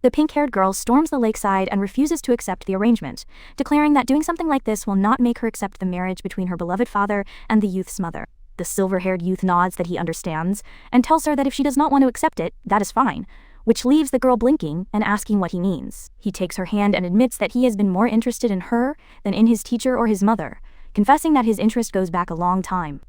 The pink-haired girl storms the lakeside and refuses to accept the arrangement, declaring that doing something like this will not make her accept the marriage between her beloved father and the youth's mother. The silver-haired youth nods that he understands, and tells her that if she does not want to accept it, that is fine, which leaves the girl blinking and asking what he means. He takes her hand and admits that he has been more interested in her than in his teacher or his mother, confessing that his interest goes back a long time.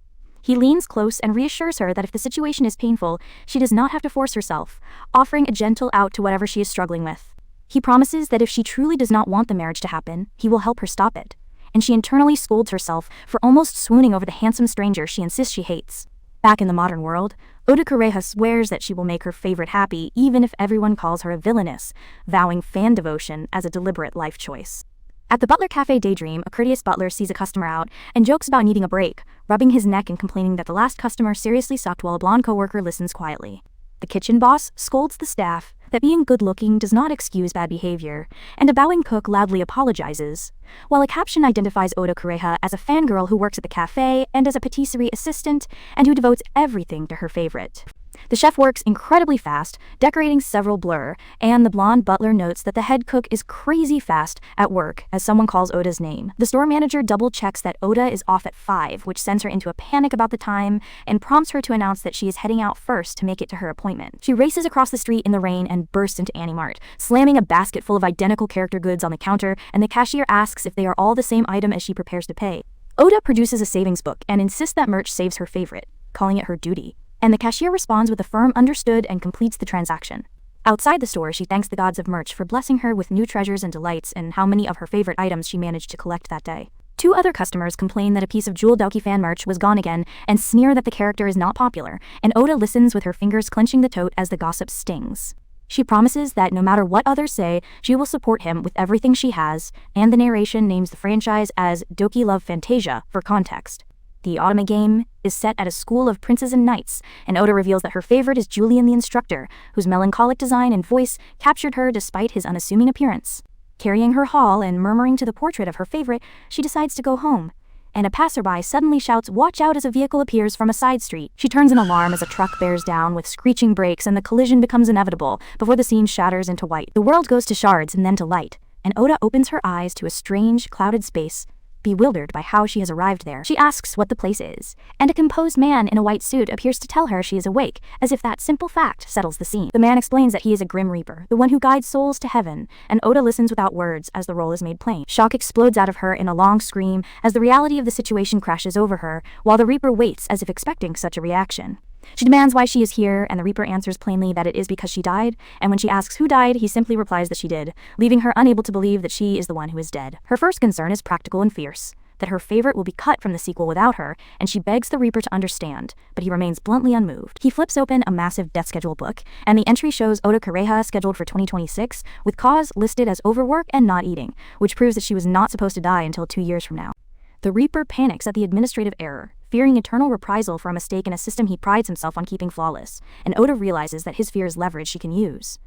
He leans close and reassures her that if the situation is painful, she does not have to force herself, offering a gentle out to whatever she is struggling with. He promises that if she truly does not want the marriage to happen, he will help her stop it, and she internally scolds herself for almost swooning over the handsome stranger she insists she hates. Back in the modern world, Oda Kureha swears that she will make her favorite happy even if everyone calls her a villainess, vowing fan devotion as a deliberate life choice. At the Butler Cafe Daydream, a courteous butler sees a customer out and jokes about needing a break, rubbing his neck and complaining that the last customer seriously sucked while a blonde coworker listens quietly. The kitchen boss scolds the staff that being good-looking does not excuse bad behavior, and a bowing cook loudly apologizes, while a caption identifies Oda Kureha as a fangirl who works at the cafe and as a patisserie assistant and who devotes everything to her favorite. The chef works incredibly fast, decorating several blur, and the blonde butler notes that the head cook is crazy fast at work as someone calls Oda's name. The store manager double-checks that Oda is off at 5, which sends her into a panic about the time and prompts her to announce that she is heading out first to make it to her appointment. She races across the street in the rain and bursts into Animart, slamming a basket full of identical character goods on the counter, and the cashier asks if they are all the same item as she prepares to pay. Oda produces a savings book and insists that merch saves her favorite, calling it her duty, and the cashier responds with a firm understood and completes the transaction. Outside the store, she thanks the gods of merch for blessing her with new treasures and delights and how many of her favorite items she managed to collect that day. 2 other customers complain that a piece of Jewel Doki fan merch was gone again and sneer that the character is not popular, and Oda listens with her fingers clenching the tote as the gossip stings. She promises that no matter what others say, she will support him with everything she has, and the narration names the franchise as Doki Love Fantasia for context. The autumn game is set at a school of princes and knights, and Oda reveals that her favorite is Julian the instructor, whose melancholic design and voice captured her despite his unassuming appearance. Carrying her haul and murmuring to the portrait of her favorite, she decides to go home, and a passerby suddenly shouts, "Watch out," as a vehicle appears from a side street. She turns in alarm as a truck bears down with screeching brakes and the collision becomes inevitable before the scene shatters into white. The world goes to shards and then to light, and Oda opens her eyes to a strange, clouded space, bewildered by how she has arrived there. She asks what the place is, and a composed man in a white suit appears to tell her she is awake, as if that simple fact settles the scene. The man explains that he is a Grim Reaper, the one who guides souls to heaven, and Oda listens without words as the role is made plain. Shock explodes out of her in a long scream as the reality of the situation crashes over her, while the Reaper waits as if expecting such a reaction. She demands why she is here, and the Reaper answers plainly that it is because she died, and when she asks who died, he simply replies that she did, leaving her unable to believe that she is the one who is dead. Her first concern is practical and fierce, that her favorite will be cut from the sequel without her, and she begs the Reaper to understand, but he remains bluntly unmoved. He flips open a massive death schedule book, and the entry shows Oda Kureha scheduled for 2026, with cause listed as overwork and not eating, which proves that she was not supposed to die until 2 years from now. The Reaper panics at the administrative error, fearing eternal reprisal for a mistake in a system he prides himself on keeping flawless, and Oda realizes that his fear is leverage she can use.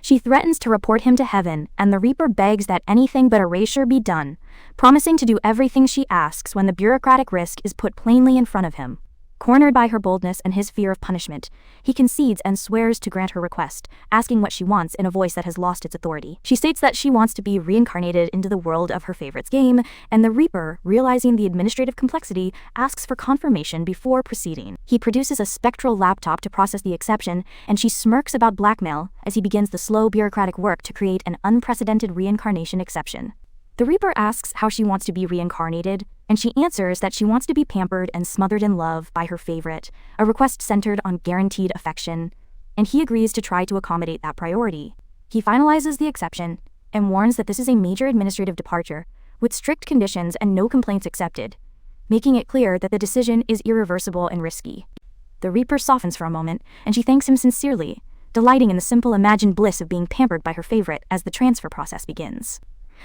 She threatens to report him to heaven, and the Reaper begs that anything but erasure be done, promising to do everything she asks when the bureaucratic risk is put plainly in front of him. Cornered by her boldness and his fear of punishment, he concedes and swears to grant her request, asking what she wants in a voice that has lost its authority. She states that she wants to be reincarnated into the world of her favorite's game, and the Reaper, realizing the administrative complexity, asks for confirmation before proceeding. He produces a spectral laptop to process the exception, and she smirks about blackmail as he begins the slow bureaucratic work to create an unprecedented reincarnation exception. The Reaper asks how she wants to be reincarnated, and she answers that she wants to be pampered and smothered in love by her favorite, a request centered on guaranteed affection, and he agrees to try to accommodate that priority. He finalizes the exception and warns that this is a major administrative departure, with strict conditions and no complaints accepted, making it clear that the decision is irreversible and risky. The Reaper softens for a moment, and she thanks him sincerely, delighting in the simple imagined bliss of being pampered by her favorite as the transfer process begins.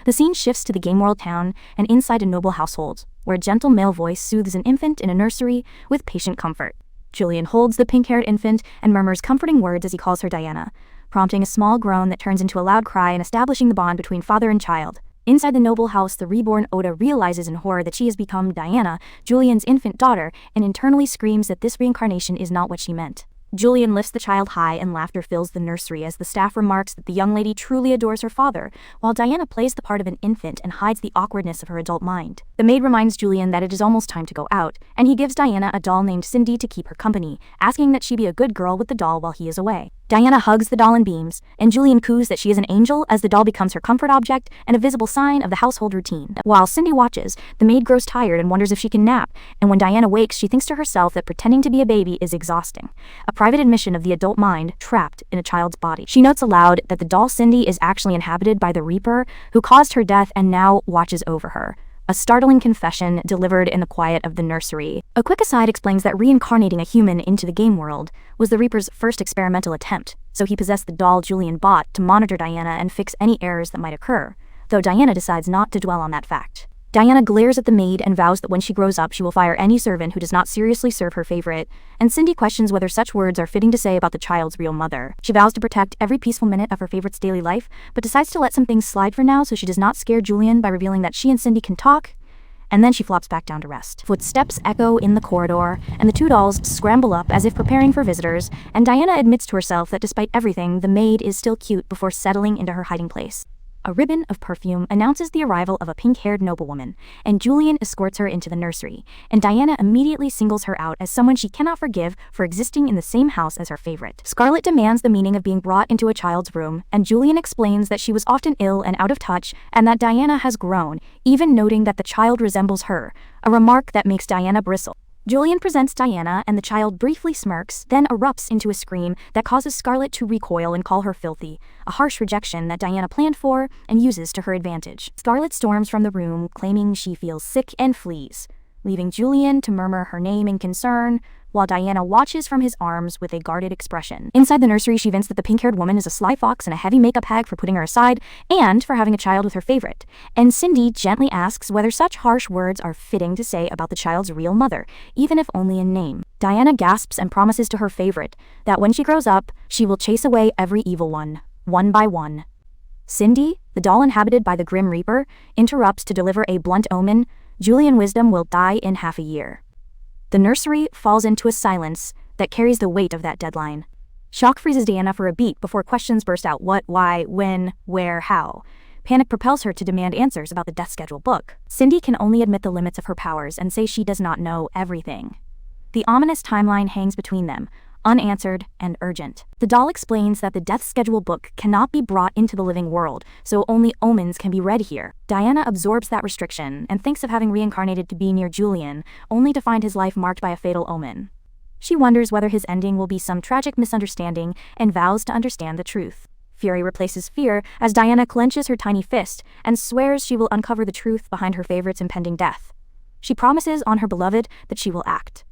The scene shifts to the game world town and inside a noble household, where a gentle male voice soothes an infant in a nursery with patient comfort. Julian holds the pink-haired infant and murmurs comforting words as he calls her Diana, prompting a small groan that turns into a loud cry and establishing the bond between father and child. Inside the noble house, the reborn Oda realizes in horror that she has become Diana, Julian's infant daughter, and internally screams that this reincarnation is not what she meant. Julian lifts the child high and laughter fills the nursery as the staff remarks that the young lady truly adores her father, while Diana plays the part of an infant and hides the awkwardness of her adult mind. The maid reminds Julian that it is almost time to go out, and he gives Diana a doll named Cindy to keep her company, asking that she be a good girl with the doll while he is away. Diana hugs the doll and beams, and Julian coos that she is an angel as the doll becomes her comfort object and a visible sign of the household routine. While Cindy watches, the maid grows tired and wonders if she can nap, and when Diana wakes, she thinks to herself that pretending to be a baby is exhausting. A private admission of the adult mind trapped in a child's body. She notes aloud that the doll Cindy is actually inhabited by the Reaper, who caused her death and now watches over her. A startling confession delivered in the quiet of the nursery. A quick aside explains that reincarnating a human into the game world was the Reaper's first experimental attempt, so he possessed the doll Julian bought to monitor Diana and fix any errors that might occur, though Diana decides not to dwell on that fact. Diana glares at the maid and vows that when she grows up she will fire any servant who does not seriously serve her favorite, and Cindy questions whether such words are fitting to say about the child's real mother. She vows to protect every peaceful minute of her favorite's daily life, but decides to let some things slide for now so she does not scare Julian by revealing that she and Cindy can talk, and then she flops back down to rest. Footsteps echo in the corridor, and the two dolls scramble up as if preparing for visitors, and Diana admits to herself that despite everything, the maid is still cute before settling into her hiding place. A ribbon of perfume announces the arrival of a pink-haired noblewoman, and Julian escorts her into the nursery, and Diana immediately singles her out as someone she cannot forgive for existing in the same house as her favorite. Scarlet demands the meaning of being brought into a child's room, and Julian explains that she was often ill and out of touch, and that Diana has grown, even noting that the child resembles her, a remark that makes Diana bristle. Julian presents Diana, and the child briefly smirks, then erupts into a scream that causes Scarlet to recoil and call her filthy, a harsh rejection that Diana planned for and uses to her advantage. Scarlet storms from the room, claiming she feels sick and flees, leaving Julian to murmur her name in concern, while Diana watches from his arms with a guarded expression. Inside the nursery, she vents that the pink-haired woman is a sly fox and a heavy makeup hag for putting her aside, and for having a child with her favorite. And Cindy gently asks whether such harsh words are fitting to say about the child's real mother, even if only in name. Diana gasps and promises to her favorite that when she grows up, she will chase away every evil one by one. Cindy, the doll inhabited by the Grim Reaper, interrupts to deliver a blunt omen: Julian Wisdom will die in half a year. The nursery falls into a silence that carries the weight of that deadline. Shock freezes Diana for a beat before questions burst out: what, why, when, where, how. Panic propels her to demand answers about the death schedule book. Cindy can only admit the limits of her powers and say she does not know everything. The ominous timeline hangs between them, unanswered and urgent. The doll explains that the death schedule book cannot be brought into the living world, so only omens can be read here. Diana absorbs that restriction and thinks of having reincarnated to be near Julian, only to find his life marked by a fatal omen. She wonders whether his ending will be some tragic misunderstanding and vows to understand the truth. Fury replaces fear as Diana clenches her tiny fist and swears she will uncover the truth behind her favorite's impending death. She promises on her beloved that she will act.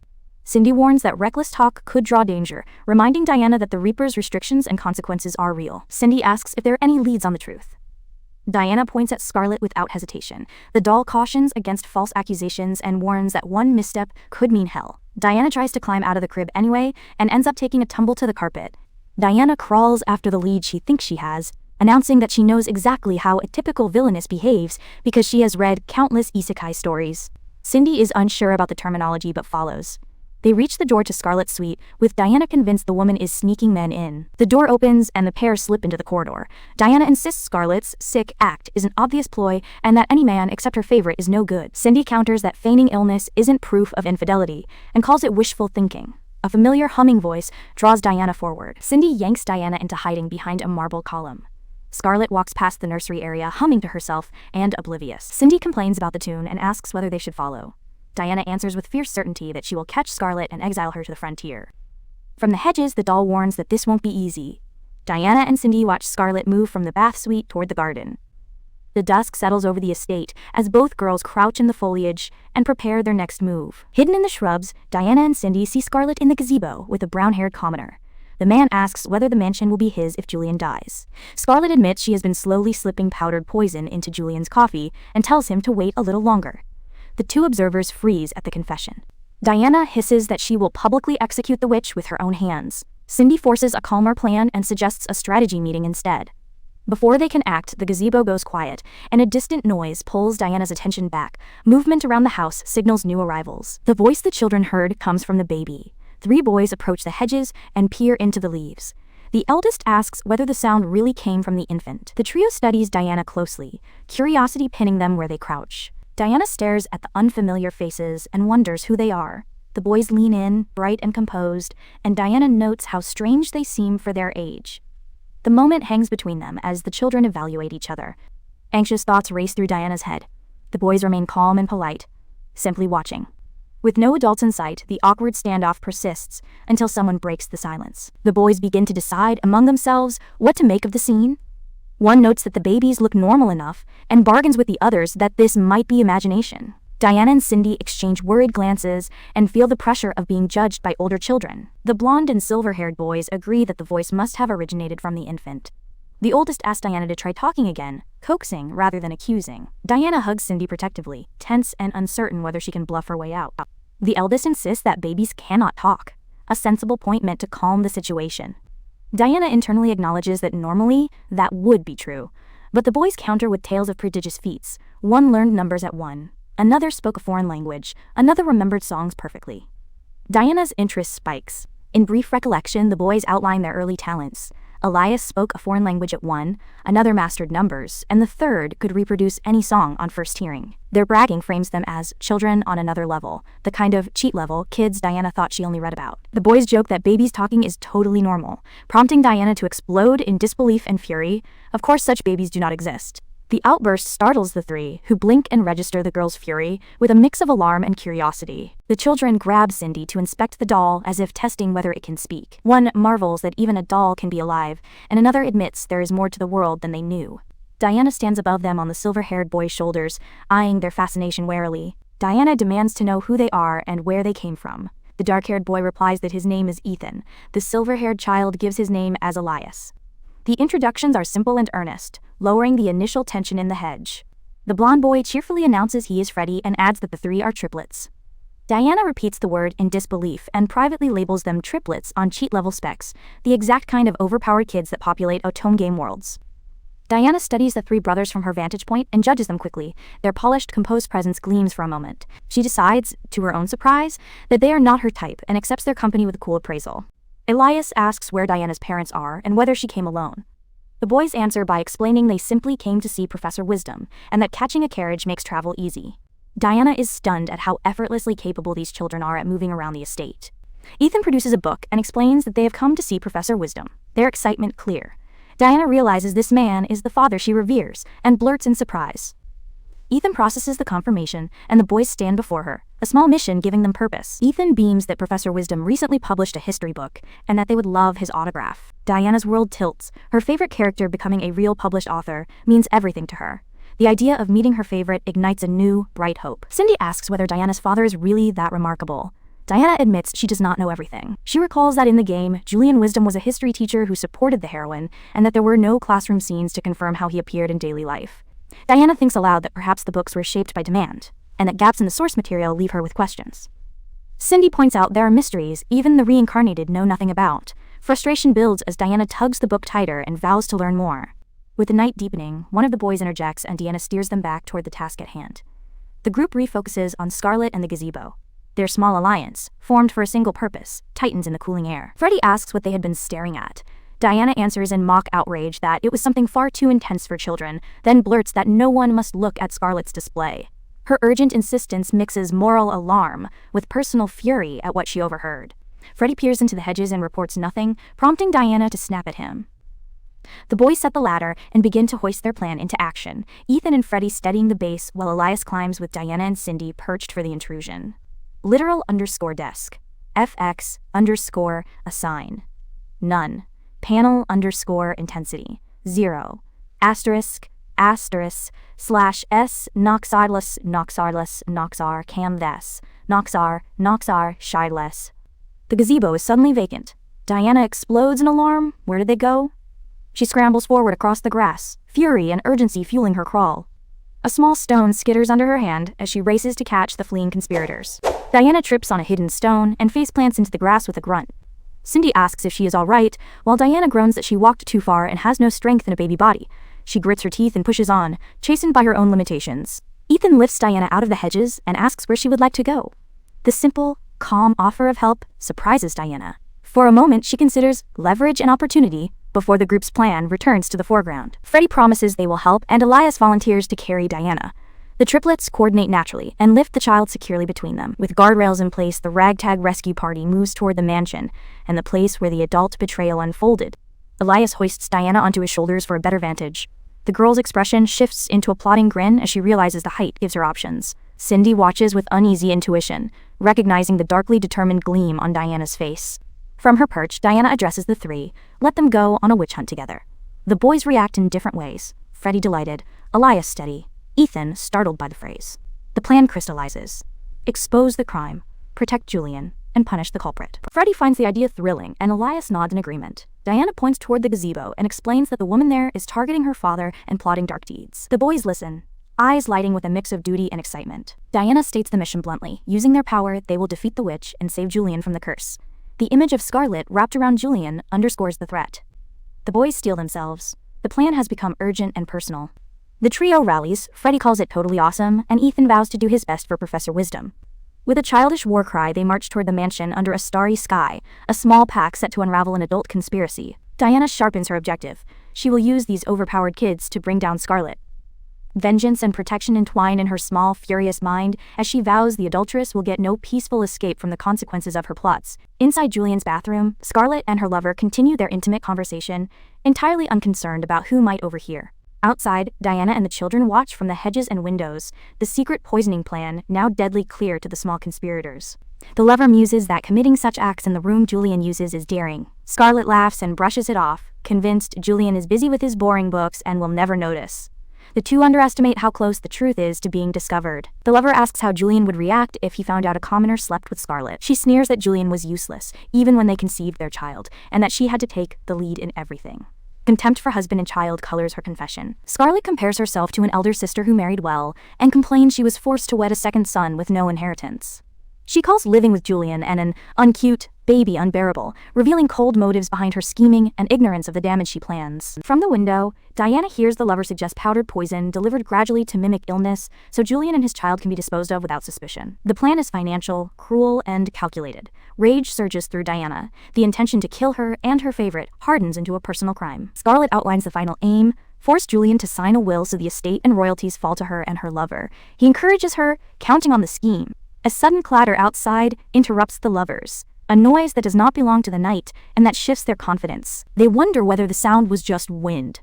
Cindy warns that reckless talk could draw danger, reminding Diana that the Reaper's restrictions and consequences are real. Cindy asks if there are any leads on the truth. Diana points at Scarlet without hesitation. The doll cautions against false accusations and warns that one misstep could mean hell. Diana tries to climb out of the crib anyway and ends up taking a tumble to the carpet. Diana crawls after the lead she thinks she has, announcing that she knows exactly how a typical villainess behaves because she has read countless isekai stories. Cindy is unsure about the terminology but follows. They reach the door to Scarlet's suite, with Diana convinced the woman is sneaking men in. The door opens and the pair slip into the corridor. Diana insists Scarlet's sick act is an obvious ploy and that any man except her favorite is no good. Cindy counters that feigning illness isn't proof of infidelity and calls it wishful thinking. A familiar humming voice draws Diana forward. Cindy yanks Diana into hiding behind a marble column. Scarlet walks past the nursery area humming to herself and oblivious. Cindy complains about the tune and asks whether they should follow. Diana answers with fierce certainty that she will catch Scarlet and exile her to the frontier. From the hedges, the doll warns that this won't be easy. Diana and Cindy watch Scarlet move from the bath suite toward the garden. The dusk settles over the estate as both girls crouch in the foliage and prepare their next move. Hidden in the shrubs, Diana and Cindy see Scarlet in the gazebo with a brown-haired commoner. The man asks whether the mansion will be his if Julian dies. Scarlet admits she has been slowly slipping powdered poison into Julian's coffee and tells him to wait a little longer. The two observers freeze at the confession. Diana hisses that she will publicly execute the witch with her own hands. Cindy forces a calmer plan and suggests a strategy meeting instead. Before they can act, the gazebo goes quiet, and a distant noise pulls Diana's attention back. Movement around the house signals new arrivals. The voice the children heard comes from the baby. 3 boys approach the hedges and peer into the leaves. The eldest asks whether the sound really came from the infant. The trio studies Diana closely, curiosity pinning them where they crouch. Diana stares at the unfamiliar faces and wonders who they are. The boys lean in, bright and composed, and Diana notes how strange they seem for their age. The moment hangs between them as the children evaluate each other. Anxious thoughts race through Diana's head. The boys remain calm and polite, simply watching. With no adults in sight, the awkward standoff persists until someone breaks the silence. The boys begin to decide among themselves what to make of the scene. One notes that the babies look normal enough and bargains with the others that this might be imagination. Diana and Cindy exchange worried glances and feel the pressure of being judged by older children. The blonde and silver-haired boys agree that the voice must have originated from the infant. The oldest asks Diana to try talking again, coaxing rather than accusing. Diana hugs Cindy protectively, tense and uncertain whether she can bluff her way out. The eldest insists that babies cannot talk, a sensible point meant to calm the situation. Diana internally acknowledges that normally that would be true, but the boys counter with tales of prodigious feats. One learned numbers at 1, another spoke a foreign language, another remembered songs perfectly. Diana's interest spikes. In brief recollection, the boys outline their early talents. Elias spoke a foreign language at 1, another mastered numbers, and the third could reproduce any song on first hearing. Their bragging frames them as children on another level, the kind of cheat level kids Diana thought she only read about. The boys joke that babies talking is totally normal, prompting Diana to explode in disbelief and fury. Of course, such babies do not exist. The outburst startles the 3, who blink and register the girl's fury with a mix of alarm and curiosity. The children grab Cindy to inspect the doll as if testing whether it can speak. One marvels that even a doll can be alive, and another admits there is more to the world than they knew. Diana stands above them on the silver-haired boy's shoulders, eyeing their fascination warily. Diana demands to know who they are and where they came from. The dark-haired boy replies that his name is Ethan. The silver-haired child gives his name as Elias. The introductions are simple and earnest, lowering the initial tension in the hedge. The blonde boy cheerfully announces he is Freddie and adds that the 3 are triplets. Diana repeats the word in disbelief and privately labels them triplets on cheat-level specs, the exact kind of overpowered kids that populate Otome game worlds. Diana studies the 3 brothers from her vantage point and judges them quickly. Their polished, composed presence gleams for a moment. She decides, to her own surprise, that they are not her type and accepts their company with a cool appraisal. Elias asks where Diana's parents are and whether she came alone. The boys answer by explaining they simply came to see Professor Wisdom, and that catching a carriage makes travel easy. Diana is stunned at how effortlessly capable these children are at moving around the estate. Ethan produces a book and explains that they have come to see Professor Wisdom, their excitement clear. Diana realizes this man is the father she reveres, and blurts in surprise. Ethan processes the confirmation, and the boys stand before her, a small mission giving them purpose. Ethan beams that Professor Wisdom recently published a history book, and that they would love his autograph. Diana's world tilts. Her favorite character becoming a real published author means everything to her. The idea of meeting her favorite ignites a new, bright hope. Cindy asks whether Diana's father is really that remarkable. Diana admits she does not know everything. She recalls that in the game, Julian Wisdom was a history teacher who supported the heroine, and that there were no classroom scenes to confirm how he appeared in daily life. Diana thinks aloud that perhaps the books were shaped by demand, and that gaps in the source material leave her with questions. Cindy points out there are mysteries even the reincarnated know nothing about. Frustration builds as Diana tugs the book tighter and vows to learn more. With the night deepening, one of the boys interjects and Diana steers them back toward the task at hand. The group refocuses on Scarlet and the gazebo. Their small alliance, formed for a single purpose, tightens in the cooling air. Freddie asks what they had been staring at. Diana answers in mock outrage that it was something far too intense for children, then blurts that no one must look at Scarlet's display. Her urgent insistence mixes moral alarm with personal fury at what she overheard. Freddie peers into the hedges and reports nothing, prompting Diana to snap at him. The boys set the ladder and begin to hoist their plan into action, Ethan and Freddie steadying the base while Elias climbs with Diana and Cindy perched for the intrusion. Literal_desk. FX_assign. None. Panel_intensity. 0. Asterisk. Asterisk. /s. Noxarless. Noxar. Camdes. Noxar. Shidless. The gazebo is suddenly vacant. Diana explodes in alarm. Where did they go? She scrambles forward across the grass, fury and urgency fueling her crawl. A small stone skitters under her hand as she races to catch the fleeing conspirators. Diana trips on a hidden stone and faceplants into the grass with a grunt. Cindy asks if she is all right, while Diana groans that she walked too far and has no strength in a baby body. She grits her teeth and pushes on, chastened by her own limitations. Ethan lifts Diana out of the hedges and asks where she would like to go. The simple, calm offer of help surprises Diana. For a moment, she considers leverage and opportunity before the group's plan returns to the foreground. Freddie promises they will help, and Elias volunteers to carry Diana. The triplets coordinate naturally and lift the child securely between them. With guardrails in place, the ragtag rescue party moves toward the mansion and the place where the adult betrayal unfolded. Elias hoists Diana onto his shoulders for a better vantage. The girl's expression shifts into a plotting grin as she realizes the height gives her options. Cindy watches with uneasy intuition, recognizing the darkly determined gleam on Diana's face. From her perch, Diana addresses the three, let them go on a witch hunt together. The boys react in different ways. Freddie delighted, Elias steady, Ethan startled by the phrase. The plan crystallizes. Expose the crime, protect Julian, and punish the culprit. Freddie finds the idea thrilling, and Elias nods in agreement. Diana points toward the gazebo and explains that the woman there is targeting her father and plotting dark deeds. The boys listen, eyes lighting with a mix of duty and excitement. Diana states the mission bluntly. Using their power, they will defeat the witch and save Julian from the curse. The image of Scarlet wrapped around Julian underscores the threat. The boys steel themselves. The plan has become urgent and personal. The trio rallies, Freddie calls it totally awesome, and Ethan vows to do his best for Professor Wisdom. With a childish war cry, they march toward the mansion under a starry sky, a small pack set to unravel an adult conspiracy. Diana sharpens her objective. She will use these overpowered kids to bring down Scarlet. Vengeance and protection entwine in her small, furious mind as she vows the adulteress will get no peaceful escape from the consequences of her plots. Inside Julian's bathroom, Scarlet and her lover continue their intimate conversation, entirely unconcerned about who might overhear. Outside, Diana and the children watch from the hedges and windows, the secret poisoning plan now deadly clear to the small conspirators. The lover muses that committing such acts in the room Julian uses is daring. Scarlet laughs and brushes it off, convinced Julian is busy with his boring books and will never notice. The two underestimate how close the truth is to being discovered. The lover asks how Julian would react if he found out a commoner slept with Scarlet. She sneers that Julian was useless, even when they conceived their child, and that she had to take the lead in everything. Contempt for husband and child colors her confession. Scarlet compares herself to an elder sister who married well, and complains she was forced to wed a second son with no inheritance. She calls living with Julian an uncute baby unbearable, revealing cold motives behind her scheming and ignorance of the damage she plans. From the window, Diana hears the lover suggest powdered poison delivered gradually to mimic illness, so Julian and his child can be disposed of without suspicion. The plan is financial, cruel, and calculated. Rage surges through Diana. The intention to kill her and her favorite hardens into a personal crime. Scarlet outlines the final aim: force Julian to sign a will so the estate and royalties fall to her and her lover. He encourages her, counting on the scheme. A sudden clatter outside interrupts the lovers, a noise that does not belong to the night and that shifts their confidence. They wonder whether the sound was just wind.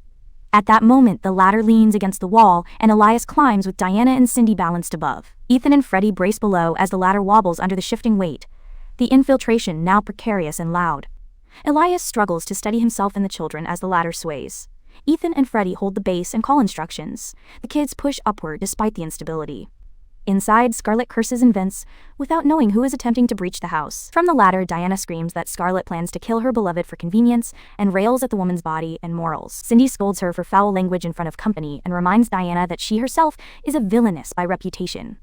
At that moment, the latter leans against the wall and Elias climbs with Diana and Cindy balanced above. Ethan and Freddie brace below as the latter wobbles under the shifting weight, the infiltration now precarious and loud. Elias struggles to steady himself and the children as the ladder sways. Ethan and Freddie hold the base and call instructions. The kids push upward despite the instability. Inside, Scarlet curses and vents, without knowing who is attempting to breach the house. From the ladder, Diana screams that Scarlet plans to kill her beloved for convenience and rails at the woman's body and morals. Cindy scolds her for foul language in front of company and reminds Diana that she herself is a villainess by reputation.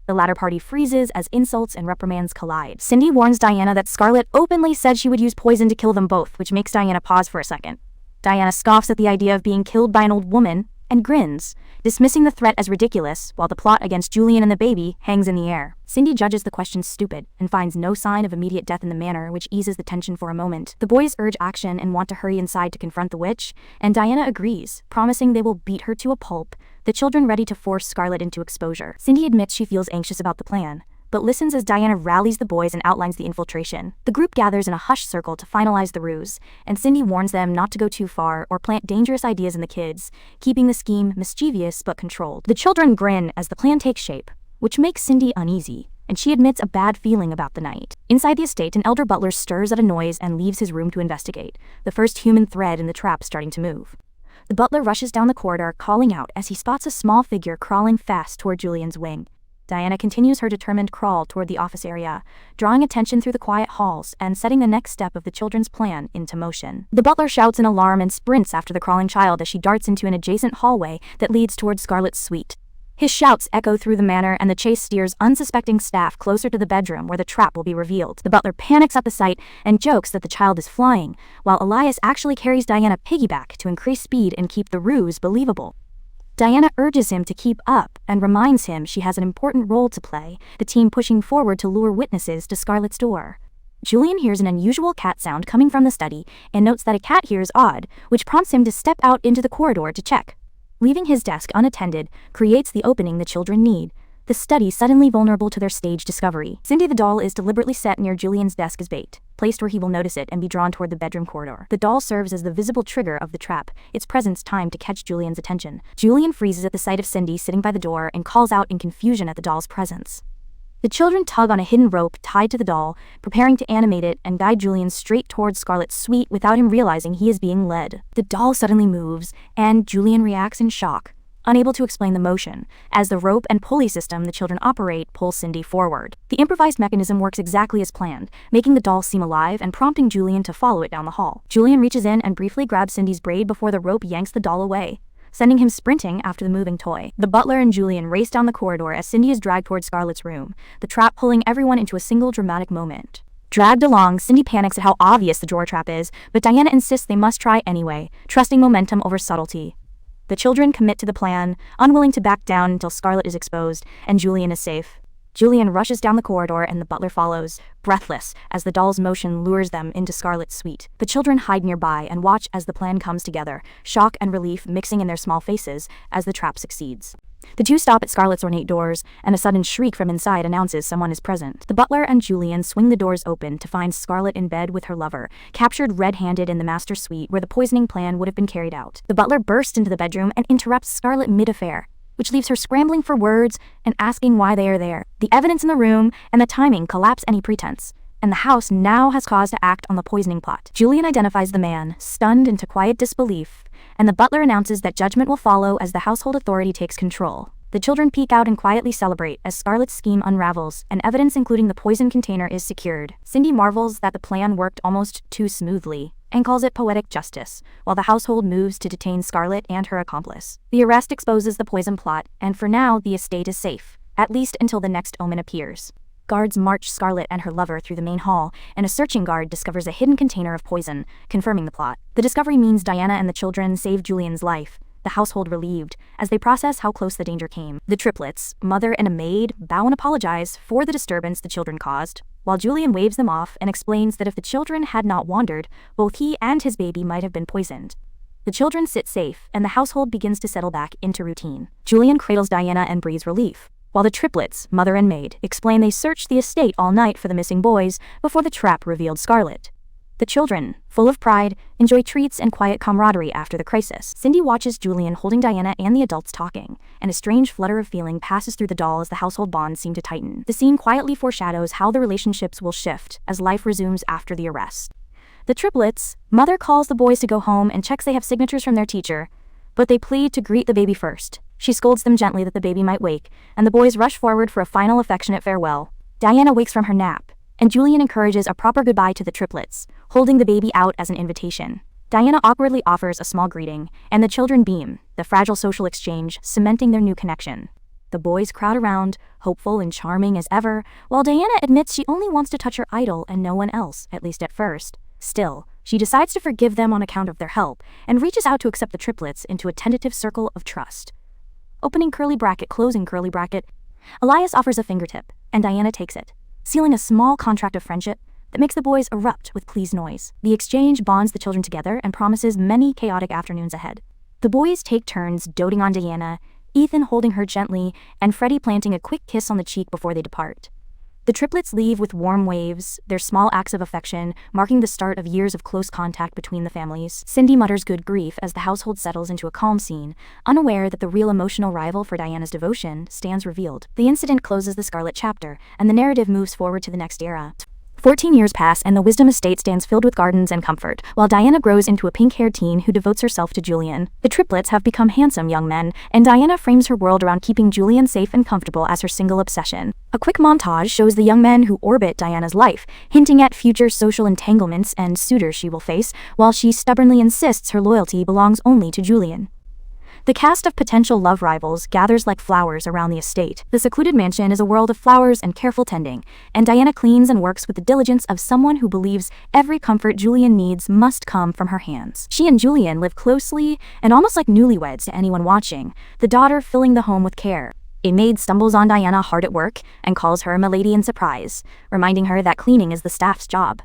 The latter party freezes as insults and reprimands collide. Cindy warns Diana that Scarlet openly said she would use poison to kill them both, which makes Diana pause for a second. Diana scoffs at the idea of being killed by an old woman and grins, dismissing the threat as ridiculous, while the plot against Julian and the baby hangs in the air. Cindy judges the question stupid and finds no sign of immediate death in the manor, which eases the tension for a moment. The boys urge action and want to hurry inside to confront the witch, and Diana agrees, promising they will beat her to a pulp, the children ready to force Scarlet into exposure. Cindy admits she feels anxious about the plan, but listens as Diana rallies the boys and outlines the infiltration. The group gathers in a hushed circle to finalize the ruse, and Cindy warns them not to go too far or plant dangerous ideas in the kids, keeping the scheme mischievous but controlled. The children grin as the plan takes shape, which makes Cindy uneasy, and she admits a bad feeling about the night. Inside the estate, an elder butler stirs at a noise and leaves his room to investigate, the first human thread in the trap starting to move. The butler rushes down the corridor, calling out as he spots a small figure crawling fast toward Julian's wing. Diana continues her determined crawl toward the office area, drawing attention through the quiet halls and setting the next step of the children's plan into motion. The butler shouts in alarm and sprints after the crawling child as she darts into an adjacent hallway that leads toward Scarlet's suite. His shouts echo through the manor and the chase steers unsuspecting staff closer to the bedroom where the trap will be revealed. The butler panics at the sight and jokes that the child is flying, while Elias actually carries Diana piggyback to increase speed and keep the ruse believable. Diana urges him to keep up and reminds him she has an important role to play, the team pushing forward to lure witnesses to Scarlett's door. Julian hears an unusual cat sound coming from the study and notes that a cat here is odd, which prompts him to step out into the corridor to check. Leaving his desk unattended creates the opening the children need. The study suddenly vulnerable to their stage discovery. Cindy the doll is deliberately set near Julian's desk as bait, placed where he will notice it and be drawn toward the bedroom corridor. The doll serves as the visible trigger of the trap, its presence timed to catch Julian's attention. Julian freezes at the sight of Cindy sitting by the door and calls out in confusion at the doll's presence. The children tug on a hidden rope tied to the doll, preparing to animate it and guide Julian straight towards Scarlett's suite without him realizing he is being led. The doll suddenly moves, and Julian reacts in shock, unable to explain the motion, as the rope and pulley system the children operate pull Cindy forward. The improvised mechanism works exactly as planned, making the doll seem alive and prompting Julian to follow it down the hall. Julian reaches in and briefly grabs Cindy's braid before the rope yanks the doll away, sending him sprinting after the moving toy. The butler and Julian race down the corridor as Cindy is dragged towards Scarlett's room, the trap pulling everyone into a single dramatic moment. Dragged along, Cindy panics at how obvious the drawer trap is, but Diana insists they must try anyway, trusting momentum over subtlety. The children commit to the plan, unwilling to back down until Scarlett is exposed and Julian is safe. Julian rushes down the corridor and the butler follows, breathless, as the doll's motion lures them into Scarlett's suite. The children hide nearby and watch as the plan comes together, shock and relief mixing in their small faces as the trap succeeds. The two stop at Scarlett's ornate doors, and a sudden shriek from inside announces someone is present. The butler and Julian swing the doors open to find Scarlett in bed with her lover, captured red-handed in the master suite where the poisoning plan would have been carried out. The butler bursts into the bedroom and interrupts Scarlett mid-affair, which leaves her scrambling for words and asking why they are there. The evidence in the room and the timing collapse any pretense, and the house now has cause to act on the poisoning plot. Julian identifies the man, stunned into quiet disbelief, and the butler announces that judgment will follow as the household authority takes control. The children peek out and quietly celebrate as Scarlett's scheme unravels and evidence including the poison container is secured. Cindy marvels that the plan worked almost too smoothly and calls it poetic justice, while the household moves to detain Scarlett and her accomplice. The arrest exposes the poison plot, and for now the estate is safe, at least until the next omen appears. Guards march Scarlett and her lover through the main hall, and a searching guard discovers a hidden container of poison, confirming the plot. The discovery means Diana and the children save Julian's life, the household relieved, as they process how close the danger came. The triplets, mother and a maid, bow and apologize for the disturbance the children caused, while Julian waves them off and explains that if the children had not wandered, both he and his baby might have been poisoned. The children sit safe, and the household begins to settle back into routine. Julian cradles Diana and breathes relief, while the triplets, mother and maid, explain they searched the estate all night for the missing boys before the trap revealed Scarlett. The children, full of pride, enjoy treats and quiet camaraderie after the crisis. Cindy watches Julian holding Diana and the adults talking, and a strange flutter of feeling passes through the doll as the household bonds seem to tighten. The scene quietly foreshadows how the relationships will shift as life resumes after the arrest. The triplets, mother calls the boys to go home and checks they have signatures from their teacher, but they plead to greet the baby first. She scolds them gently that the baby might wake, and the boys rush forward for a final affectionate farewell. Diana wakes from her nap, and Julian encourages a proper goodbye to the triplets, holding the baby out as an invitation. Diana awkwardly offers a small greeting, and the children beam, the fragile social exchange cementing their new connection. The boys crowd around, hopeful and charming as ever, while Diana admits she only wants to touch her idol and no one else, at least at first. Still, she decides to forgive them on account of their help, and reaches out to accept the triplets into a tentative circle of trust. Opening curly bracket, closing curly bracket, Elias offers a fingertip, and Diana takes it, sealing a small contract of friendship that makes the boys erupt with pleased noise. The exchange bonds the children together and promises many chaotic afternoons ahead. The boys take turns doting on Diana, Ethan holding her gently, and Freddie planting a quick kiss on the cheek before they depart. The triplets leave with warm waves, their small acts of affection marking the start of years of close contact between the families. Cindy mutters good grief as the household settles into a calm scene, unaware that the real emotional rival for Diana's devotion stands revealed. The incident closes the Scarlet chapter, and the narrative moves forward to the next era. 14 years pass and the Wisdom estate stands filled with gardens and comfort, while Diana grows into a pink-haired teen who devotes herself to Julian. The triplets have become handsome young men, and Diana frames her world around keeping Julian safe and comfortable as her single obsession. A quick montage shows the young men who orbit Diana's life, hinting at future social entanglements and suitors she will face, while she stubbornly insists her loyalty belongs only to Julian. The cast of potential love rivals gathers like flowers around the estate. The secluded mansion is a world of flowers and careful tending, and Diana cleans and works with the diligence of someone who believes every comfort Julian needs must come from her hands. She and Julian live closely and almost like newlyweds to anyone watching, the daughter filling the home with care. A maid stumbles on Diana hard at work and calls her milady in surprise, reminding her that cleaning is the staff's job.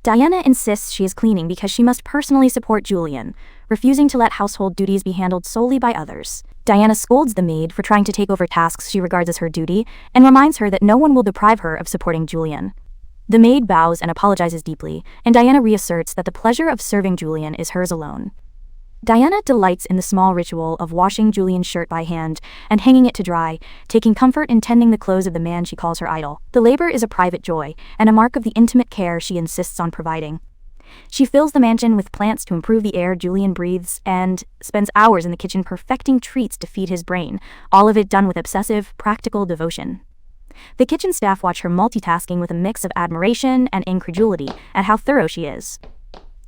Diana insists she is cleaning because she must personally support Julian, refusing to let household duties be handled solely by others. Diana scolds the maid for trying to take over tasks she regards as her duty and reminds her that no one will deprive her of supporting Julian. The maid bows and apologizes deeply, and Diana reasserts that the pleasure of serving Julian is hers alone. Diana delights in the small ritual of washing Julian's shirt by hand and hanging it to dry, taking comfort in tending the clothes of the man she calls her idol. The labor is a private joy and a mark of the intimate care she insists on providing. She fills the mansion with plants to improve the air Julian breathes and spends hours in the kitchen perfecting treats to feed his brain, all of it done with obsessive, practical devotion. The kitchen staff watch her multitasking with a mix of admiration and incredulity at how thorough she is.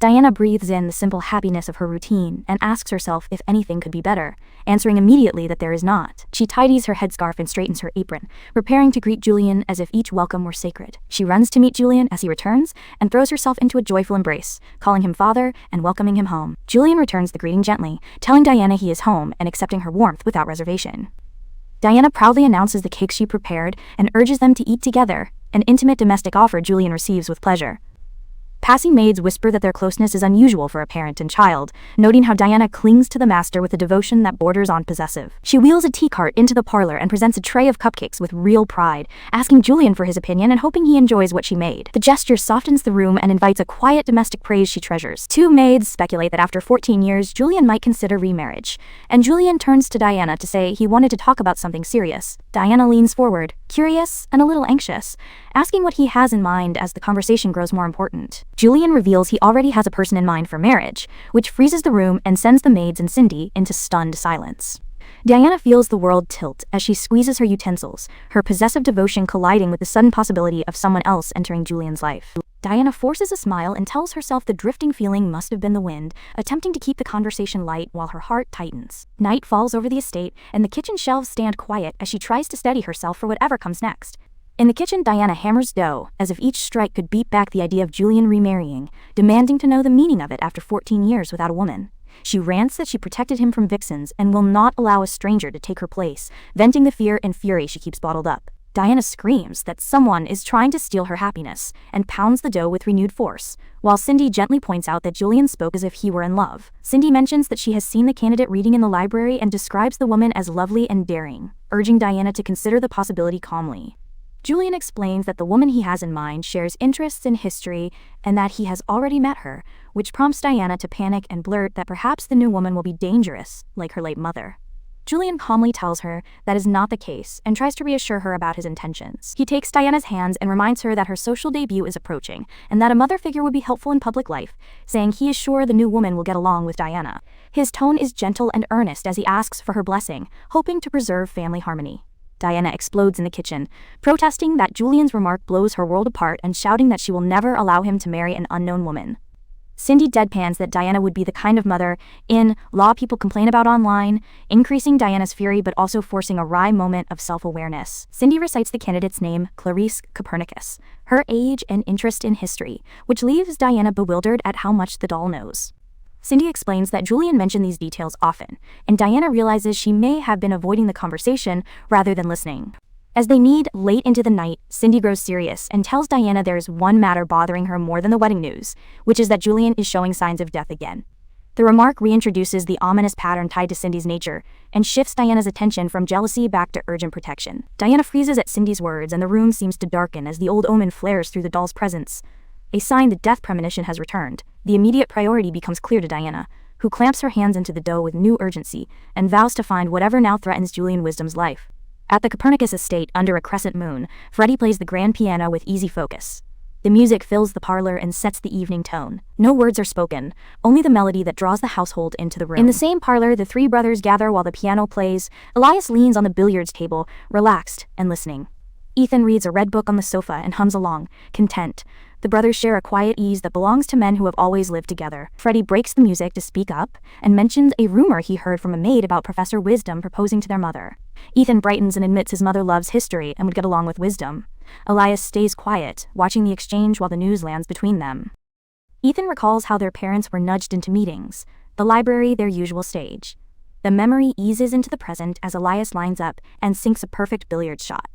Diana breathes in the simple happiness of her routine and asks herself if anything could be better, answering immediately that there is not. She tidies her headscarf and straightens her apron, preparing to greet Julian as if each welcome were sacred. She runs to meet Julian as he returns and throws herself into a joyful embrace, calling him father and welcoming him home. Julian returns the greeting gently, telling Diana he is home and accepting her warmth without reservation. Diana proudly announces the cake she prepared and urges them to eat together, an intimate domestic offer Julian receives with pleasure. Passing maids whisper that their closeness is unusual for a parent and child, noting how Diana clings to the master with a devotion that borders on possessive. She wheels a tea cart into the parlor and presents a tray of cupcakes with real pride, asking Julian for his opinion and hoping he enjoys what she made. The gesture softens the room and invites a quiet domestic praise she treasures. Two maids speculate that after 14 years, Julian might consider remarriage, and Julian turns to Diana to say he wanted to talk about something serious. Diana leans forward, curious and a little anxious, asking what he has in mind as the conversation grows more important. Julian reveals he already has a person in mind for marriage, which freezes the room and sends the maids and Cindy into stunned silence. Diana feels the world tilt as she squeezes her utensils, her possessive devotion colliding with the sudden possibility of someone else entering Julian's life. Diana forces a smile and tells herself the drifting feeling must have been the wind, attempting to keep the conversation light while her heart tightens. Night falls over the estate, and the kitchen shelves stand quiet as she tries to steady herself for whatever comes next. In the kitchen, Diana hammers dough, as if each strike could beat back the idea of Julian remarrying, demanding to know the meaning of it after 14 years without a woman. She rants that she protected him from vixens and will not allow a stranger to take her place, venting the fear and fury she keeps bottled up. Diana screams that someone is trying to steal her happiness and pounds the dough with renewed force, while Cindy gently points out that Julian spoke as if he were in love. Cindy mentions that she has seen the candidate reading in the library and describes the woman as lovely and daring, urging Diana to consider the possibility calmly. Julian explains that the woman he has in mind shares interests in history and that he has already met her, which prompts Diana to panic and blurt that perhaps the new woman will be dangerous, like her late mother. Julian calmly tells her that is not the case and tries to reassure her about his intentions. He takes Diana's hands and reminds her that her social debut is approaching and that a mother figure would be helpful in public life, saying he is sure the new woman will get along with Diana. His tone is gentle and earnest as he asks for her blessing, hoping to preserve family harmony. Diana explodes in the kitchen, protesting that Julian's remark blows her world apart and shouting that she will never allow him to marry an unknown woman. Cindy deadpans that Diana would be the kind of mother in law people complain about online, increasing Diana's fury but also forcing a wry moment of self-awareness. Cindy recites the candidate's name, Clarice Copernicus, her age and interest in history, which leaves Diana bewildered at how much the doll knows. Cindy explains that Julian mentioned these details often, and Diana realizes she may have been avoiding the conversation rather than listening. As they meet late into the night, Cindy grows serious and tells Diana there is one matter bothering her more than the wedding news, which is that Julian is showing signs of death again. The remark reintroduces the ominous pattern tied to Cindy's nature and shifts Diana's attention from jealousy back to urgent protection. Diana freezes at Cindy's words and the room seems to darken as the old omen flares through the doll's presence. A sign the death premonition has returned. The immediate priority becomes clear to Diana, who clamps her hands into the dough with new urgency and vows to find whatever now threatens Julian Wisdom's life. At the Copernicus estate under a crescent moon, Freddie plays the grand piano with easy focus. The music fills the parlor and sets the evening tone. No words are spoken, only the melody that draws the household into the room. In the same parlor, the three brothers gather while the piano plays. Elias leans on the billiards table, relaxed and listening. Ethan reads a red book on the sofa and hums along, content. The brothers share a quiet ease that belongs to men who have always lived together. Freddie breaks the music to speak up and mentions a rumor he heard from a maid about Professor Wisdom proposing to their mother. Ethan brightens and admits his mother loves history and would get along with Wisdom. Elias stays quiet, watching the exchange while the news lands between them. Ethan recalls how their parents were nudged into meetings, the library their usual stage. The memory eases into the present as Elias lines up and sinks a perfect billiard shot.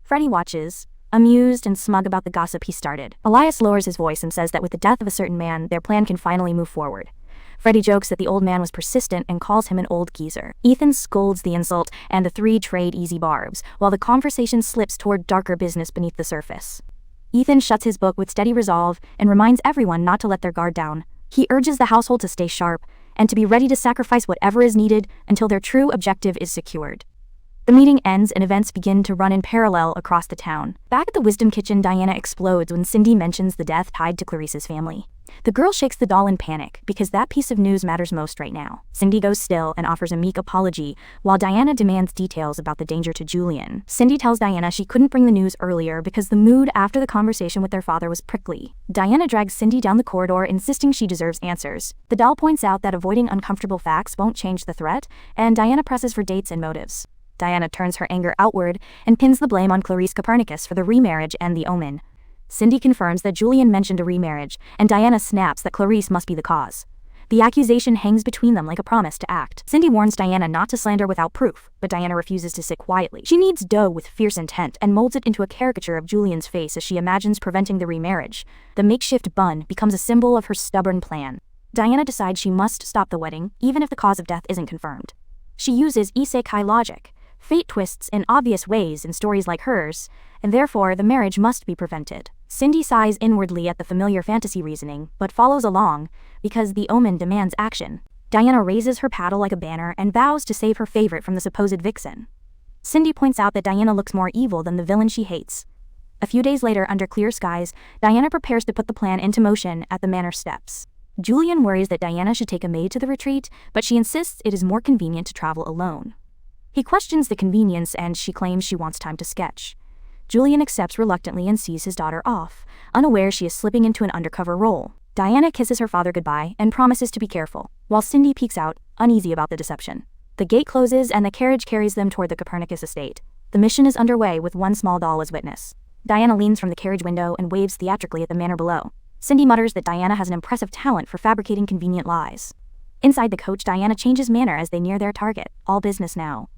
Freddie watches, amused and smug about the gossip he started. Elias lowers his voice and says that with the death of a certain man, their plan can finally move forward. Freddie jokes that the old man was persistent and calls him an old geezer. Ethan scolds the insult, and the three trade easy barbs, while the conversation slips toward darker business beneath the surface. Ethan shuts his book with steady resolve and reminds everyone not to let their guard down. He urges the household to stay sharp and to be ready to sacrifice whatever is needed until their true objective is secured. The meeting ends and events begin to run in parallel across the town. Back at the Wisdom kitchen, Diana explodes when Cindy mentions the death tied to Clarice's family. The girl shakes the doll in panic because that piece of news matters most right now. Cindy goes still and offers a meek apology, while Diana demands details about the danger to Julian. Cindy tells Diana she couldn't bring the news earlier because the mood after the conversation with their father was prickly. Diana drags Cindy down the corridor, insisting she deserves answers. The doll points out that avoiding uncomfortable facts won't change the threat, and Diana presses for dates and motives. Diana turns her anger outward and pins the blame on Clarice Copernicus for the remarriage and the omen. Cindy confirms that Julian mentioned a remarriage, and Diana snaps that Clarice must be the cause. The accusation hangs between them like a promise to act. Cindy warns Diana not to slander without proof, but Diana refuses to sit quietly. She kneads dough with fierce intent and molds it into a caricature of Julian's face as she imagines preventing the remarriage. The makeshift bun becomes a symbol of her stubborn plan. Diana decides she must stop the wedding, even if the cause of death isn't confirmed. She uses isekai logic. Fate twists in obvious ways in stories like hers, and therefore the marriage must be prevented. Cindy sighs inwardly at the familiar fantasy reasoning, but follows along, because the omen demands action. Diana raises her paddle like a banner and vows to save her favorite from the supposed vixen. Cindy points out that Diana looks more evil than the villain she hates. A few days later, under clear skies, Diana prepares to put the plan into motion at the manor steps. Julian worries that Diana should take a maid to the retreat, but she insists it is more convenient to travel alone. He questions the convenience and she claims she wants time to sketch. Julian accepts reluctantly and sees his daughter off, unaware she is slipping into an undercover role. Diana kisses her father goodbye and promises to be careful, while Cindy peeks out, uneasy about the deception. The gate closes and the carriage carries them toward the Copernicus estate. The mission is underway with one small doll as witness. Diana leans from the carriage window and waves theatrically at the manor below. Cindy mutters that Diana has an impressive talent for fabricating convenient lies. Inside the coach, Diana changes manner as they near their target, all business now.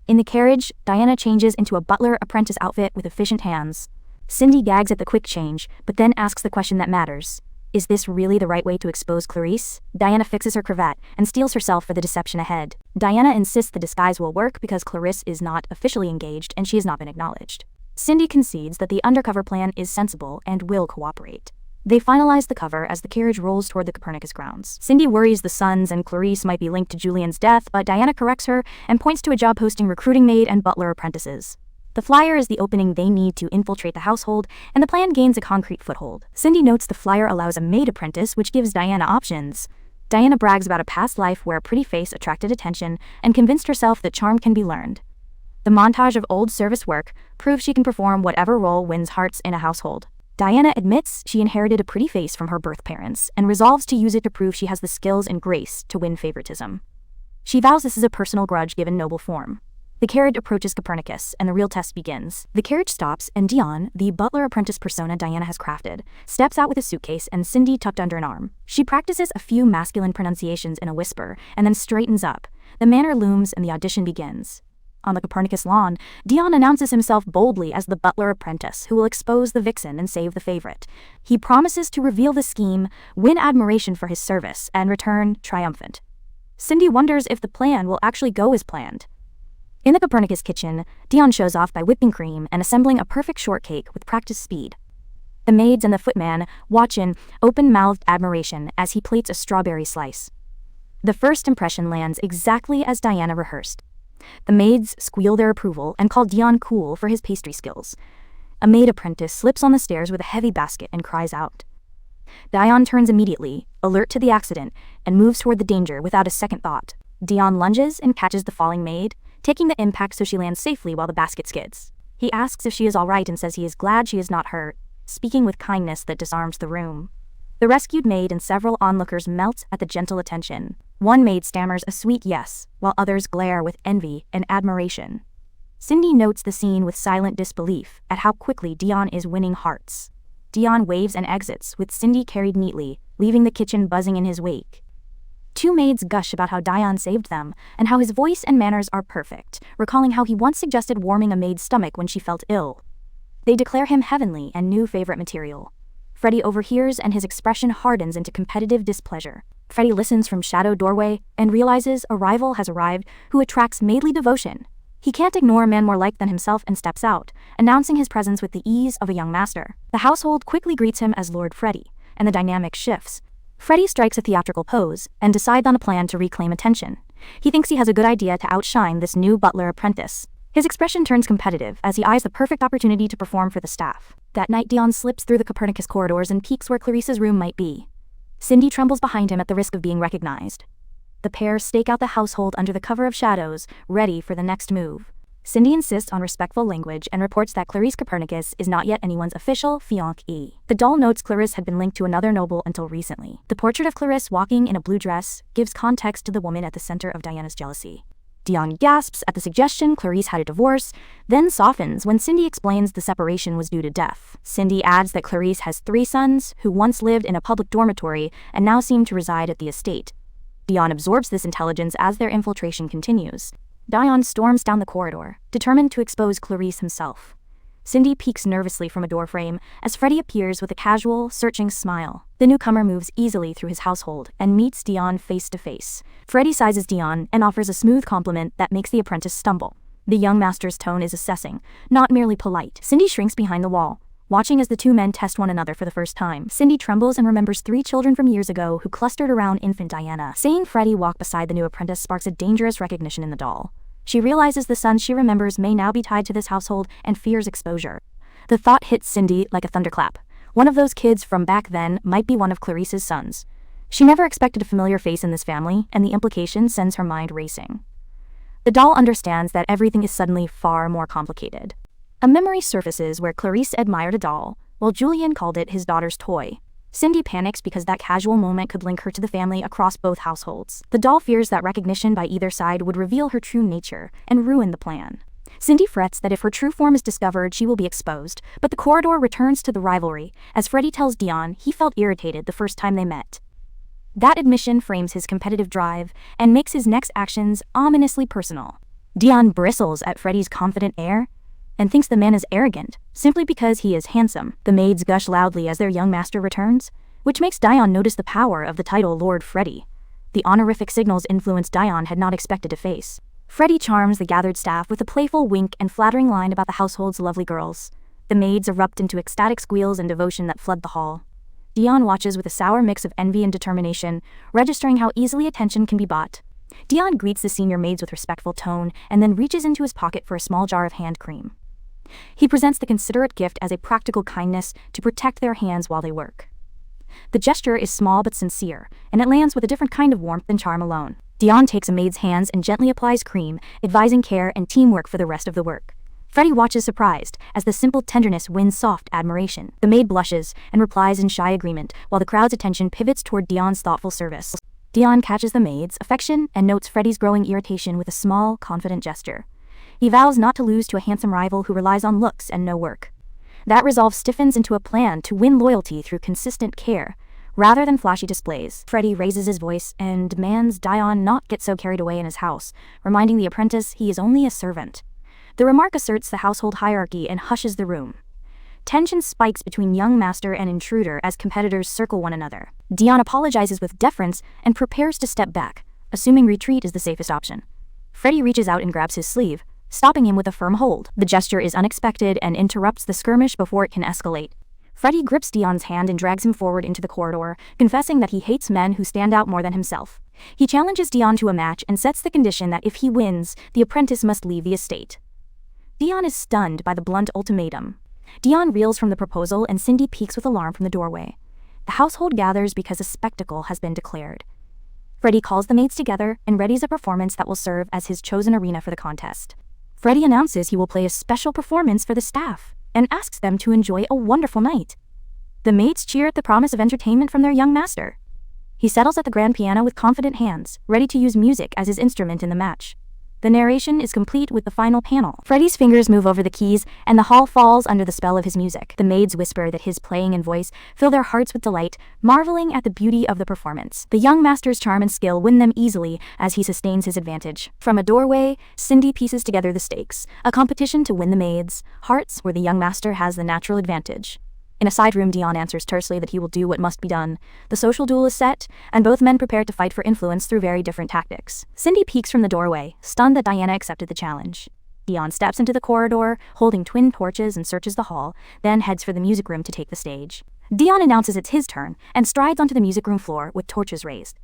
In the carriage, Diana changes into a butler apprentice outfit with efficient hands. Cindy gags at the quick change, but then asks the question that matters. Is this really the right way to expose Clarice? Diana fixes her cravat and steels herself for the deception ahead. Diana insists the disguise will work because Clarice is not officially engaged and she has not been acknowledged. Cindy concedes that the undercover plan is sensible and will cooperate. They finalize the cover as the carriage rolls toward the Copernicus grounds. Cindy worries the sons and Clarice might be linked to Julian's death, but Diana corrects her and points to a job posting recruiting maid and butler apprentices. The flyer is the opening they need to infiltrate the household, and the plan gains a concrete foothold. Cindy notes the flyer allows a maid apprentice, which gives Diana options. Diana brags about a past life where a pretty face attracted attention and convinced herself that charm can be learned. The montage of old service work proves she can perform whatever role wins hearts in a household. Diana admits she inherited a pretty face from her birth parents and resolves to use it to prove she has the skills and grace to win favoritism. She vows this is a personal grudge given noble form. The carriage approaches Copernicus, and the real test begins. The carriage stops, and Dion, the butler apprentice persona Diana has crafted, steps out with a suitcase and Cindy tucked under an arm. She practices a few masculine pronunciations in a whisper, and then straightens up. The manor looms and the audition begins. On the Copernicus lawn, Dion announces himself boldly as the butler apprentice who will expose the vixen and save the favorite. He promises to reveal the scheme, win admiration for his service, and return triumphant. Cindy wonders if the plan will actually go as planned. In the Copernicus kitchen, Dion shows off by whipping cream and assembling a perfect shortcake with practiced speed. The maids and the footman watch in open-mouthed admiration as he plates a strawberry slice. The first impression lands exactly as Diana rehearsed. The maids squeal their approval and call Dion cool for his pastry skills. A maid apprentice slips on the stairs with a heavy basket and cries out. Dion turns immediately, alert to the accident, and moves toward the danger without a second thought. Dion lunges and catches the falling maid, taking the impact so she lands safely while the basket skids. He asks if she is alright and says he is glad she is not hurt, speaking with kindness that disarms the room. The rescued maid and several onlookers melt at the gentle attention. One maid stammers a sweet yes, while others glare with envy and admiration. Cindy notes the scene with silent disbelief at how quickly Dion is winning hearts. Dion waves and exits, with Cindy carried neatly, leaving the kitchen buzzing in his wake. Two maids gush about how Dion saved them, and how his voice and manners are perfect, recalling how he once suggested warming a maid's stomach when she felt ill. They declare him heavenly and new favorite material. Freddy overhears and his expression hardens into competitive displeasure. Freddy listens from shadowed doorway and realizes a rival has arrived who attracts maidly devotion. He can't ignore a man more liked than himself and steps out, announcing his presence with the ease of a young master. The household quickly greets him as Lord Freddy, and the dynamic shifts. Freddy strikes a theatrical pose and decides on a plan to reclaim attention. He thinks he has a good idea to outshine this new butler apprentice. His expression turns competitive as he eyes the perfect opportunity to perform for the staff. That night, Dion slips through the Copernicus corridors and peeks where Clarice's room might be. Cindy trembles behind him at the risk of being recognized. The pair stake out the household under the cover of shadows, ready for the next move. Cindy insists on respectful language and reports that Clarice Copernicus is not yet anyone's official fiancée. The doll notes Clarice had been linked to another noble until recently. The portrait of Clarice walking in a blue dress gives context to the woman at the center of Diana's jealousy. Dion gasps at the suggestion Clarice had a divorce, then softens when Cindy explains the separation was due to death. Cindy adds that Clarice has 3 sons who once lived in a public dormitory and now seem to reside at the estate. Dion absorbs this intelligence as their infiltration continues. Dion storms down the corridor, determined to expose Clarice himself. Cindy peeks nervously from a doorframe as Freddy appears with a casual, searching smile. The newcomer moves easily through his household and meets Dion face to face. Freddy sizes Dion and offers a smooth compliment that makes the apprentice stumble. The young master's tone is assessing, not merely polite. Cindy shrinks behind the wall, watching as the two men test one another for the first time. Cindy trembles and remembers 3 children from years ago who clustered around infant Diana. Seeing Freddy walk beside the new apprentice sparks a dangerous recognition in the doll. She realizes the sons she remembers may now be tied to this household and fears exposure. The thought hits Cindy like a thunderclap. One of those kids from back then might be one of Clarice's sons. She never expected a familiar face in this family, and the implication sends her mind racing. The doll understands that everything is suddenly far more complicated. A memory surfaces where Clarice admired a doll, while Julian called it his daughter's toy. Cindy panics because that casual moment could link her to the family across both households. The doll fears that recognition by either side would reveal her true nature and ruin the plan. Cindy frets that if her true form is discovered, she will be exposed, but the corridor returns to the rivalry, as Freddy tells Dion he felt irritated the first time they met. That admission frames his competitive drive and makes his next actions ominously personal. Dion bristles at Freddy's confident air and thinks the man is arrogant, simply because he is handsome. The maids gush loudly as their young master returns, which makes Dion notice the power of the title Lord Freddy. The honorific signals influence Dion had not expected to face. Freddy charms the gathered staff with a playful wink and flattering line about the household's lovely girls. The maids erupt into ecstatic squeals and devotion that flood the hall. Dion watches with a sour mix of envy and determination, registering how easily attention can be bought. Dion greets the senior maids with respectful tone and then reaches into his pocket for a small jar of hand cream. He presents the considerate gift as a practical kindness to protect their hands while they work. The gesture is small but sincere, and it lands with a different kind of warmth than charm alone. Dion takes a maid's hands and gently applies cream, advising care and teamwork for the rest of the work. Freddy watches surprised, as the simple tenderness wins soft admiration. The maid blushes and replies in shy agreement, while the crowd's attention pivots toward Dion's thoughtful service. Dion catches the maid's affection and notes Freddy's growing irritation with a small, confident gesture. He vows not to lose to a handsome rival who relies on looks and no work. That resolve stiffens into a plan to win loyalty through consistent care, rather than flashy displays. Freddy raises his voice and demands Dion not get so carried away in his house, reminding the apprentice he is only a servant. The remark asserts the household hierarchy and hushes the room. Tension spikes between young master and intruder as competitors circle one another. Dion apologizes with deference and prepares to step back, assuming retreat is the safest option. Freddy reaches out and grabs his sleeve, stopping him with a firm hold. The gesture is unexpected and interrupts the skirmish before it can escalate. Freddy grips Dion's hand and drags him forward into the corridor, confessing that he hates men who stand out more than himself. He challenges Dion to a match and sets the condition that if he wins, the apprentice must leave the estate. Dion is stunned by the blunt ultimatum. Dion reels from the proposal and Cindy peeks with alarm from the doorway. The household gathers because a spectacle has been declared. Freddy calls the maids together and readies a performance that will serve as his chosen arena for the contest. Freddie announces he will play a special performance for the staff and asks them to enjoy a wonderful night. The maids cheer at the promise of entertainment from their young master. He settles at the grand piano with confident hands, ready to use music as his instrument in the match. The narration is complete with the final panel. Freddie's fingers move over the keys, and the hall falls under the spell of his music. The maids whisper that his playing and voice fill their hearts with delight, marveling at the beauty of the performance. The young master's charm and skill win them easily as he sustains his advantage. From a doorway, Cindy pieces together the stakes, a competition to win the maids' hearts where the young master has the natural advantage. In a side room, Dion answers tersely that he will do what must be done. The social duel is set, and both men prepare to fight for influence through very different tactics. Cindy peeks from the doorway, stunned that Diana accepted the challenge. Dion steps into the corridor, holding twin torches and searches the hall, then heads for the music room to take the stage. Dion announces it's his turn, and strides onto the music room floor with torches raised.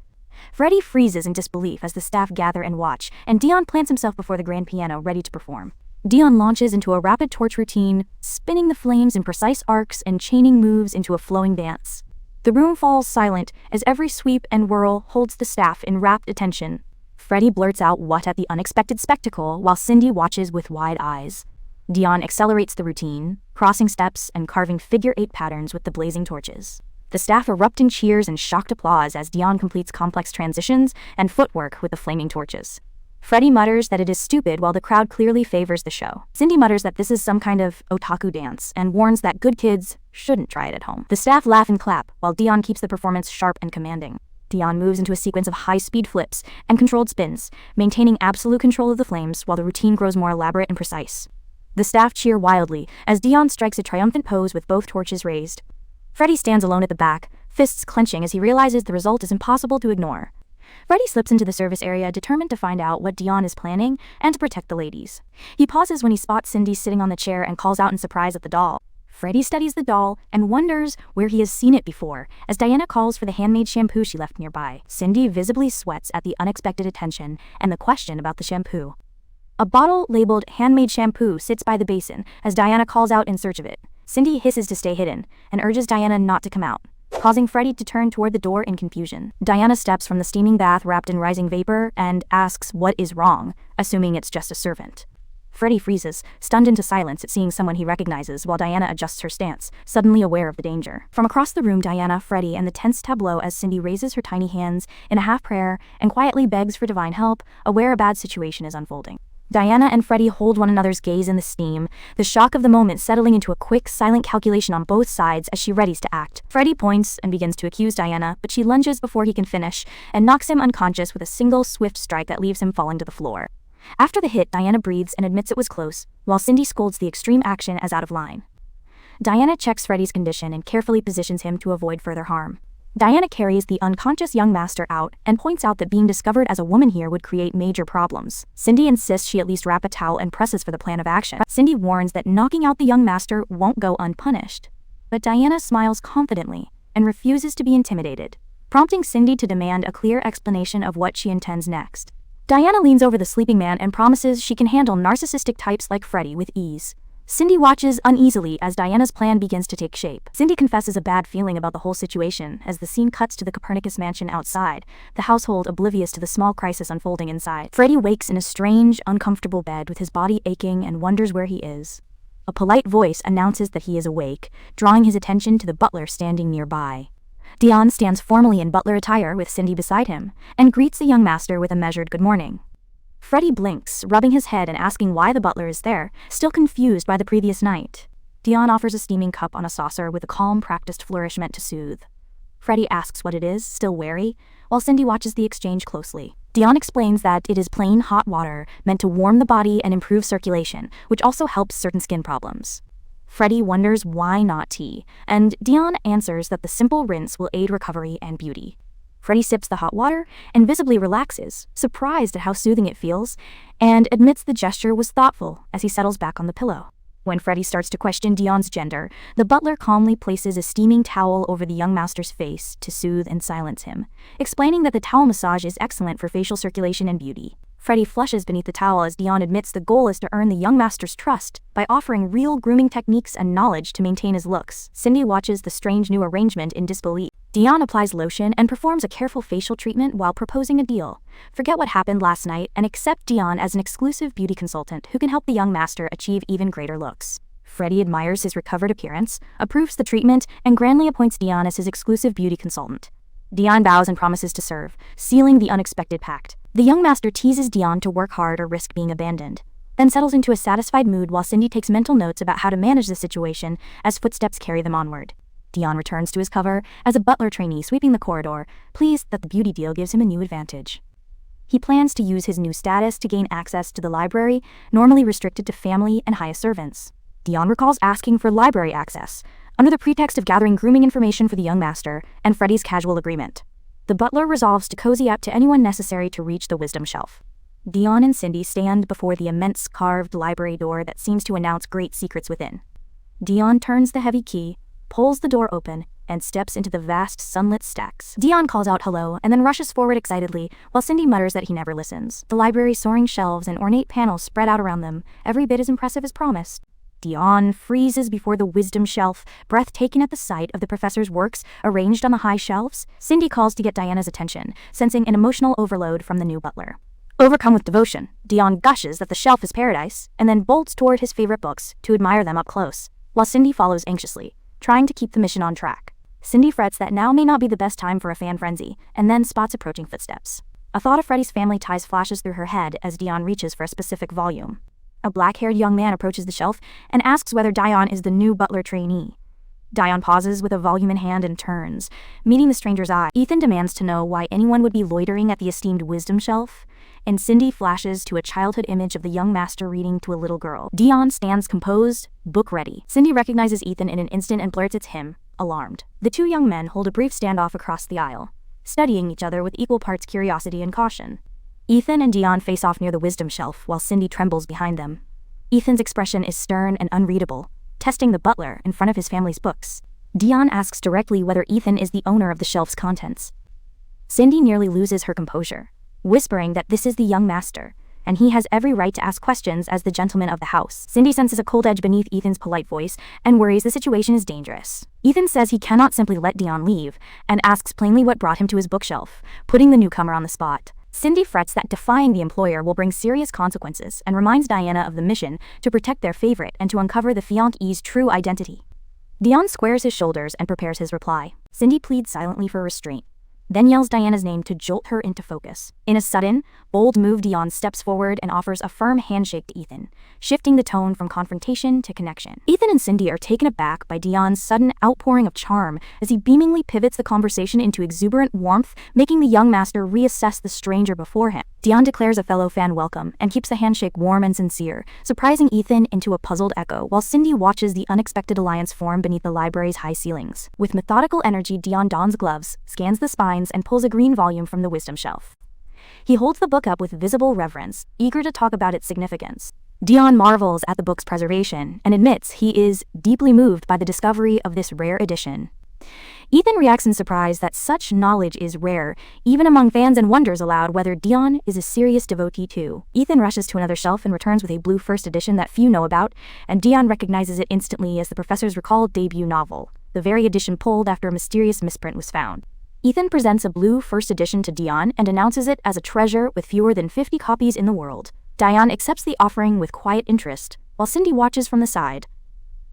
Freddie freezes in disbelief as the staff gather and watch, and Dion plants himself before the grand piano, ready to perform. Dion launches into a rapid torch routine, spinning the flames in precise arcs and chaining moves into a flowing dance. The room falls silent as every sweep and whirl holds the staff in rapt attention. Freddie blurts out what at the unexpected spectacle while Cindy watches with wide eyes. Dion accelerates the routine, crossing steps and carving figure-8 patterns with the blazing torches. The staff erupt in cheers and shocked applause as Dion completes complex transitions and footwork with the flaming torches. Freddie mutters that it is stupid while the crowd clearly favors the show. Cindy mutters that this is some kind of otaku dance and warns that good kids shouldn't try it at home. The staff laugh and clap while Dion keeps the performance sharp and commanding. Dion moves into a sequence of high-speed flips and controlled spins, maintaining absolute control of the flames while the routine grows more elaborate and precise. The staff cheer wildly as Dion strikes a triumphant pose with both torches raised. Freddie stands alone at the back, fists clenching as he realizes the result is impossible to ignore. Freddie slips into the service area, determined to find out what Dion is planning and to protect the ladies. He pauses when he spots Cindy sitting on the chair and calls out in surprise at the doll. Freddie studies the doll and wonders where he has seen it before, as Diana calls for the handmade shampoo she left nearby. Cindy visibly sweats at the unexpected attention and the question about the shampoo. A bottle labeled handmade shampoo sits by the basin as Diana calls out in search of it. Cindy hisses to stay hidden and urges Diana not to come out, causing Freddie to turn toward the door in confusion. Diana steps from the steaming bath wrapped in rising vapor and asks what is wrong, assuming it's just a servant. Freddie freezes, stunned into silence at seeing someone he recognizes while Diana adjusts her stance, suddenly aware of the danger. From across the room, Diana, Freddie, and the tense tableau as Cindy raises her tiny hands in a half-prayer and quietly begs for divine help, aware a bad situation is unfolding. Diana and Freddie hold one another's gaze in the steam, the shock of the moment settling into a quick, silent calculation on both sides as she readies to act. Freddie points and begins to accuse Diana, but she lunges before he can finish and knocks him unconscious with a single swift strike that leaves him falling to the floor. After the hit, Diana breathes and admits it was close, while Cindy scolds the extreme action as out of line. Diana checks Freddie's condition and carefully positions him to avoid further harm. Diana carries the unconscious young master out and points out that being discovered as a woman here would create major problems. Cindy insists she at least wrap a towel and presses for the plan of action. Cindy warns that knocking out the young master won't go unpunished. But Diana smiles confidently and refuses to be intimidated, prompting Cindy to demand a clear explanation of what she intends next. Diana leans over the sleeping man and promises she can handle narcissistic types like Freddie with ease. Cindy watches uneasily as Diana's plan begins to take shape. Cindy confesses a bad feeling about the whole situation as the scene cuts to the Copernicus mansion outside, the household oblivious to the small crisis unfolding inside. Freddie wakes in a strange, uncomfortable bed with his body aching and wonders where he is. A polite voice announces that he is awake, drawing his attention to the butler standing nearby. Dion stands formally in butler attire with Cindy beside him, and greets the young master with a measured good morning. Freddie blinks, rubbing his head and asking why the butler is there, still confused by the previous night. Dion offers a steaming cup on a saucer with a calm, practiced flourish meant to soothe. Freddie asks what it is, still wary, while Cindy watches the exchange closely. Dion explains that it is plain hot water meant to warm the body and improve circulation, which also helps certain skin problems. Freddie wonders why not tea, and Dion answers that the simple rinse will aid recovery and beauty. Freddie sips the hot water and visibly relaxes, surprised at how soothing it feels, and admits the gesture was thoughtful as he settles back on the pillow. When Freddie starts to question Dion's gender, the butler calmly places a steaming towel over the young master's face to soothe and silence him, explaining that the towel massage is excellent for facial circulation and beauty. Freddie flushes beneath the towel as Dion admits the goal is to earn the young master's trust by offering real grooming techniques and knowledge to maintain his looks. Cindy watches the strange new arrangement in disbelief. Dion applies lotion and performs a careful facial treatment while proposing a deal. Forget what happened last night and accept Dion as an exclusive beauty consultant who can help the young master achieve even greater looks. Freddie admires his recovered appearance, approves the treatment, and grandly appoints Dion as his exclusive beauty consultant. Dion bows and promises to serve, sealing the unexpected pact. The young master teases Dion to work hard or risk being abandoned, then settles into a satisfied mood while Cindy takes mental notes about how to manage the situation as footsteps carry them onward. Dion returns to his cover as a butler trainee sweeping the corridor, pleased that the beauty deal gives him a new advantage. He plans to use his new status to gain access to the library, normally restricted to family and highest servants. Dion recalls asking for library access, under the pretext of gathering grooming information for the young master and Freddie's casual agreement. The butler resolves to cozy up to anyone necessary to reach the wisdom shelf. Dion and Cindy stand before the immense carved library door that seems to announce great secrets within. Dion turns the heavy key, pulls the door open, and steps into the vast sunlit stacks. Dion calls out hello and then rushes forward excitedly, while Cindy mutters that he never listens. The library's soaring shelves and ornate panels spread out around them, every bit as impressive as promised. Dion freezes before the wisdom shelf, breath taken at the sight of the professor's works arranged on the high shelves. Cindy calls to get Diana's attention, sensing an emotional overload from the new butler. Overcome with devotion, Dion gushes that the shelf is paradise, and then bolts toward his favorite books to admire them up close, while Cindy follows anxiously, trying to keep the mission on track. Cindy frets that now may not be the best time for a fan frenzy, and then spots approaching footsteps. A thought of Freddie's family ties flashes through her head as Dion reaches for a specific volume. A black-haired young man approaches the shelf and asks whether Dion is the new butler trainee. Dion pauses with a volume in hand and turns, meeting the stranger's eye. Ethan demands to know why anyone would be loitering at the esteemed wisdom shelf, and Cindy flashes to a childhood image of the young master reading to a little girl. Dion stands composed, book ready. Cindy recognizes Ethan in an instant and blurts it's him, alarmed. The two young men hold a brief standoff across the aisle, studying each other with equal parts curiosity and caution. Ethan and Dion face off near the wisdom shelf while Cindy trembles behind them. Ethan's expression is stern and unreadable, testing the butler in front of his family's books. Dion asks directly whether Ethan is the owner of the shelf's contents. Cindy nearly loses her composure, whispering that this is the young master, and he has every right to ask questions as the gentleman of the house. Cindy senses a cold edge beneath Ethan's polite voice and worries the situation is dangerous. Ethan says he cannot simply let Dion leave, and asks plainly what brought him to his bookshelf, putting the newcomer on the spot. Cindy frets that defying the employer will bring serious consequences and reminds Diana of the mission to protect their favorite and to uncover the fiance's true identity. Dion squares his shoulders and prepares his reply. Cindy pleads silently for restraint, then yells Diana's name to jolt her into focus. In a sudden, bold move, Dion steps forward and offers a firm handshake to Ethan, shifting the tone from confrontation to connection. Ethan and Cindy are taken aback by Dion's sudden outpouring of charm as he beamingly pivots the conversation into exuberant warmth, making the young master reassess the stranger before him. Dion declares a fellow fan welcome and keeps the handshake warm and sincere, surprising Ethan into a puzzled echo while Cindy watches the unexpected alliance form beneath the library's high ceilings. With methodical energy, Dion dons gloves, scans the spines, and pulls a green volume from the wisdom shelf. He holds the book up with visible reverence, eager to talk about its significance. Dion marvels at the book's preservation and admits he is deeply moved by the discovery of this rare edition. Ethan reacts in surprise that such knowledge is rare, even among fans, and wonders aloud whether Dion is a serious devotee too. Ethan rushes to another shelf and returns with a blue first edition that few know about, and Dion recognizes it instantly as the professor's recalled debut novel, the very edition pulled after a mysterious misprint was found. Ethan presents a blue first edition to Dion and announces it as a treasure with fewer than 50 copies in the world. Dion accepts the offering with quiet interest, while Cindy watches from the side.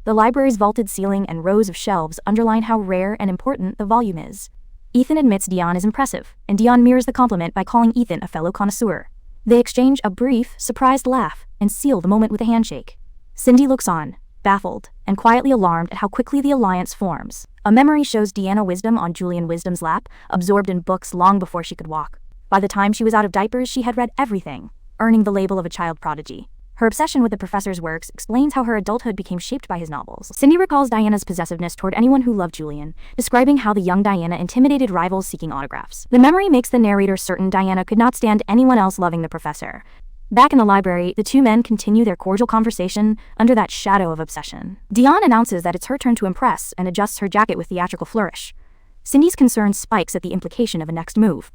The library's vaulted ceiling and rows of shelves underline how rare and important the volume is. Ethan admits Dion is impressive, and Dion mirrors the compliment by calling Ethan a fellow connoisseur. They exchange a brief, surprised laugh and seal the moment with a handshake. Cindy looks on, baffled and quietly alarmed at how quickly the alliance forms. A memory shows Deanna Wisdom on Julian Wisdom's lap, absorbed in books long before she could walk. By the time she was out of diapers, she had read everything, earning the label of a child prodigy. Her obsession with the professor's works explains how her adulthood became shaped by his novels. Cindy recalls Diana's possessiveness toward anyone who loved Julian, describing how the young Diana intimidated rivals seeking autographs. The memory makes the narrator certain Diana could not stand anyone else loving the professor. Back in the library, the two men continue their cordial conversation under that shadow of obsession. Dion announces that it's her turn to impress and adjusts her jacket with theatrical flourish. Cindy's concern spikes at the implication of a next move.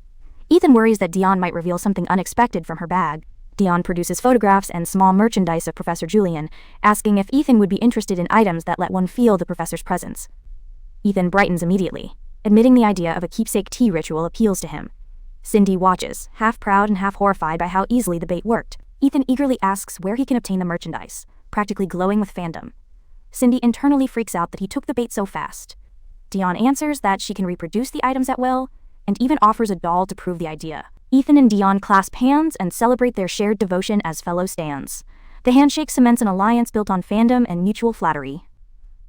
Ethan worries that Dion might reveal something unexpected from her bag. Dion produces photographs and small merchandise of Professor Julian, asking if Ethan would be interested in items that let one feel the professor's presence. Ethan brightens immediately, admitting the idea of a keepsake tea ritual appeals to him. Cindy watches, half proud and half horrified by how easily the bait worked. Ethan eagerly asks where he can obtain the merchandise, practically glowing with fandom. Cindy internally freaks out that he took the bait so fast. Dion answers that she can reproduce the items at will, and even offers a doll to prove the idea. Ethan and Dion clasp hands and celebrate their shared devotion as fellow stans. The handshake cements an alliance built on fandom and mutual flattery.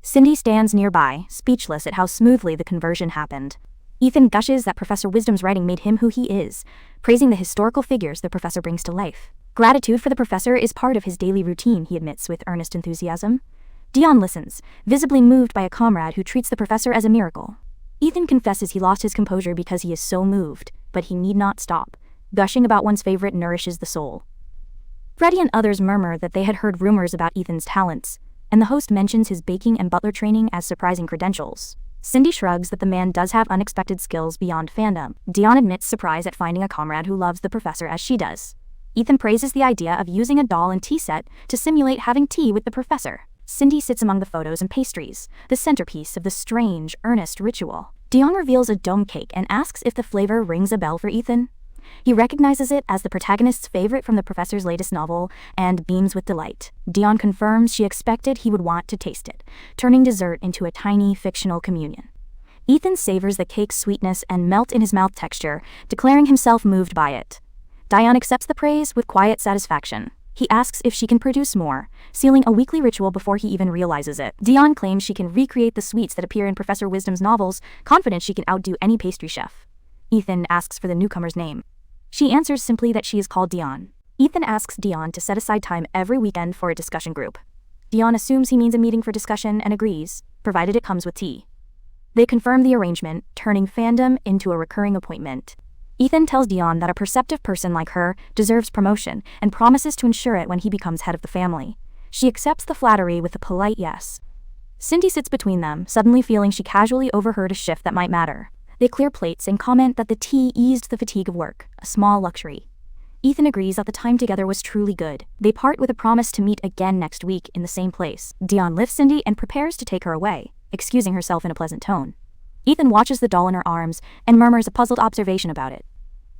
Cindy stands nearby, speechless at how smoothly the conversion happened. Ethan gushes that Professor Wisdom's writing made him who he is, praising the historical figures the professor brings to life. Gratitude for the professor is part of his daily routine, he admits with earnest enthusiasm. Dion listens, visibly moved by a comrade who treats the professor as a miracle. Ethan confesses he lost his composure because he is so moved, but he need not stop. Gushing about one's favorite nourishes the soul. Freddie and others murmur that they had heard rumors about Ethan's talents, and the host mentions his baking and butler training as surprising credentials. Cindy shrugs that the man does have unexpected skills beyond fandom. Dion admits surprise at finding a comrade who loves the professor as she does. Ethan praises the idea of using a doll and tea set to simulate having tea with the professor. Cindy sits among the photos and pastries, the centerpiece of the strange, earnest ritual. Dion reveals a dome cake and asks if the flavor rings a bell for Ethan. He recognizes it as the protagonist's favorite from the professor's latest novel and beams with delight. Dion confirms she expected he would want to taste it, turning dessert into a tiny, fictional communion. Ethan savors the cake's sweetness and melt-in-his-mouth texture, declaring himself moved by it. Dion accepts the praise with quiet satisfaction. He asks if she can produce more, sealing a weekly ritual before he even realizes it. Dion claims she can recreate the sweets that appear in Professor Wisdom's novels, confident she can outdo any pastry chef. Ethan asks for the newcomer's name. She answers simply that she is called Dion. Ethan asks Dion to set aside time every weekend for a discussion group. Dion assumes he means a meeting for discussion and agrees, provided it comes with tea. They confirm the arrangement, turning fandom into a recurring appointment. Ethan tells Dion that a perceptive person like her deserves promotion and promises to ensure it when he becomes head of the family. She accepts the flattery with a polite yes. Cindy sits between them, suddenly feeling she casually overheard a shift that might matter. They clear plates and comment that the tea eased the fatigue of work, a small luxury. Ethan agrees that the time together was truly good. They part with a promise to meet again next week in the same place. Dion lifts Cindy and prepares to take her away, excusing herself in a pleasant tone. Ethan watches the doll in her arms and murmurs a puzzled observation about it.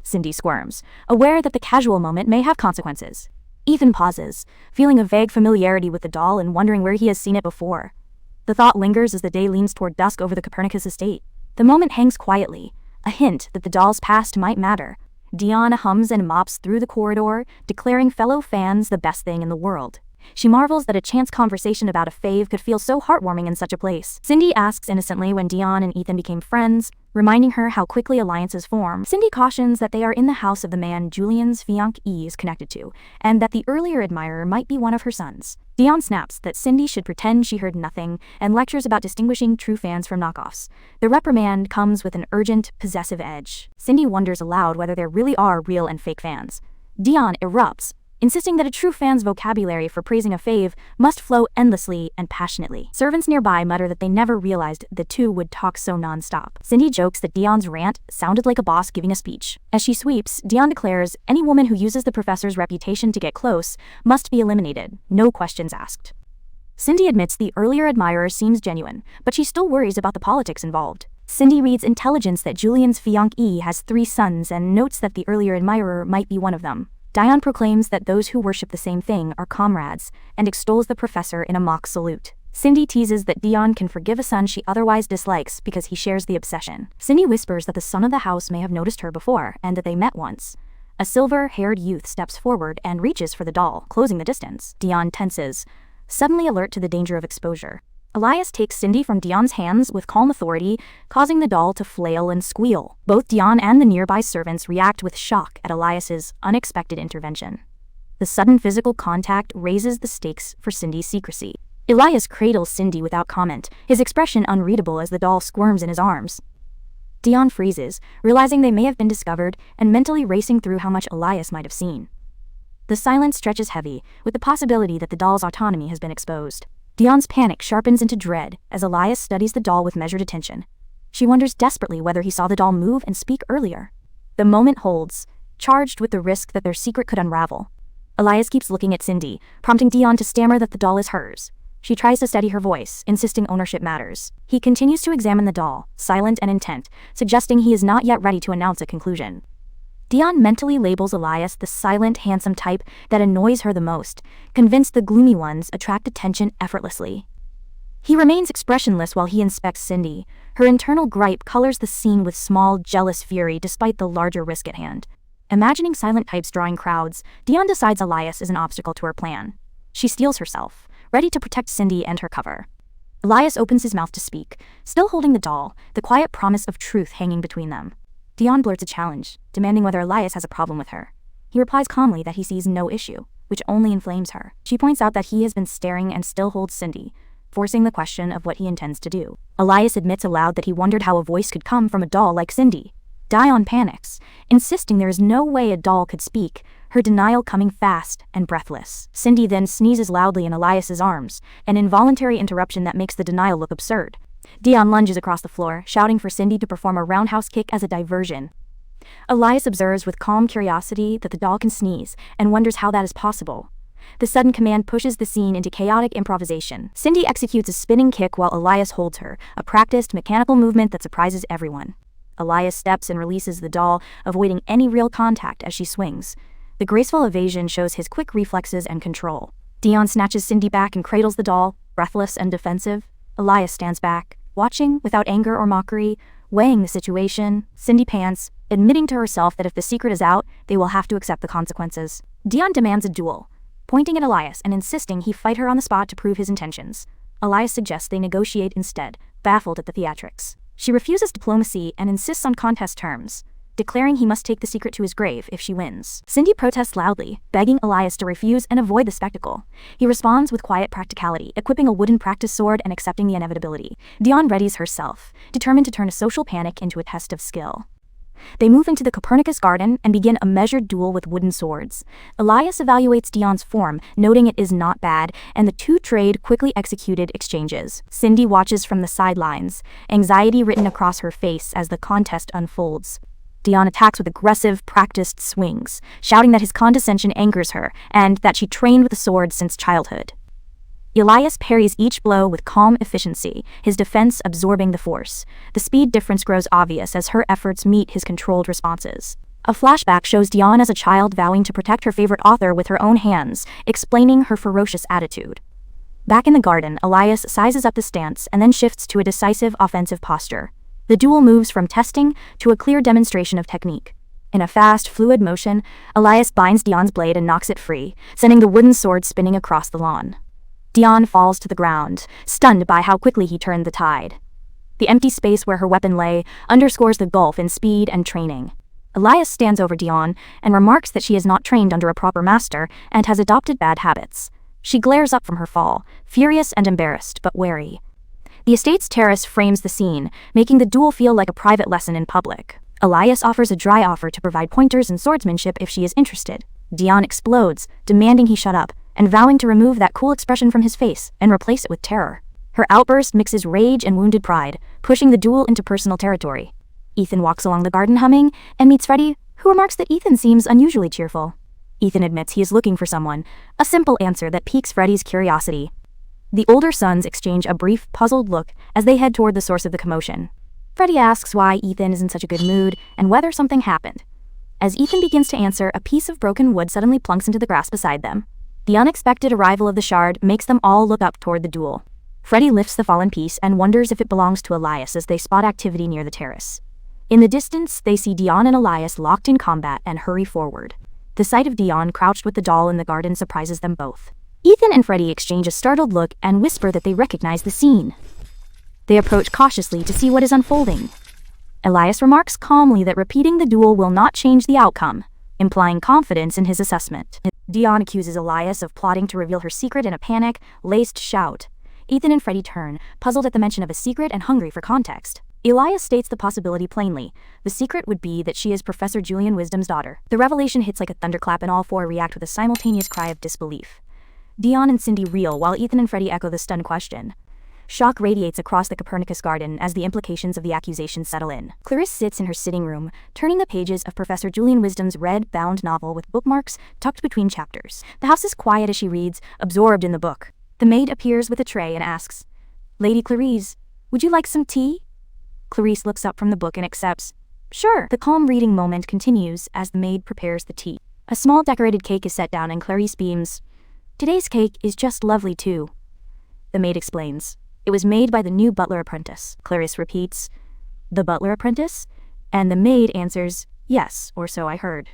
Cindy squirms, aware that the casual moment may have consequences. Ethan pauses, feeling a vague familiarity with the doll and wondering where he has seen it before. The thought lingers as the day leans toward dusk over the Copernicus estate. The moment hangs quietly, a hint that the doll's past might matter. Dion hums and mops through the corridor, declaring fellow fans the best thing in the world. She marvels that a chance conversation about a fave could feel so heartwarming in such a place. Cindy asks innocently when Dion and Ethan became friends, reminding her how quickly alliances form. Cindy cautions that they are in the house of the man Julian's fiancé is connected to, and that the earlier admirer might be one of her sons. Dion snaps that Cindy should pretend she heard nothing and lectures about distinguishing true fans from knockoffs. The reprimand comes with an urgent, possessive edge. Cindy wonders aloud whether there really are real and fake fans. Dion erupts, insisting that a true fan's vocabulary for praising a fave must flow endlessly and passionately. Servants nearby mutter that they never realized the two would talk so non-stop. Cindy jokes that Dion's rant sounded like a boss giving a speech. As she sweeps, Dion declares any woman who uses the professor's reputation to get close must be eliminated, no questions asked. Cindy admits the earlier admirer seems genuine, but she still worries about the politics involved. Cindy reads intelligence that Julian's fiancé has 3 sons and notes that the earlier admirer might be one of them. Dion proclaims that those who worship the same thing are comrades, and extols the professor in a mock salute. Cindy teases that Dion can forgive a son she otherwise dislikes because he shares the obsession. Cindy whispers that the son of the house may have noticed her before, and that they met once. A silver-haired youth steps forward and reaches for the doll, closing the distance. Dion tenses, suddenly alert to the danger of exposure. Elias takes Cindy from Dion's hands with calm authority, causing the doll to flail and squeal. Both Dion and the nearby servants react with shock at Elias's unexpected intervention. The sudden physical contact raises the stakes for Cindy's secrecy. Elias cradles Cindy without comment, his expression unreadable as the doll squirms in his arms. Dion freezes, realizing they may have been discovered, and mentally racing through how much Elias might have seen. The silence stretches heavy, with the possibility that the doll's autonomy has been exposed. Dion's panic sharpens into dread as Elias studies the doll with measured attention. She wonders desperately whether he saw the doll move and speak earlier. The moment holds, charged with the risk that their secret could unravel. Elias keeps looking at Cindy, prompting Dion to stammer that the doll is hers. She tries to steady her voice, insisting ownership matters. He continues to examine the doll, silent and intent, suggesting he is not yet ready to announce a conclusion. Dion mentally labels Elias the silent, handsome type that annoys her the most, convinced the gloomy ones attract attention effortlessly. He remains expressionless while he inspects Cindy. Her internal gripe colors the scene with small, jealous fury despite the larger risk at hand. Imagining silent types drawing crowds, Dion decides Elias is an obstacle to her plan. She steels herself, ready to protect Cindy and her cover. Elias opens his mouth to speak, still holding the doll, the quiet promise of truth hanging between them. Dion blurts a challenge, demanding whether Elias has a problem with her. He replies calmly that he sees no issue, which only inflames her. She points out that he has been staring and still holds Cindy, forcing the question of what he intends to do. Elias admits aloud that he wondered how a voice could come from a doll like Cindy. Dion panics, insisting there is no way a doll could speak, her denial coming fast and breathless. Cindy then sneezes loudly in Elias's arms, an involuntary interruption that makes the denial look absurd. Dion lunges across the floor, shouting for Cindy to perform a roundhouse kick as a diversion. Elias observes with calm curiosity that the doll can sneeze, and wonders how that is possible. The sudden command pushes the scene into chaotic improvisation. Cindy executes a spinning kick while Elias holds her, a practiced mechanical movement that surprises everyone. Elias steps and releases the doll, avoiding any real contact as she swings. The graceful evasion shows his quick reflexes and control. Dion snatches Cindy back and cradles the doll, breathless and defensive. Elias stands back, watching without anger or mockery, weighing the situation. Cindy pants, admitting to herself that if the secret is out, they will have to accept the consequences. Dion demands a duel, pointing at Elias and insisting he fight her on the spot to prove his intentions. Elias suggests they negotiate instead, baffled at the theatrics. She refuses diplomacy and insists on contest terms, declaring he must take the secret to his grave if she wins. Cindy protests loudly, begging Elias to refuse and avoid the spectacle. He responds with quiet practicality, equipping a wooden practice sword and accepting the inevitability. Dion readies herself, determined to turn a social panic into a test of skill. They move into the Copernicus garden and begin a measured duel with wooden swords. Elias evaluates Dion's form, noting it is not bad, and the two trade quickly executed exchanges. Cindy watches from the sidelines, anxiety written across her face as the contest unfolds. Dion attacks with aggressive, practiced swings, shouting that his condescension angers her and that she trained with the sword since childhood. Elias parries each blow with calm efficiency, his defense absorbing the force. The speed difference grows obvious as her efforts meet his controlled responses. A flashback shows Dion as a child vowing to protect her favorite author with her own hands, explaining her ferocious attitude. Back in the garden, Elias sizes up the stance and then shifts to a decisive offensive posture. The duel moves from testing to a clear demonstration of technique. In a fast, fluid motion, Elias binds Dion's blade and knocks it free, sending the wooden sword spinning across the lawn. Dion falls to the ground, stunned by how quickly he turned the tide. The empty space where her weapon lay underscores the gulf in speed and training. Elias stands over Dion and remarks that she is not trained under a proper master and has adopted bad habits. She glares up from her fall, furious and embarrassed, but wary. The estate's terrace frames the scene, making the duel feel like a private lesson in public. Elias offers a dry offer to provide pointers and swordsmanship if she is interested. Dion explodes, demanding he shut up, and vowing to remove that cool expression from his face and replace it with terror. Her outburst mixes rage and wounded pride, pushing the duel into personal territory. Ethan walks along the garden humming and meets Freddie, who remarks that Ethan seems unusually cheerful. Ethan admits he is looking for someone, a simple answer that piques Freddie's curiosity. The older sons exchange a brief, puzzled look as they head toward the source of the commotion. Freddie asks why Ethan is in such a good mood and whether something happened. As Ethan begins to answer, a piece of broken wood suddenly plunks into the grass beside them. The unexpected arrival of the shard makes them all look up toward the duel. Freddie lifts the fallen piece and wonders if it belongs to Elias as they spot activity near the terrace. In the distance, they see Dion and Elias locked in combat and hurry forward. The sight of Dion crouched with the doll in the garden surprises them both. Ethan and Freddie exchange a startled look and whisper that they recognize the scene. They approach cautiously to see what is unfolding. Elias remarks calmly that repeating the duel will not change the outcome, implying confidence in his assessment. Dion accuses Elias of plotting to reveal her secret in a panic-laced shout. Ethan and Freddie turn, puzzled at the mention of a secret and hungry for context. Elias states the possibility plainly. The secret would be that she is Professor Julian Wisdom's daughter. The revelation hits like a thunderclap and all four react with a simultaneous cry of disbelief. Dion and Cindy reel while Ethan and Freddie echo the stunned question. Shock radiates across the Copernicus garden as the implications of the accusation settle in. Clarice sits in her sitting room, turning the pages of Professor Julian Wisdom's red-bound novel with bookmarks tucked between chapters. The house is quiet as she reads, absorbed in the book. The maid appears with a tray and asks, "Lady Clarice, would you like some tea?" Clarice looks up from the book and accepts. "Sure." The calm reading moment continues as the maid prepares the tea. A small decorated cake is set down and Clarice beams. "Today's cake is just lovely too." The maid explains. "It was made by the new butler apprentice." Clarice repeats, "The butler apprentice?" And the maid answers, "Yes, or so I heard."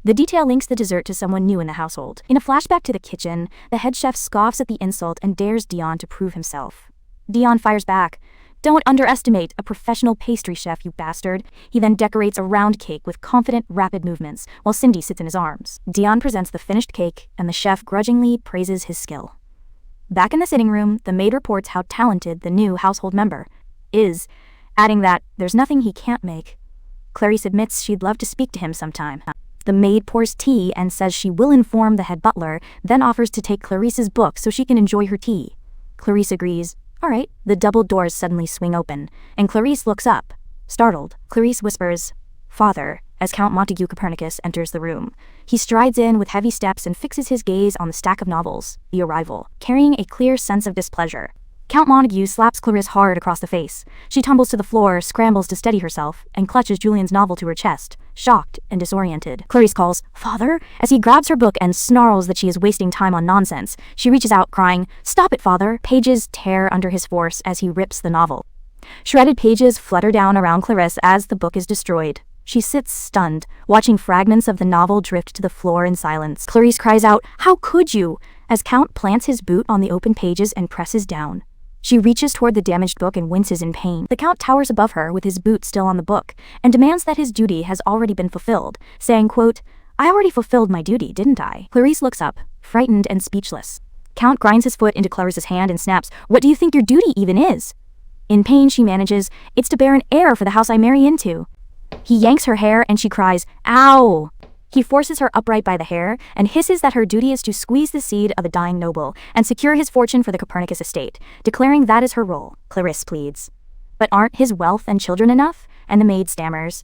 The detail links the dessert to someone new in the household. In a flashback to the kitchen, the head chef scoffs at the insult and dares Dion to prove himself. Dion fires back. "Don't underestimate a professional pastry chef, you bastard." He then decorates a round cake with confident, rapid movements, while Cindy sits in his arms. Dion presents the finished cake, and the chef grudgingly praises his skill. Back in the sitting room, the maid reports how talented the new household member is, adding that there's nothing he can't make. Clarice admits she'd love to speak to him sometime. The maid pours tea and says she will inform the head butler, then offers to take Clarice's book so she can enjoy her tea. Clarice agrees. "All right." The double doors suddenly swing open, and Clarice looks up. Startled, Clarice whispers, "Father," as Count Montague Copernicus enters the room. He strides in with heavy steps and fixes his gaze on the stack of novels, The Arrival, carrying a clear sense of displeasure. Count Montague slaps Clarice hard across the face. She tumbles to the floor, scrambles to steady herself, and clutches Julian's novel to her chest, shocked and disoriented. Clarice calls, "Father?" as he grabs her book and snarls that she is wasting time on nonsense. She reaches out, crying, "Stop it, father!" Pages tear under his force as he rips the novel. Shredded pages flutter down around Clarice as the book is destroyed. She sits stunned, watching fragments of the novel drift to the floor in silence. Clarice cries out, "How could you?" as Count plants his boot on the open pages and presses down. She reaches toward the damaged book and winces in pain. The Count towers above her with his boot still on the book and demands that his duty has already been fulfilled, saying, quote, "I already fulfilled my duty, didn't I?" Clarice looks up, frightened and speechless. Count grinds his foot into Clarice's hand and snaps, "What do you think your duty even is?" In pain, she manages, "It's to bear an heir for the house I marry into." He yanks her hair and she cries, "Ow!" He forces her upright by the hair and hisses that her duty is to squeeze the seed of a dying noble and secure his fortune for the Copernicus estate, declaring that is her role. Clarice pleads. "But aren't his wealth and children enough?" And the maid stammers,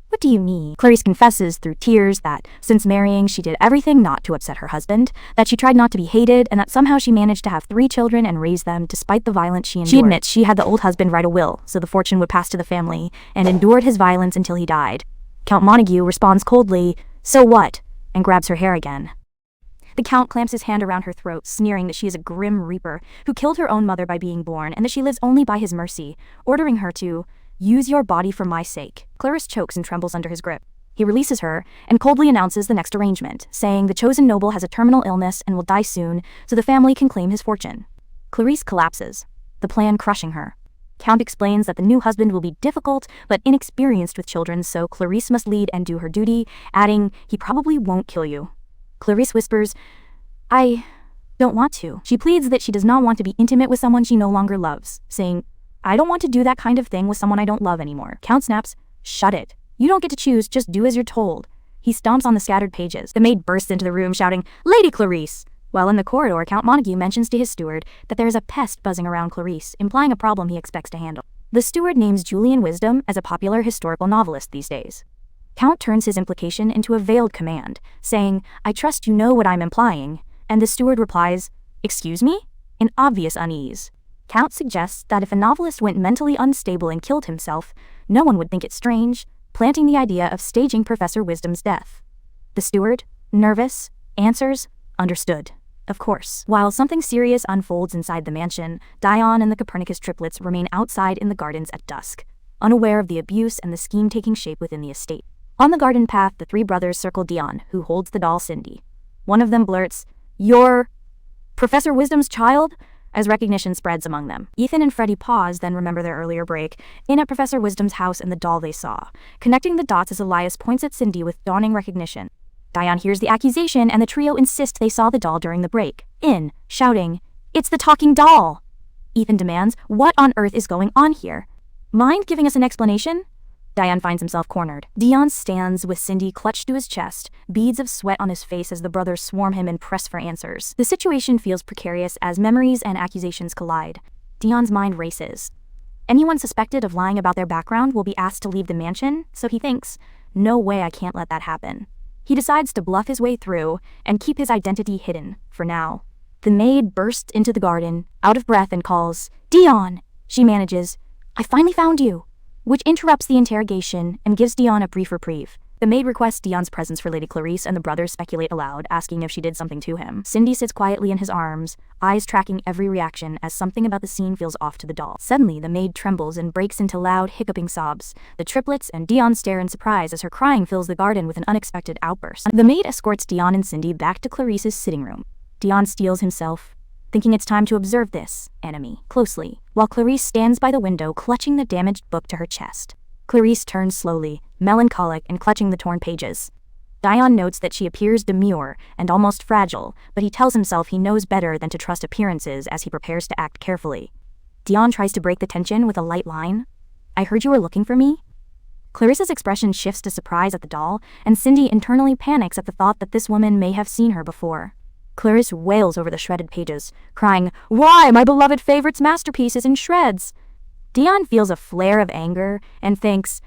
"What do you mean?" Clarice confesses through tears that, since marrying, she did everything not to upset her husband, that she tried not to be hated, and that somehow she managed to have 3 children and raise them despite the violence she endured. She admits she had the old husband write a will, so the fortune would pass to the family, and endured his violence until he died. Count Montague responds coldly, "So what?" and grabs her hair again. The Count clamps his hand around her throat, sneering that she is a grim reaper who killed her own mother by being born and that she lives only by his mercy, ordering her to use your body for my sake. Clarice chokes and trembles under his grip. He releases her and coldly announces the next arrangement, saying the chosen noble has a terminal illness and will die soon, so the family can claim his fortune. Clarice collapses, the plan crushing her. Count explains that the new husband will be difficult but inexperienced with children, so Clarice must lead and do her duty, adding, "He probably won't kill you." Clarice whispers, "I don't want to." She pleads that she does not want to be intimate with someone she no longer loves, saying, "I don't want to do that kind of thing with someone I don't love anymore." Count snaps, "Shut it. You don't get to choose, just do as you're told." He stomps on the scattered pages. The maid bursts into the room shouting, "Lady Clarice!" While in the corridor, Count Montague mentions to his steward that there is a pest buzzing around Clarice, implying a problem he expects to handle. The steward names Julian Wisdom as a popular historical novelist these days. Count turns his implication into a veiled command, saying, "I trust you know what I'm implying," and the steward replies, "Excuse me?" in obvious unease. Count suggests that if a novelist went mentally unstable and killed himself, no one would think it strange, planting the idea of staging Professor Wisdom's death. The steward, nervous, answers, "Understood." Of course. While something serious unfolds inside the mansion, Dion and the Copernicus triplets remain outside in the gardens at dusk, unaware of the abuse and the scheme taking shape within the estate. On the garden path, the 3 brothers circle Dion, who holds the doll Cindy. One of them blurts, "You're Professor Wisdom's child?" as recognition spreads among them. Ethan and Freddie pause, then remember their earlier break, in at Professor Wisdom's house and the doll they saw. Connecting the dots as Elias points at Cindy with dawning recognition. Dion hears the accusation and the trio insist they saw the doll during the break, shouting, "It's the talking doll!" Ethan demands, "What on earth is going on here? Mind giving us an explanation?" Dion finds himself cornered. Dion stands with Cindy clutched to his chest, beads of sweat on his face as the brothers swarm him and press for answers. The situation feels precarious as memories and accusations collide. Dion's mind races. Anyone suspected of lying about their background will be asked to leave the mansion, so he thinks, "No way, I can't let that happen." He decides to bluff his way through and keep his identity hidden, for now. The maid bursts into the garden, out of breath, and calls, "Dion!" She manages, "I finally found you," which interrupts the interrogation and gives Dion a brief reprieve. The maid requests Dion's presence for Lady Clarice, and the brothers speculate aloud, asking if she did something to him. Cindy sits quietly in his arms, eyes tracking every reaction as something about the scene feels off to the doll. Suddenly, the maid trembles and breaks into loud, hiccuping sobs. The triplets and Dion stare in surprise as her crying fills the garden with an unexpected outburst. The maid escorts Dion and Cindy back to Clarice's sitting room. Dion steels himself, thinking it's time to observe this enemy closely, while Clarice stands by the window clutching the damaged book to her chest. Clarice turns slowly, melancholic and clutching the torn pages. Dion notes that she appears demure and almost fragile, but he tells himself he knows better than to trust appearances as he prepares to act carefully. Dion tries to break the tension with a light line. "I heard you were looking for me?" Clarice's expression shifts to surprise at the doll, and Cindy internally panics at the thought that this woman may have seen her before. Clarice wails over the shredded pages, crying, "Why, my beloved favorite's masterpiece is in shreds!" Dion feels a flare of anger and thinks,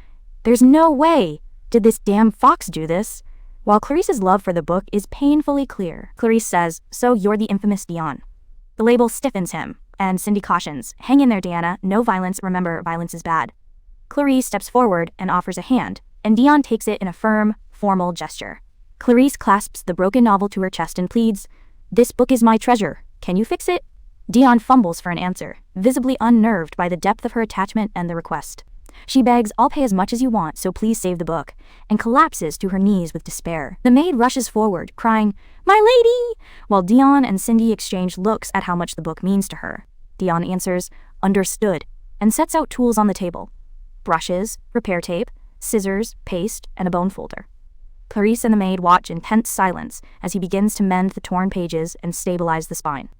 "There's no way! Did this damn fox do this?" While Clarice's love for the book is painfully clear. Clarice says, "So you're the infamous Dion." The label stiffens him, and Cindy cautions, "Hang in there, Diana, no violence, remember, violence is bad." Clarice steps forward and offers a hand, and Dion takes it in a firm, formal gesture. Clarice clasps the broken novel to her chest and pleads, "This book is my treasure. Can you fix it?" Dion fumbles for an answer, visibly unnerved by the depth of her attachment and the request. She begs, "I'll pay as much as you want, so please save the book," and collapses to her knees with despair. The maid rushes forward, crying, "My lady!" while Dion and Cindy exchange looks at how much the book means to her. Dion answers, "Understood," and sets out tools on the table. Brushes, repair tape, scissors, paste, and a bone folder. Clarice and the maid watch in tense silence as he begins to mend the torn pages and stabilize the spine.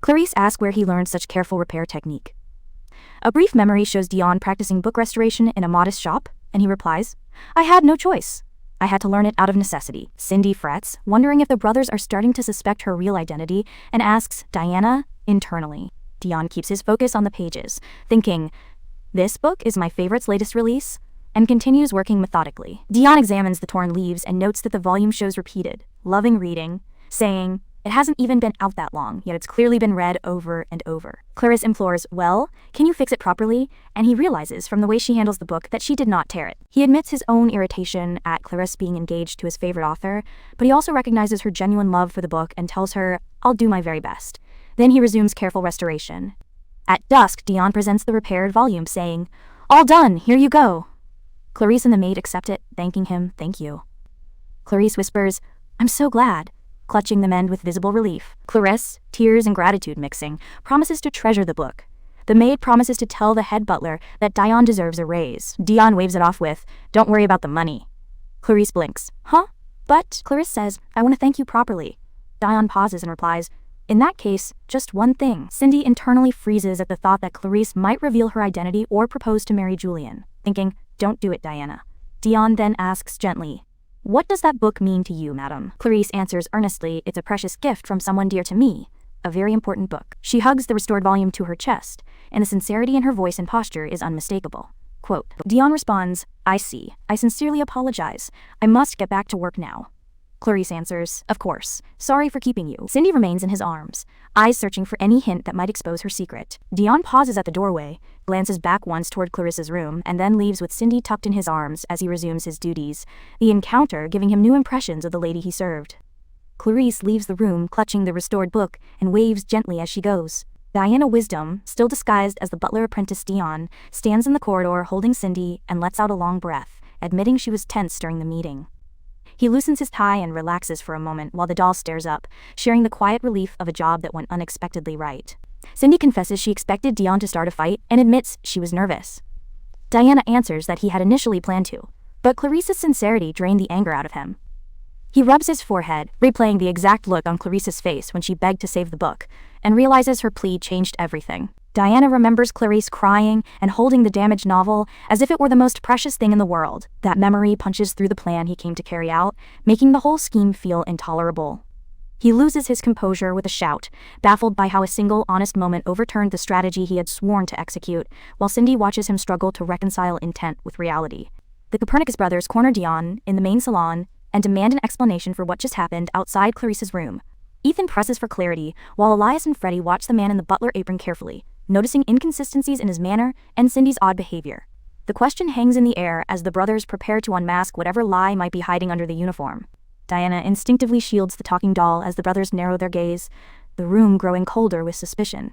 Clarice asks where he learned such careful repair technique. A brief memory shows Dion practicing book restoration in a modest shop, and he replies, "I had no choice. I had to learn it out of necessity." Cindy frets, wondering if the brothers are starting to suspect her real identity, and asks Diana internally. Dion keeps his focus on the pages, thinking, "This book is my favorite's latest release," and continues working methodically. Dion examines the torn leaves and notes that the volume shows repeated, loving reading, saying, "It hasn't even been out that long, yet it's clearly been read over and over." Clarice implores, "Well, can you fix it properly?" And he realizes from the way she handles the book that she did not tear it. He admits his own irritation at Clarice being engaged to his favorite author, but he also recognizes her genuine love for the book and tells her, "I'll do my very best." Then he resumes careful restoration. At dusk, Dion presents the repaired volume, saying, "All done, here you go." Clarice and the maid accept it, thanking him, "Thank you." Clarice whispers, "I'm so glad," clutching the mend with visible relief. Clarice, tears and gratitude mixing, promises to treasure the book. The maid promises to tell the head butler that Dion deserves a raise. Dion waves it off with, "Don't worry about the money." Clarice blinks, "Huh? But," Clarice says, "I want to thank you properly." Dion pauses and replies, "In that case, just one thing." Cindy internally freezes at the thought that Clarice might reveal her identity or propose to marry Julian, thinking, "Don't do it, Diana." Dion then asks gently, "What does that book mean to you, madam?" Clarice answers earnestly, "It's a precious gift from someone dear to me. A very important book." She hugs the restored volume to her chest, and the sincerity in her voice and posture is unmistakable. Quote, Dion responds, "I see. I sincerely apologize. I must get back to work now." Clarice answers, "Of course. Sorry for keeping you." Cindy remains in his arms, eyes searching for any hint that might expose her secret. Dion pauses at the doorway, glances back once toward Clarissa's room, and then leaves with Cindy tucked in his arms as he resumes his duties, the encounter giving him new impressions of the lady he served. Clarice leaves the room clutching the restored book and waves gently as she goes. Diana Wisdom, still disguised as the butler apprentice Dion, stands in the corridor holding Cindy and lets out a long breath, admitting she was tense during the meeting. He loosens his tie and relaxes for a moment while the doll stares up, sharing the quiet relief of a job that went unexpectedly right. Cindy confesses she expected Dion to start a fight and admits she was nervous. Diana answers that he had initially planned to, but Clarice's sincerity drained the anger out of him. He rubs his forehead, replaying the exact look on Clarice's face when she begged to save the book, and realizes her plea changed everything. Diana remembers Clarice crying and holding the damaged novel as if it were the most precious thing in the world. That memory punches through the plan he came to carry out, making the whole scheme feel intolerable. He loses his composure with a shout, baffled by how a single honest moment overturned the strategy he had sworn to execute, while Cindy watches him struggle to reconcile intent with reality. The Copernicus brothers corner Dion in the main salon and demand an explanation for what just happened outside Clarice's room. Ethan presses for clarity, while Elias and Freddie watch the man in the butler apron carefully, noticing inconsistencies in his manner and Cindy's odd behavior. The question hangs in the air as the brothers prepare to unmask whatever lie might be hiding under the uniform. Diana instinctively shields the talking doll as the brothers narrow their gaze, the room growing colder with suspicion.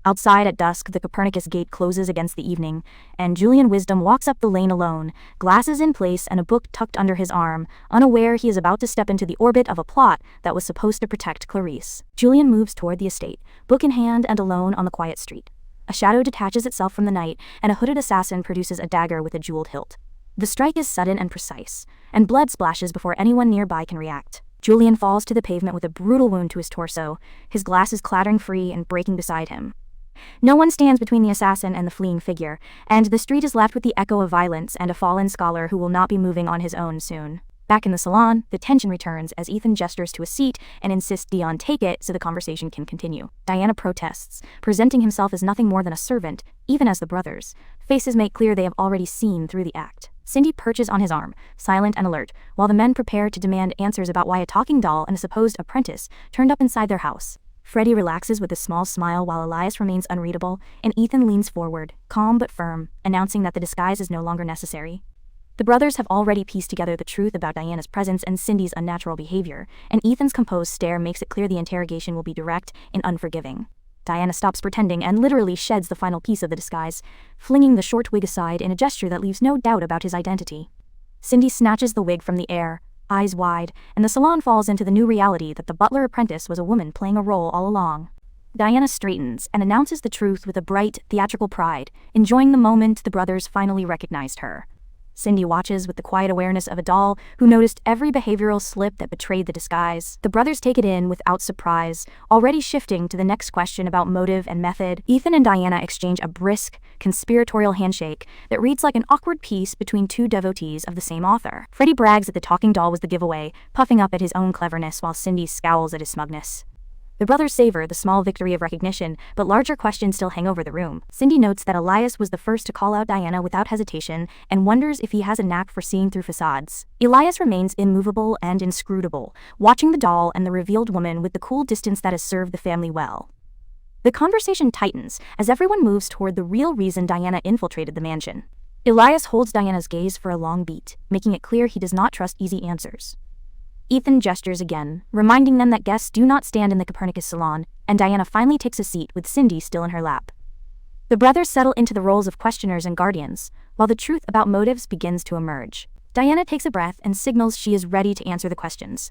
Outside at dusk, the Copernicus gate closes against the evening, and Julian Wisdom walks up the lane alone, glasses in place and a book tucked under his arm, unaware he is about to step into the orbit of a plot that was supposed to protect Clarice. Julian moves toward the estate, book in hand and alone on the quiet street. A shadow detaches itself from the night, and a hooded assassin produces a dagger with a jeweled hilt. The strike is sudden and precise, and blood splashes before anyone nearby can react. Julian falls to the pavement with a brutal wound to his torso, his glasses clattering free and breaking beside him. No one stands between the assassin and the fleeing figure, and the street is left with the echo of violence and a fallen scholar who will not be moving on his own soon. Back in the salon, the tension returns as Ethan gestures to a seat and insists Dion take it so the conversation can continue. Diana protests, presenting himself as nothing more than a servant, even as the brothers' faces make clear they have already seen through the act. Cindy perches on his arm, silent and alert, while the men prepare to demand answers about why a talking doll and a supposed apprentice turned up inside their house. Freddie relaxes with a small smile while Elias remains unreadable, and Ethan leans forward, calm but firm, announcing that the disguise is no longer necessary. The brothers have already pieced together the truth about Diana's presence and Cindy's unnatural behavior, and Ethan's composed stare makes it clear the interrogation will be direct and unforgiving. Diana stops pretending and literally sheds the final piece of the disguise, flinging the short wig aside in a gesture that leaves no doubt about his identity. Cindy snatches the wig from the air, eyes wide, and the salon falls into the new reality that the butler apprentice was a woman playing a role all along. Diana straightens and announces the truth with a bright, theatrical pride, enjoying the moment the brothers finally recognized her. Cindy watches with the quiet awareness of a doll who noticed every behavioral slip that betrayed the disguise. The brothers take it in without surprise, already shifting to the next question about motive and method. Ethan and Diana exchange a brisk, conspiratorial handshake that reads like an awkward piece between two devotees of the same author. Freddie brags that the talking doll was the giveaway, puffing up at his own cleverness while Cindy scowls at his smugness. The brothers savor the small victory of recognition, but larger questions still hang over the room. Cindy notes that Elias was the first to call out Diana without hesitation and wonders if he has a knack for seeing through facades. Elias remains immovable and inscrutable, watching the doll and the revealed woman with the cool distance that has served the family well. The conversation tightens as everyone moves toward the real reason Diana infiltrated the mansion. Elias holds Diana's gaze for a long beat, making it clear he does not trust easy answers. Ethan gestures again, reminding them that guests do not stand in the Copernicus salon, and Diana finally takes a seat with Cindy still in her lap. The brothers settle into the roles of questioners and guardians, while the truth about motives begins to emerge. Diana takes a breath and signals she is ready to answer the questions.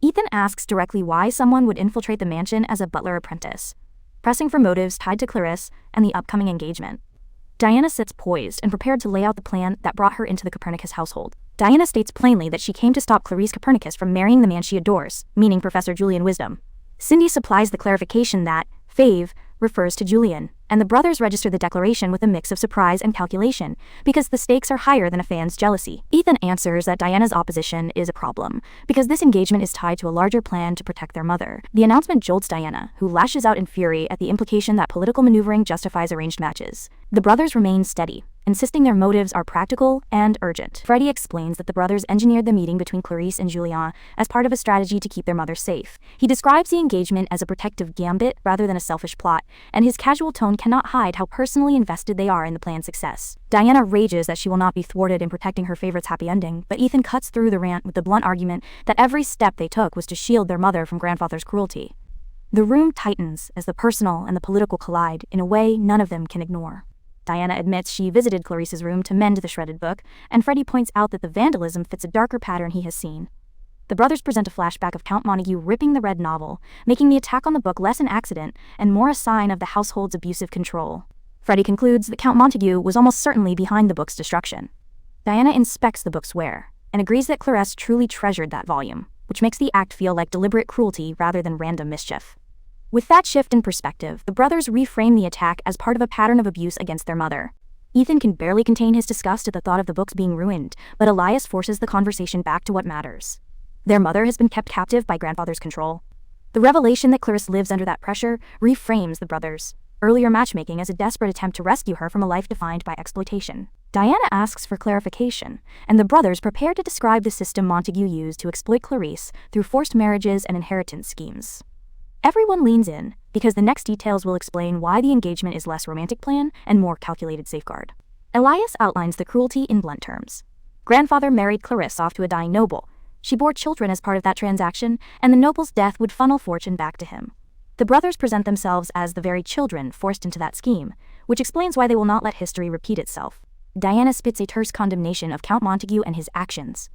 Ethan asks directly why someone would infiltrate the mansion as a butler apprentice, pressing for motives tied to Clarice and the upcoming engagement. Diana sits poised and prepared to lay out the plan that brought her into the Copernicus household. Diana states plainly that she came to stop Clarice Copernicus from marrying the man she adores, meaning Professor Julian Wisdom. Cindy supplies the clarification that Fave refers to Julian, and the brothers register the declaration with a mix of surprise and calculation, because the stakes are higher than a fan's jealousy. Ethan answers that Diana's opposition is a problem, because this engagement is tied to a larger plan to protect their mother. The announcement jolts Diana, who lashes out in fury at the implication that political maneuvering justifies arranged matches. The brothers remain steady, insisting their motives are practical and urgent. Freddie explains that the brothers engineered the meeting between Clarice and Julian as part of a strategy to keep their mother safe. He describes the engagement as a protective gambit rather than a selfish plot, and his casual tone cannot hide how personally invested they are in the plan's success. Diana rages that she will not be thwarted in protecting her favorite's happy ending, but Ethan cuts through the rant with the blunt argument that every step they took was to shield their mother from grandfather's cruelty. The room tightens as the personal and the political collide in a way none of them can ignore. Diana admits she visited Clarice's room to mend the shredded book, and Freddie points out that the vandalism fits a darker pattern he has seen. The brothers present a flashback of Count Montague ripping the red novel, making the attack on the book less an accident and more a sign of the household's abusive control. Freddie concludes that Count Montague was almost certainly behind the book's destruction. Diana inspects the book's wear, and agrees that Clarice truly treasured that volume, which makes the act feel like deliberate cruelty rather than random mischief. With that shift in perspective, the brothers reframe the attack as part of a pattern of abuse against their mother. Ethan can barely contain his disgust at the thought of the books being ruined, but Elias forces the conversation back to what matters. Their mother has been kept captive by grandfather's control. The revelation that Clarice lives under that pressure reframes the brothers' earlier matchmaking as a desperate attempt to rescue her from a life defined by exploitation. Diana asks for clarification, and the brothers prepare to describe the system Montague used to exploit Clarice through forced marriages and inheritance schemes. Everyone leans in, because the next details will explain why the engagement is less romantic plan and more calculated safeguard. Elias outlines the cruelty in blunt terms. Grandfather married Clarice off to a dying noble. She bore children as part of that transaction, and the noble's death would funnel fortune back to him. The brothers present themselves as the very children forced into that scheme, which explains why they will not let history repeat itself. Diana spits a terse condemnation of Count Montague and his actions.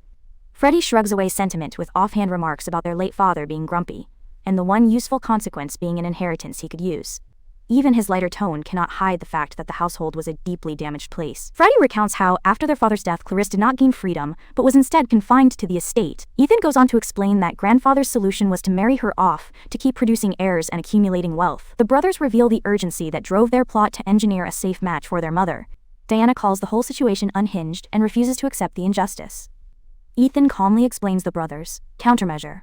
Freddie shrugs away sentiment with offhand remarks about their late father being grumpy, and the one useful consequence being an inheritance he could use. Even his lighter tone cannot hide the fact that the household was a deeply damaged place. Freddie recounts how, after their father's death, Clarice did not gain freedom, but was instead confined to the estate. Ethan goes on to explain that grandfather's solution was to marry her off, to keep producing heirs and accumulating wealth. The brothers reveal the urgency that drove their plot to engineer a safe match for their mother. Diana calls the whole situation unhinged and refuses to accept the injustice. Ethan calmly explains the brothers' countermeasure.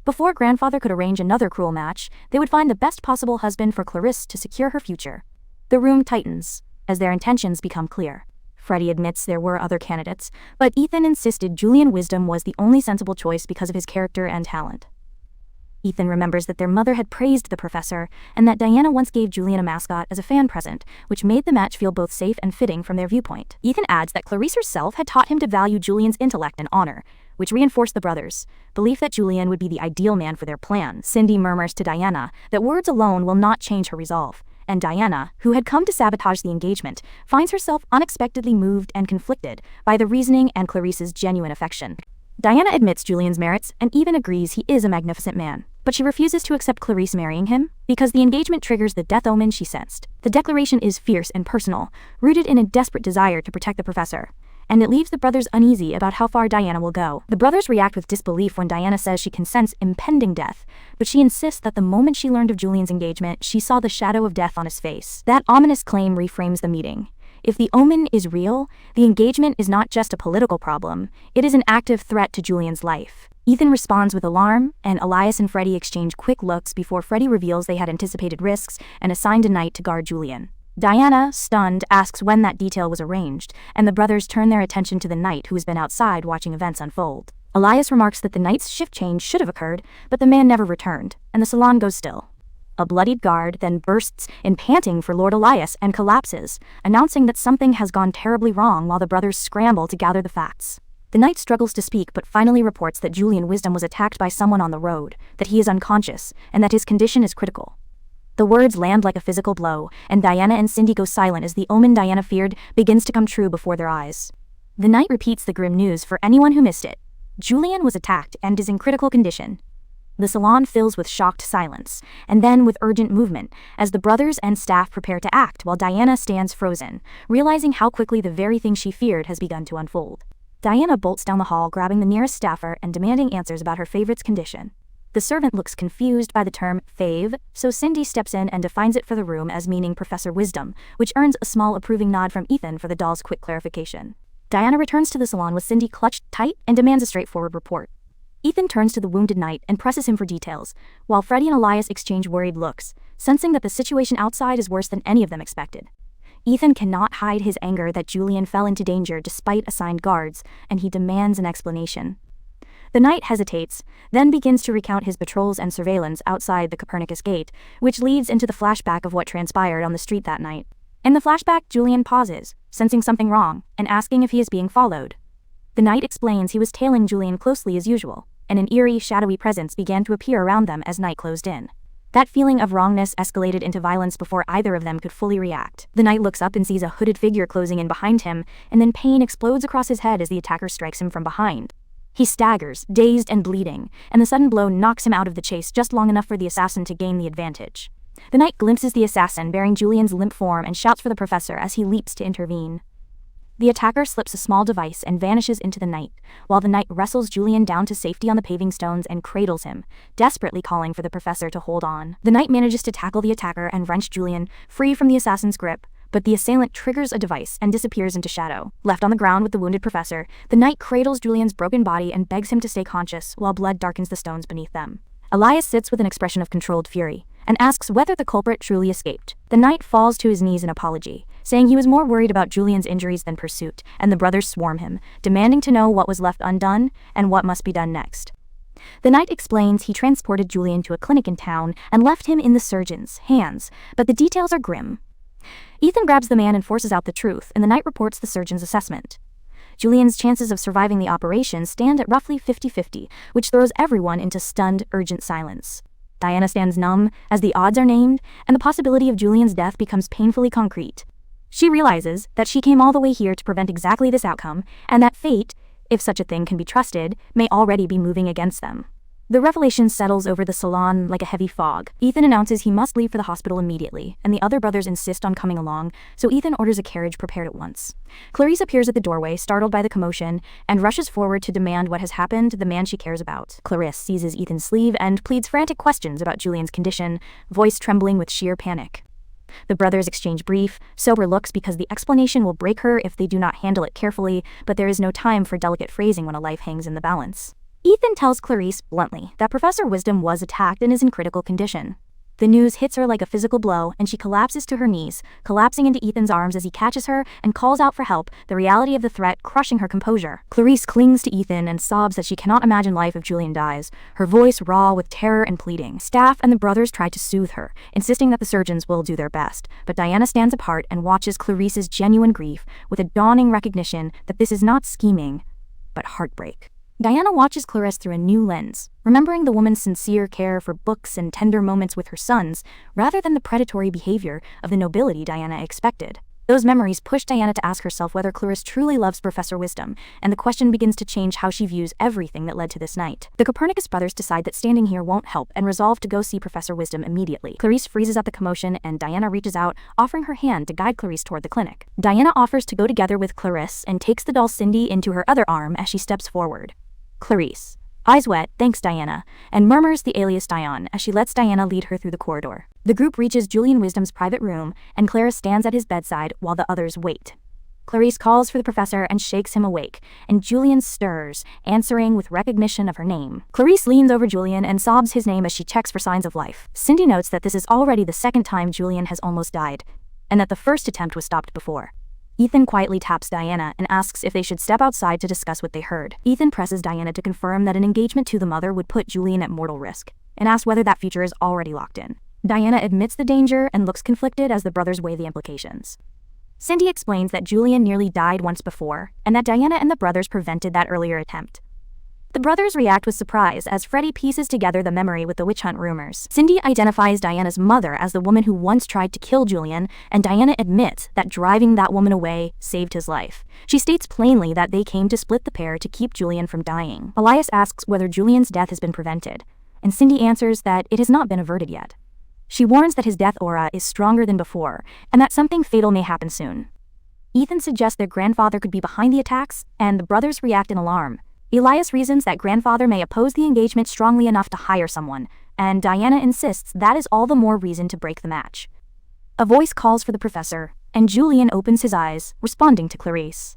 Before grandfather could arrange another cruel match, they would find the best possible husband for Clarice to secure her future. The room tightens, as their intentions become clear. Freddie admits there were other candidates, but Ethan insisted Julian Wisdom was the only sensible choice because of his character and talent. Ethan remembers that their mother had praised the professor, and that Diana once gave Julian a mascot as a fan present, which made the match feel both safe and fitting from their viewpoint. Ethan adds that Clarice herself had taught him to value Julian's intellect and honor, which reinforced the brothers' belief that Julian would be the ideal man for their plan. Cindy murmurs to Diana that words alone will not change her resolve, and Diana, who had come to sabotage the engagement, finds herself unexpectedly moved and conflicted by the reasoning and Clarice's genuine affection. Diana admits Julian's merits and even agrees he is a magnificent man, but she refuses to accept Clarice marrying him because the engagement triggers the death omen she sensed. The declaration is fierce and personal, rooted in a desperate desire to protect the professor, and it leaves the brothers uneasy about how far Diana will go. The brothers react with disbelief when Diana says she can sense impending death, but she insists that the moment she learned of Julian's engagement, she saw the shadow of death on his face. That ominous claim reframes the meeting. If the omen is real, the engagement is not just a political problem, it is an active threat to Julian's life. Ethan responds with alarm, and Elias and Freddie exchange quick looks before Freddie reveals they had anticipated risks and assigned a knight to guard Julian. Diana, stunned, asks when that detail was arranged, and the brothers turn their attention to the knight who has been outside watching events unfold. Elias remarks that the knight's shift change should have occurred, but the man never returned, and the salon goes still. A bloodied guard then bursts in panting for Lord Elias and collapses, announcing that something has gone terribly wrong while the brothers scramble to gather the facts. The knight struggles to speak but finally reports that Julian Wisdom was attacked by someone on the road, that he is unconscious, and that his condition is critical. The words land like a physical blow, and Diana and Cindy go silent as the omen Diana feared begins to come true before their eyes. The knight repeats the grim news for anyone who missed it. Julian was attacked and is in critical condition. The salon fills with shocked silence, and then with urgent movement, as the brothers and staff prepare to act while Diana stands frozen, realizing how quickly the very thing she feared has begun to unfold. Diana bolts down the hall, grabbing the nearest staffer and demanding answers about her favorite's condition. The servant looks confused by the term fave, so Cindy steps in and defines it for the room as meaning Professor Wisdom, which earns a small approving nod from Ethan for the doll's quick clarification. Diana returns to the salon with Cindy clutched tight and demands a straightforward report. Ethan turns to the wounded knight and presses him for details, while Freddie and Elias exchange worried looks, sensing that the situation outside is worse than any of them expected. Ethan cannot hide his anger that Julian fell into danger despite assigned guards, and he demands an explanation. The knight hesitates, then begins to recount his patrols and surveillance outside the Copernicus Gate, which leads into the flashback of what transpired on the street that night. In the flashback, Julian pauses, sensing something wrong, and asking if he is being followed. The knight explains he was tailing Julian closely as usual, and an eerie, shadowy presence began to appear around them as night closed in. That feeling of wrongness escalated into violence before either of them could fully react. The knight looks up and sees a hooded figure closing in behind him, and then pain explodes across his head as the attacker strikes him from behind. He staggers, dazed and bleeding, and the sudden blow knocks him out of the chase just long enough for the assassin to gain the advantage. The knight glimpses the assassin bearing Julian's limp form and shouts for the professor as he leaps to intervene. The attacker slips a small device and vanishes into the night, while the knight wrestles Julian down to safety on the paving stones and cradles him, desperately calling for the professor to hold on. The knight manages to tackle the attacker and wrench Julian free from the assassin's grip, but the assailant triggers a device and disappears into shadow. Left on the ground with the wounded professor, the knight cradles Julian's broken body and begs him to stay conscious while blood darkens the stones beneath them. Elias sits with an expression of controlled fury and asks whether the culprit truly escaped. The knight falls to his knees in apology, saying he was more worried about Julian's injuries than pursuit, and the brothers swarm him, demanding to know what was left undone and what must be done next. The knight explains he transported Julian to a clinic in town and left him in the surgeon's hands, but the details are grim. Ethan grabs the man and forces out the truth, and the knight reports the surgeon's assessment. Julian's chances of surviving the operation stand at roughly 50-50, which throws everyone into stunned, urgent silence. Diana stands numb as the odds are named, and the possibility of Julian's death becomes painfully concrete. She realizes that she came all the way here to prevent exactly this outcome, and that fate, if such a thing can be trusted, may already be moving against them. The revelation settles over the salon like a heavy fog. Ethan announces he must leave for the hospital immediately, and the other brothers insist on coming along, so Ethan orders a carriage prepared at once. Clarice appears at the doorway, startled by the commotion, and rushes forward to demand what has happened to the man she cares about. Clarice seizes Ethan's sleeve and pleads frantic questions about Julian's condition, voice trembling with sheer panic. The brothers exchange brief, sober looks because the explanation will break her if they do not handle it carefully, but there is no time for delicate phrasing when a life hangs in the balance. Ethan tells Clarice bluntly that Professor Wisdom was attacked and is in critical condition. The news hits her like a physical blow, and she collapses to her knees, collapsing into Ethan's arms as he catches her and calls out for help, the reality of the threat crushing her composure. Clarice clings to Ethan and sobs that she cannot imagine life if Julian dies, her voice raw with terror and pleading. Staff and the brothers try to soothe her, insisting that the surgeons will do their best, but Diana stands apart and watches Clarice's genuine grief with a dawning recognition that this is not scheming, but heartbreak. Diana watches Clarice through a new lens, remembering the woman's sincere care for books and tender moments with her sons, rather than the predatory behavior of the nobility Diana expected. Those memories push Diana to ask herself whether Clarice truly loves Professor Wisdom, and the question begins to change how she views everything that led to this night. The Copernicus brothers decide that standing here won't help and resolve to go see Professor Wisdom immediately. Clarice freezes at the commotion, and Diana reaches out, offering her hand to guide Clarice toward the clinic. Diana offers to go together with Clarice and takes the doll Cindy into her other arm as she steps forward. Clarice, eyes wet, thanks Diana, and murmurs the alias Dion as she lets Diana lead her through the corridor. The group reaches Julian Wisdom's private room, and Clarice stands at his bedside while the others wait. Clarice calls for the professor and shakes him awake, and Julian stirs, answering with recognition of her name. Clarice leans over Julian and sobs his name as she checks for signs of life. Cindy notes that this is already the second time Julian has almost died, and that the first attempt was stopped before. Ethan quietly taps Diana and asks if they should step outside to discuss what they heard. Ethan presses Diana to confirm that an engagement to the mother would put Julian at mortal risk, and asks whether that future is already locked in. Diana admits the danger and looks conflicted as the brothers weigh the implications. Cindy explains that Julian nearly died once before, and that Diana and the brothers prevented that earlier attempt. The brothers react with surprise as Freddie pieces together the memory with the witch hunt rumors. Cindy identifies Diana's mother as the woman who once tried to kill Julian, and Diana admits that driving that woman away saved his life. She states plainly that they came to split the pair to keep Julian from dying. Elias asks whether Julian's death has been prevented, and Cindy answers that it has not been averted yet. She warns that his death aura is stronger than before, and that something fatal may happen soon. Ethan suggests their grandfather could be behind the attacks, and the brothers react in alarm. Elias reasons that grandfather may oppose the engagement strongly enough to hire someone, and Diana insists that is all the more reason to break the match. A voice calls for the professor, and Julian opens his eyes, responding to Clarice.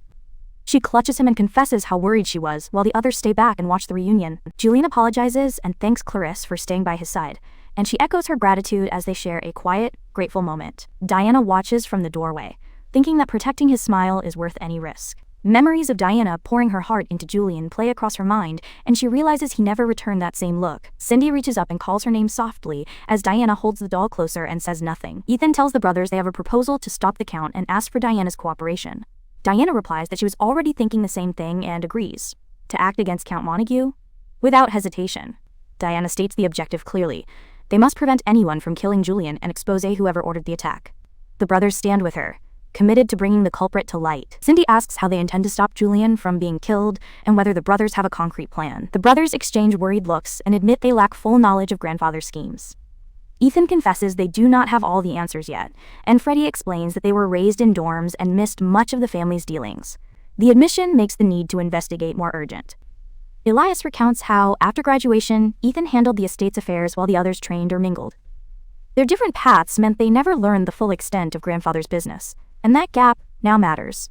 She clutches him and confesses how worried she was, while the others stay back and watch the reunion. Julian apologizes and thanks Clarice for staying by his side, and she echoes her gratitude as they share a quiet, grateful moment. Diana watches from the doorway, thinking that protecting his smile is worth any risk. Memories of Diana pouring her heart into Julian play across her mind, and she realizes he never returned that same look. Cindy reaches up and calls her name softly as Diana holds the doll closer and says nothing. Ethan tells the brothers they have a proposal to stop the count and asks for Diana's cooperation. Diana replies that she was already thinking the same thing and agrees to act against Count Montague without hesitation. Diana states the objective clearly. They must prevent anyone from killing Julian and expose whoever ordered the attack. The brothers stand with her, committed to bringing the culprit to light. Cindy asks how they intend to stop Julian from being killed and whether the brothers have a concrete plan. The brothers exchange worried looks and admit they lack full knowledge of grandfather's schemes. Ethan confesses they do not have all the answers yet, and Freddie explains that they were raised in dorms and missed much of the family's dealings. The admission makes the need to investigate more urgent. Elias recounts how, after graduation, Ethan handled the estate's affairs while the others trained or mingled. Their different paths meant they never learned the full extent of grandfather's business, and that gap now matters.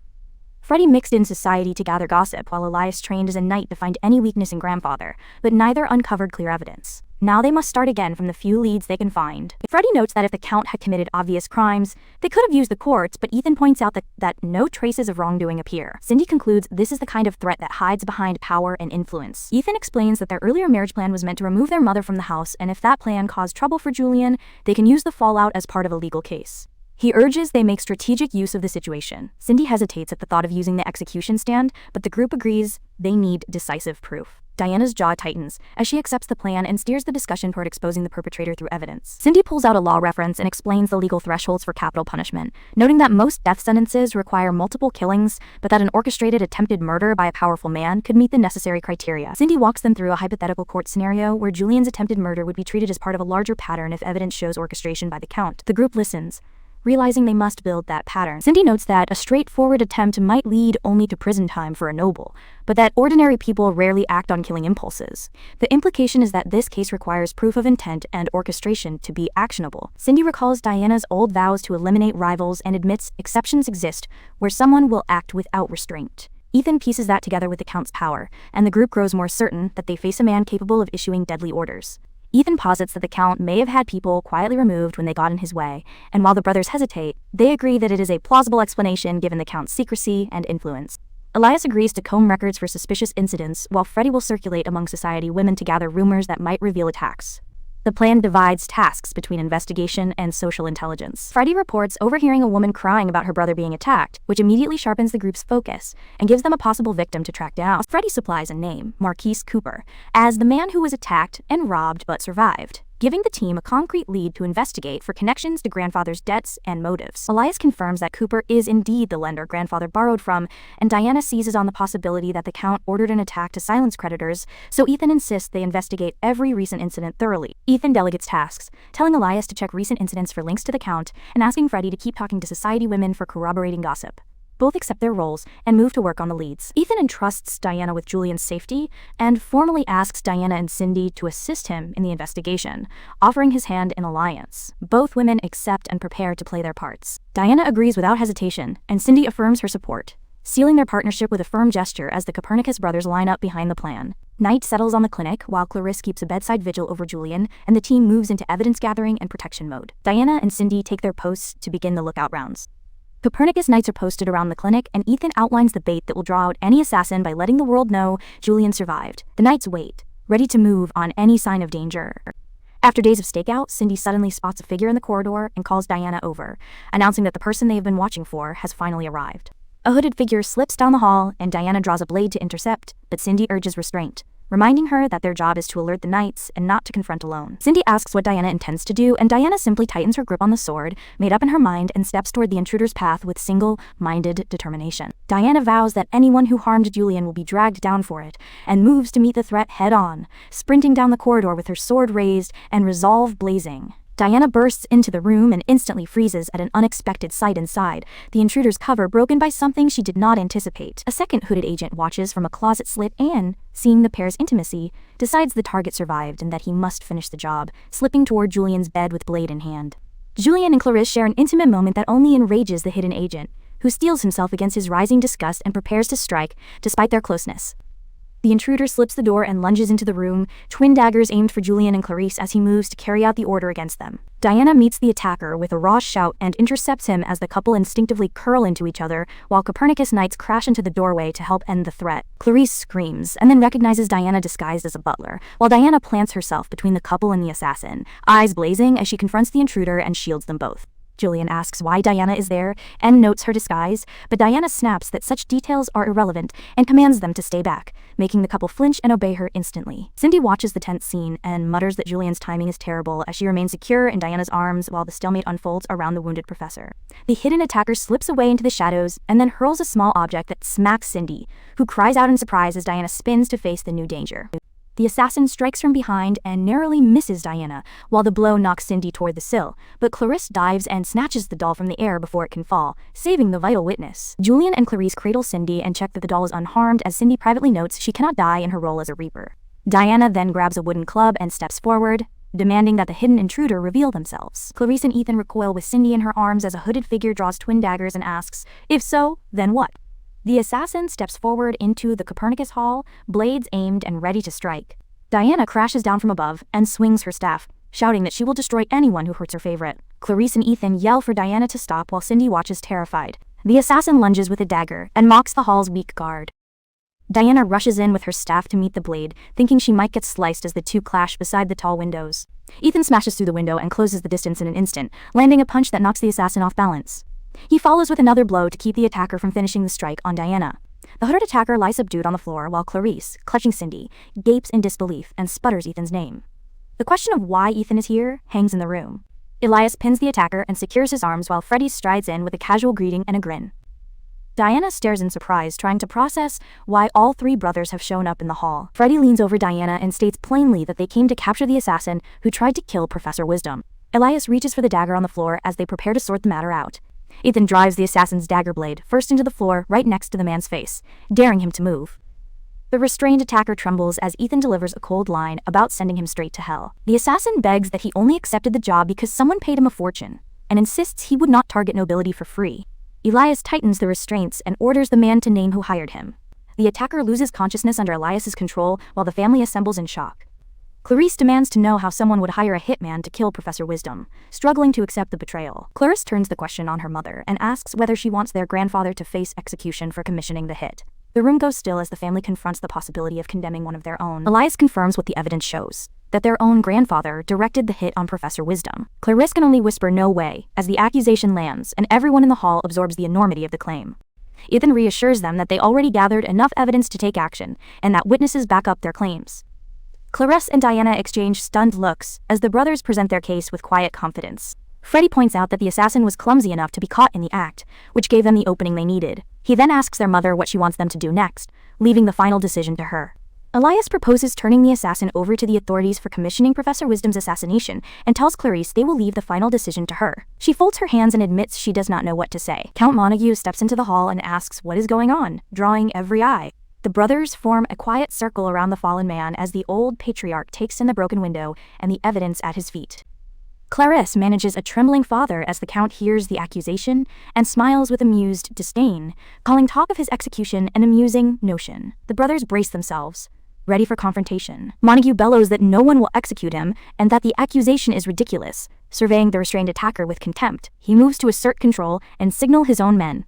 Freddie mixed in society to gather gossip while Elias trained as a knight to find any weakness in grandfather, but neither uncovered clear evidence. Now they must start again from the few leads they can find. Freddie notes that if the Count had committed obvious crimes, they could have used the courts, but Ethan points out that no traces of wrongdoing appear. Cindy concludes this is the kind of threat that hides behind power and influence. Ethan explains that their earlier marriage plan was meant to remove their mother from the house, and if that plan caused trouble for Julian, they can use the fallout as part of a legal case. He urges they make strategic use of the situation. Cindy hesitates at the thought of using the execution stand, but the group agrees they need decisive proof. Diana's jaw tightens as she accepts the plan and steers the discussion toward exposing the perpetrator through evidence. Cindy pulls out a law reference and explains the legal thresholds for capital punishment, noting that most death sentences require multiple killings, but that an orchestrated attempted murder by a powerful man could meet the necessary criteria. Cindy walks them through a hypothetical court scenario where Julian's attempted murder would be treated as part of a larger pattern if evidence shows orchestration by the Count. The group listens, realizing they must build that pattern. Cindy notes that a straightforward attempt might lead only to prison time for a noble, but that ordinary people rarely act on killing impulses. The implication is that this case requires proof of intent and orchestration to be actionable. Cindy recalls Diana's old vows to eliminate rivals and admits exceptions exist where someone will act without restraint. Ethan pieces that together with the Count's power, and the group grows more certain that they face a man capable of issuing deadly orders. Ethan posits that the Count may have had people quietly removed when they got in his way, and while the brothers hesitate, they agree that it is a plausible explanation given the Count's secrecy and influence. Elias agrees to comb records for suspicious incidents, while Freddie will circulate among society women to gather rumors that might reveal attacks. The plan divides tasks between investigation and social intelligence. Freddie reports overhearing a woman crying about her brother being attacked, which immediately sharpens the group's focus and gives them a possible victim to track down. Freddie supplies a name, Marquise Cooper, as the man who was attacked and robbed but survived, giving the team a concrete lead to investigate for connections to grandfather's debts and motives. Elias confirms that Cooper is indeed the lender grandfather borrowed from, and Diana seizes on the possibility that the Count ordered an attack to silence creditors, so Ethan insists they investigate every recent incident thoroughly. Ethan delegates tasks, telling Elias to check recent incidents for links to the Count, and asking Freddie to keep talking to society women for corroborating gossip. Both accept their roles and move to work on the leads. Ethan entrusts Diana with Julian's safety and formally asks Diana and Cindy to assist him in the investigation, offering his hand in alliance. Both women accept and prepare to play their parts. Diana agrees without hesitation, and Cindy affirms her support, sealing their partnership with a firm gesture as the Copernicus brothers line up behind the plan. Night settles on the clinic while Clarice keeps a bedside vigil over Julian, and the team moves into evidence gathering and protection mode. Diana and Cindy take their posts to begin the lookout rounds. Copernicus knights are posted around the clinic, and Ethan outlines the bait that will draw out any assassin by letting the world know Julian survived. The knights wait, ready to move on any sign of danger. After days of stakeout, Cindy suddenly spots a figure in the corridor and calls Diana over, announcing that the person they have been watching for has finally arrived. A hooded figure slips down the hall, and Diana draws a blade to intercept, but Cindy urges restraint, reminding her that their job is to alert the knights and not to confront alone. Cindy asks what Diana intends to do, and Diana simply tightens her grip on the sword, made up in her mind, and steps toward the intruder's path with single-minded determination. Diana vows that anyone who harmed Julian will be dragged down for it, and moves to meet the threat head-on, sprinting down the corridor with her sword raised and resolve blazing. Diana bursts into the room and instantly freezes at an unexpected sight inside, the intruder's cover broken by something she did not anticipate. A second hooded agent watches from a closet slit and, seeing the pair's intimacy, decides the target survived and that he must finish the job, slipping toward Julian's bed with blade in hand. Julian and Clarice share an intimate moment that only enrages the hidden agent, who steels himself against his rising disgust and prepares to strike, despite their closeness. The intruder slips the door and lunges into the room, twin daggers aimed for Julian and Clarice as he moves to carry out the order against them. Diana meets the attacker with a raw shout and intercepts him as the couple instinctively curl into each other, while Copernicus knights crash into the doorway to help end the threat. Clarice screams, and then recognizes Diana disguised as a butler, while Diana plants herself between the couple and the assassin, eyes blazing as she confronts the intruder and shields them both. Julian asks why Diana is there and notes her disguise, but Diana snaps that such details are irrelevant and commands them to stay back, making the couple flinch and obey her instantly. Cindy watches the tense scene and mutters that Julian's timing is terrible as she remains secure in Diana's arms while the stalemate unfolds around the wounded professor. The hidden attacker slips away into the shadows and then hurls a small object that smacks Cindy, who cries out in surprise as Diana spins to face the new danger. The assassin strikes from behind and narrowly misses Diana, while the blow knocks Cindy toward the sill, but Clarice dives and snatches the doll from the air before it can fall, saving the vital witness. Julian and Clarice cradle Cindy and check that the doll is unharmed as Cindy privately notes she cannot die in her role as a reaper. Diana then grabs a wooden club and steps forward, demanding that the hidden intruder reveal themselves. Clarice and Ethan recoil with Cindy in her arms as a hooded figure draws twin daggers and asks, "If so, then what?" The assassin steps forward into the Copernicus hall, blades aimed and ready to strike. Diana crashes down from above and swings her staff, shouting that she will destroy anyone who hurts her favorite. Clarice and Ethan yell for Diana to stop while Cindy watches terrified. The assassin lunges with a dagger and mocks the hall's weak guard. Diana rushes in with her staff to meet the blade, thinking she might get sliced as the two clash beside the tall windows. Ethan smashes through the window and closes the distance in an instant, landing a punch that knocks the assassin off balance. He follows with another blow to keep the attacker from finishing the strike on Diana. The hooded attacker lies subdued on the floor while Clarice, clutching Cindy, gapes in disbelief and sputters Ethan's name. The question of why Ethan is here hangs in the room. Elias pins the attacker and secures his arms while Freddy strides in with a casual greeting and a grin. Diana stares in surprise, trying to process why all three brothers have shown up in the hall. Freddy leans over Diana and states plainly that they came to capture the assassin who tried to kill Professor Wisdom. Elias reaches for the dagger on the floor as they prepare to sort the matter out. Ethan drives the assassin's dagger blade first into the floor right next to the man's face, daring him to move. The restrained attacker trembles as Ethan delivers a cold line about sending him straight to hell. The assassin begs that he only accepted the job because someone paid him a fortune, and insists he would not target nobility for free. Elias tightens the restraints and orders the man to name who hired him. The attacker loses consciousness under Elias's control while the family assembles in shock. Clarice demands to know how someone would hire a hitman to kill Professor Wisdom, struggling to accept the betrayal. Clarice turns the question on her mother and asks whether she wants their grandfather to face execution for commissioning the hit. The room goes still as the family confronts the possibility of condemning one of their own. Elias confirms what the evidence shows, that their own grandfather directed the hit on Professor Wisdom. Clarice can only whisper no way as the accusation lands and everyone in the hall absorbs the enormity of the claim. Ethan reassures them that they already gathered enough evidence to take action and that witnesses back up their claims. Clarice and Diana exchange stunned looks as the brothers present their case with quiet confidence. Freddy points out that the assassin was clumsy enough to be caught in the act, which gave them the opening they needed. He then asks their mother what she wants them to do next, leaving the final decision to her. Elias proposes turning the assassin over to the authorities for commissioning Professor Wisdom's assassination and tells Clarice they will leave the final decision to her. She folds her hands and admits she does not know what to say. Count Montague steps into the hall and asks what is going on, drawing every eye. The brothers form a quiet circle around the fallen man as the old patriarch takes in the broken window and the evidence at his feet. Clarice manages a trembling father as the Count hears the accusation and smiles with amused disdain, calling talk of his execution an amusing notion. The brothers brace themselves, ready for confrontation. Montague bellows that no one will execute him and that the accusation is ridiculous. Surveying the restrained attacker with contempt, he moves to assert control and signal his own men.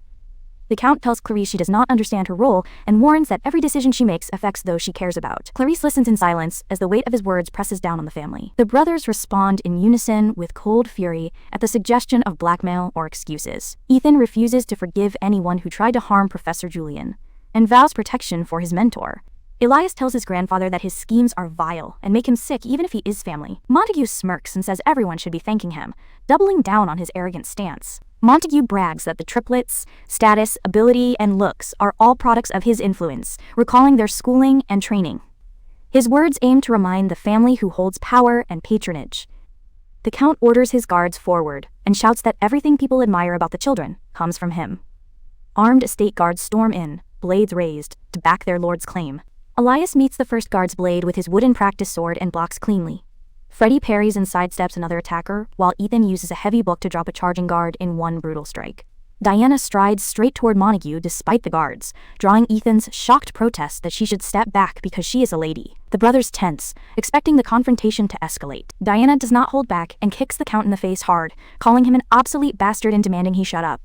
The Count tells Clarice she does not understand her role and warns that every decision she makes affects those she cares about. Clarice listens in silence as the weight of his words presses down on the family. The brothers respond in unison with cold fury at the suggestion of blackmail or excuses. Ethan refuses to forgive anyone who tried to harm Professor Julian and vows protection for his mentor. Elias tells his grandfather that his schemes are vile and make him sick even if he is family. Montague smirks and says everyone should be thanking him, doubling down on his arrogant stance. Montague brags that the triplets, status, ability, and looks are all products of his influence, recalling their schooling and training. His words aim to remind the family who holds power and patronage. The Count orders his guards forward and shouts that everything people admire about the children comes from him. Armed estate guards storm in, blades raised, to back their lord's claim. Elias meets the first guard's blade with his wooden practice sword and blocks cleanly. Freddy parries and sidesteps another attacker, while Ethan uses a heavy book to drop a charging guard in one brutal strike. Diana strides straight toward Montague despite the guards, drawing Ethan's shocked protest that she should step back because she is a lady. The brothers tense, expecting the confrontation to escalate. Diana does not hold back and kicks the Count in the face hard, calling him an obsolete bastard and demanding he shut up.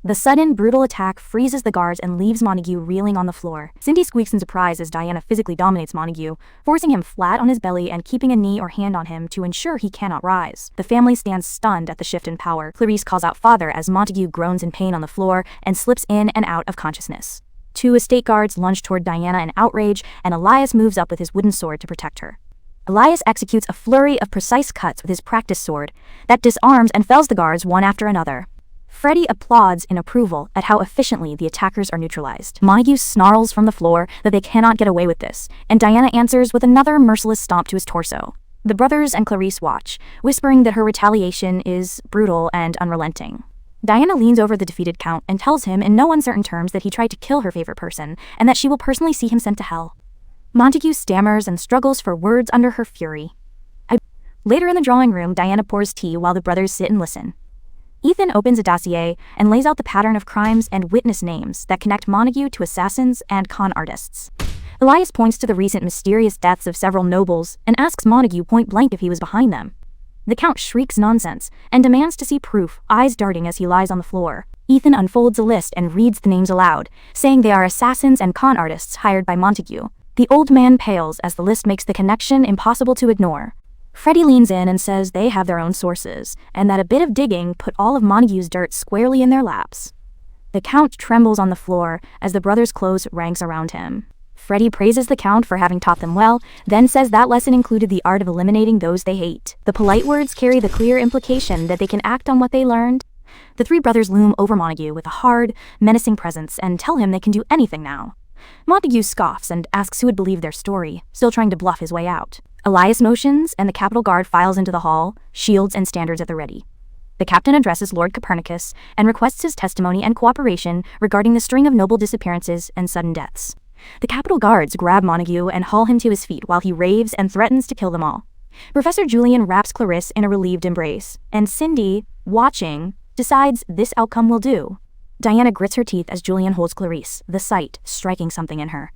The sudden, brutal attack freezes the guards and leaves Montague reeling on the floor. Cindy squeaks in surprise as Diana physically dominates Montague, forcing him flat on his belly and keeping a knee or hand on him to ensure he cannot rise. The family stands stunned at the shift in power. Clarice calls out father as Montague groans in pain on the floor and slips in and out of consciousness. Two estate guards lunge toward Diana in outrage, and Elias moves up with his wooden sword to protect her. Elias executes a flurry of precise cuts with his practice sword that disarms and fells the guards one after another. Freddy applauds in approval at how efficiently the attackers are neutralized. Montague snarls from the floor that they cannot get away with this, and Diana answers with another merciless stomp to his torso. The brothers and Clarice watch, whispering that her retaliation is brutal and unrelenting. Diana leans over the defeated Count and tells him in no uncertain terms that he tried to kill her favorite person, and that she will personally see him sent to hell. Montague stammers and struggles for words under her fury. Later in the drawing room, Diana pours tea while the brothers sit and listen. Ethan opens a dossier and lays out the pattern of crimes and witness names that connect Montague to assassins and con artists. Elias points to the recent mysterious deaths of several nobles and asks Montague point-blank if he was behind them. The Count shrieks nonsense and demands to see proof, eyes darting as he lies on the floor. Ethan unfolds a list and reads the names aloud, saying they are assassins and con artists hired by Montague. The old man pales as the list makes the connection impossible to ignore. Freddie leans in and says they have their own sources, and that a bit of digging put all of Montague's dirt squarely in their laps. The Count trembles on the floor as the brothers close ranks around him. Freddie praises the Count for having taught them well, then says that lesson included the art of eliminating those they hate. The polite words carry the clear implication that they can act on what they learned. The three brothers loom over Montague with a hard, menacing presence and tell him they can do anything now. Montague scoffs and asks who would believe their story, still trying to bluff his way out. Elias motions, and the Capitol Guard files into the hall, shields and standards at the ready. The captain addresses Lord Copernicus and requests his testimony and cooperation regarding the string of noble disappearances and sudden deaths. The Capitol Guards grab Montague and haul him to his feet while he raves and threatens to kill them all. Professor Julian wraps Clarice in a relieved embrace, and Cindy, watching, decides this outcome will do. Diana grits her teeth as Julian holds Clarice, the sight striking something in her.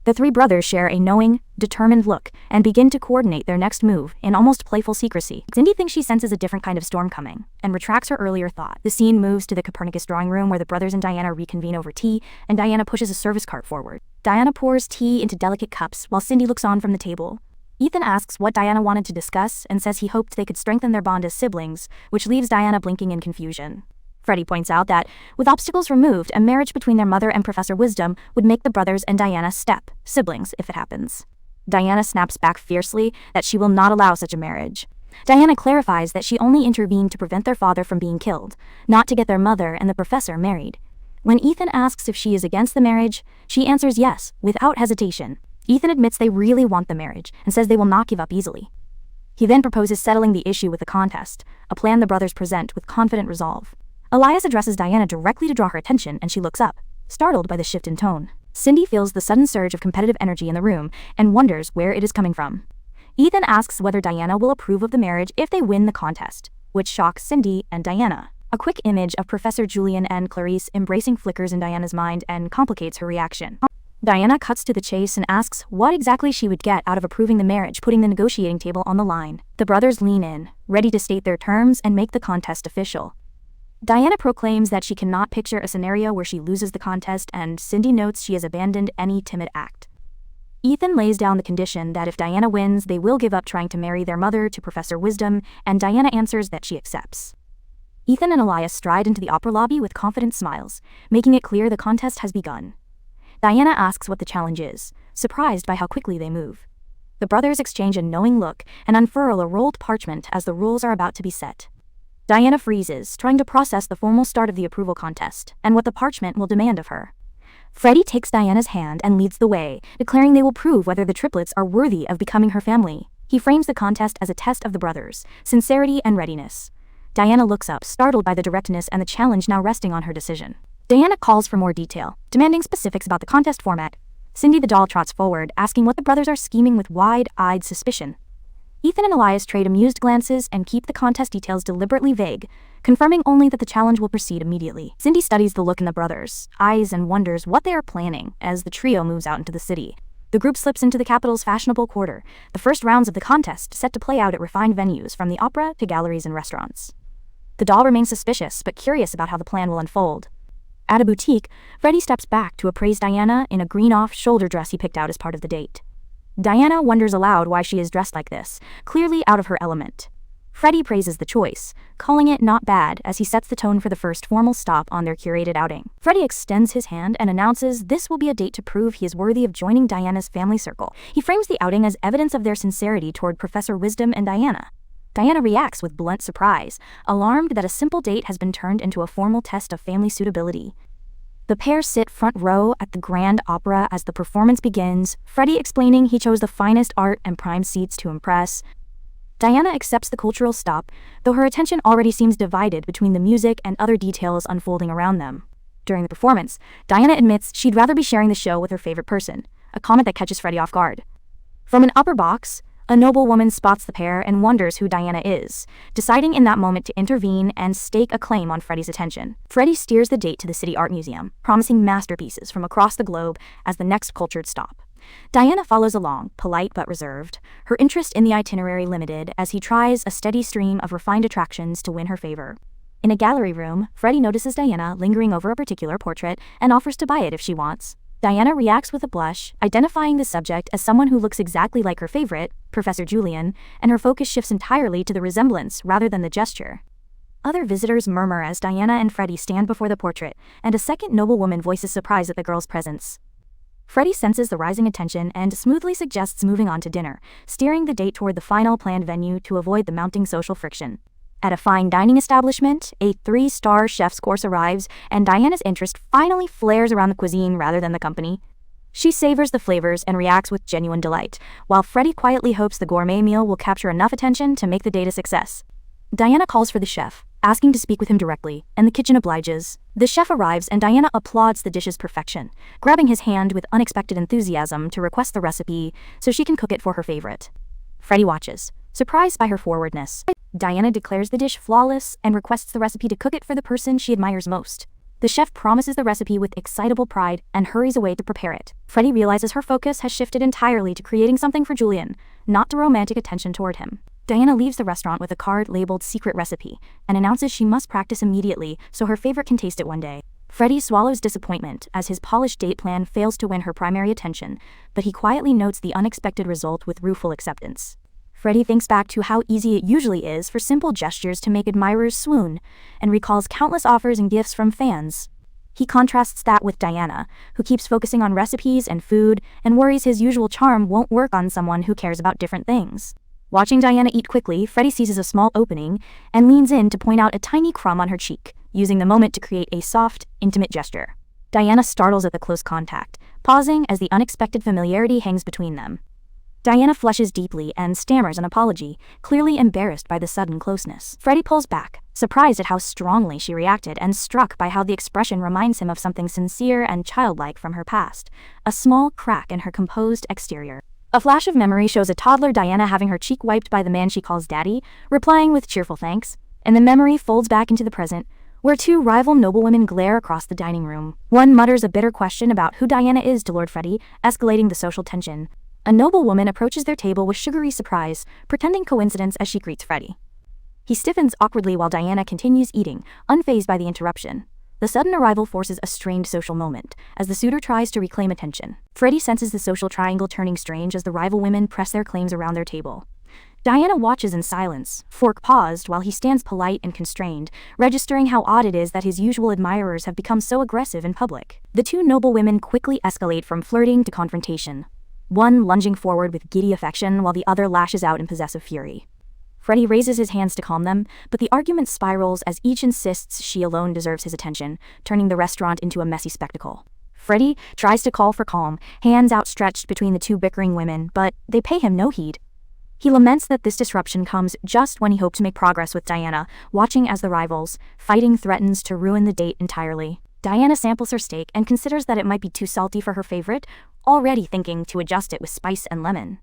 The three brothers share a knowing, determined look and begin to coordinate their next move in almost playful secrecy. Cindy thinks she senses a different kind of storm coming and retracts her earlier thought. The scene moves to the Copernicus drawing room where the brothers and Diana reconvene over tea, and Diana pushes a service cart forward. Diana pours tea into delicate cups while Cindy looks on from the table. Ethan asks what Diana wanted to discuss and says he hoped they could strengthen their bond as siblings, which leaves Diana blinking in confusion. Freddie points out that, with obstacles removed, a marriage between their mother and Professor Wisdom would make the brothers and Diana step siblings if it happens. Diana snaps back fiercely that she will not allow such a marriage. Diana clarifies that she only intervened to prevent their father from being killed, not to get their mother and the professor married. When Ethan asks if she is against the marriage, she answers yes, without hesitation. Ethan admits they really want the marriage and says they will not give up easily. He then proposes settling the issue with a contest, a plan the brothers present with confident resolve. Elias addresses Diana directly to draw her attention, and she looks up, startled by the shift in tone. Cindy feels the sudden surge of competitive energy in the room and wonders where it is coming from. Ethan asks whether Diana will approve of the marriage if they win the contest, which shocks Cindy and Diana. A quick image of Professor Julian and Clarice embracing flickers in Diana's mind and complicates her reaction. Diana cuts to the chase and asks what exactly she would get out of approving the marriage, putting the negotiating table on the line. The brothers lean in, ready to state their terms and make the contest official. Diana proclaims that she cannot picture a scenario where she loses the contest, and Cindy notes she has abandoned any timid act. Ethan lays down the condition that if Diana wins, they will give up trying to marry their mother to Professor Wisdom, and Diana answers that she accepts. Ethan and Elias stride into the opera lobby with confident smiles, making it clear the contest has begun. Diana asks what the challenge is, surprised by how quickly they move. The brothers exchange a knowing look and unfurl a rolled parchment as the rules are about to be set. Diana freezes, trying to process the formal start of the approval contest and what the parchment will demand of her. Freddie takes Diana's hand and leads the way, declaring they will prove whether the triplets are worthy of becoming her family. He frames the contest as a test of the brothers' sincerity and readiness. Diana looks up, startled by the directness and the challenge now resting on her decision. Diana calls for more detail, demanding specifics about the contest format. Cindy the doll trots forward, asking what the brothers are scheming with wide-eyed suspicion. Ethan and Elias trade amused glances and keep the contest details deliberately vague, confirming only that the challenge will proceed immediately. Cindy studies the look in the brothers' eyes and wonders what they are planning as the trio moves out into the city. The group slips into the capital's fashionable quarter, the first rounds of the contest set to play out at refined venues from the opera to galleries and restaurants. The doll remains suspicious but curious about how the plan will unfold. At a boutique, Freddie steps back to appraise Diana in a green off-shoulder dress he picked out as part of the date. Diana wonders aloud why she is dressed like this, clearly out of her element. Freddie praises the choice, calling it not bad as he sets the tone for the first formal stop on their curated outing. Freddie extends his hand and announces this will be a date to prove he is worthy of joining Diana's family circle. He frames the outing as evidence of their sincerity toward Professor Wisdom and Diana. Diana reacts with blunt surprise, alarmed that a simple date has been turned into a formal test of family suitability. The pair sit front row at the Grand Opera as the performance begins, Freddie explaining he chose the finest art and prime seats to impress. Diana accepts the cultural stop, though her attention already seems divided between the music and other details unfolding around them. During the performance, Diana admits she'd rather be sharing the show with her favorite person, a comment that catches Freddie off guard. From an upper box, a noblewoman spots the pair and wonders who Diana is, deciding in that moment to intervene and stake a claim on Freddie's attention. Freddie steers the date to the City Art Museum, promising masterpieces from across the globe as the next cultured stop. Diana follows along, polite but reserved, her interest in the itinerary limited as he tries a steady stream of refined attractions to win her favor. In a gallery room, Freddie notices Diana lingering over a particular portrait and offers to buy it if she wants. Diana reacts with a blush, identifying the subject as someone who looks exactly like her favorite, Professor Julian, and her focus shifts entirely to the resemblance rather than the gesture. Other visitors murmur as Diana and Freddie stand before the portrait, and a second noblewoman voices surprise at the girl's presence. Freddie senses the rising attention and smoothly suggests moving on to dinner, steering the date toward the final planned venue to avoid the mounting social friction. At a fine dining establishment, a 3-star chef's course arrives, and Diana's interest finally flares around the cuisine rather than the company. She savors the flavors and reacts with genuine delight, while Freddie quietly hopes the gourmet meal will capture enough attention to make the date a success. Diana calls for the chef, asking to speak with him directly, and the kitchen obliges. The chef arrives and Diana applauds the dish's perfection, grabbing his hand with unexpected enthusiasm to request the recipe so she can cook it for her favorite. Freddie watches, surprised by her forwardness. Diana declares the dish flawless and requests the recipe to cook it for the person she admires most. The chef promises the recipe with excitable pride and hurries away to prepare it. Freddie realizes her focus has shifted entirely to creating something for Julian, not the romantic attention toward him. Diana leaves the restaurant with a card labeled Secret Recipe and announces she must practice immediately so her favorite can taste it one day. Freddie swallows disappointment as his polished date plan fails to win her primary attention, but he quietly notes the unexpected result with rueful acceptance. Freddie thinks back to how easy it usually is for simple gestures to make admirers swoon, and recalls countless offers and gifts from fans. He contrasts that with Diana, who keeps focusing on recipes and food and worries his usual charm won't work on someone who cares about different things. Watching Diana eat quickly, Freddie seizes a small opening and leans in to point out a tiny crumb on her cheek, using the moment to create a soft, intimate gesture. Diana startles at the close contact, pausing as the unexpected familiarity hangs between them. Diana flushes deeply and stammers an apology, clearly embarrassed by the sudden closeness. Freddie pulls back, surprised at how strongly she reacted and struck by how the expression reminds him of something sincere and childlike from her past, a small crack in her composed exterior. A flash of memory shows a toddler Diana having her cheek wiped by the man she calls Daddy, replying with cheerful thanks, and the memory folds back into the present, where two rival noblewomen glare across the dining room. One mutters a bitter question about who Diana is to Lord Freddie, escalating the social tension. A noblewoman approaches their table with sugary surprise, pretending coincidence as she greets Freddie. He stiffens awkwardly while Diana continues eating, unfazed by the interruption. The sudden arrival forces a strained social moment, as the suitor tries to reclaim attention. Freddie senses the social triangle turning strange as the rival women press their claims around their table. Diana watches in silence, fork paused while he stands polite and constrained, registering how odd it is that his usual admirers have become so aggressive in public. The two noblewomen quickly escalate from flirting to confrontation, one lunging forward with giddy affection while the other lashes out in possessive fury. Freddie raises his hands to calm them, but the argument spirals as each insists she alone deserves his attention, turning the restaurant into a messy spectacle. Freddie tries to call for calm, hands outstretched between the two bickering women, but they pay him no heed. He laments that this disruption comes just when he hoped to make progress with Diana, watching as the rivals' fighting threatens to ruin the date entirely. Diana samples her steak and considers that it might be too salty for her favorite, already thinking to adjust it with spice and lemon.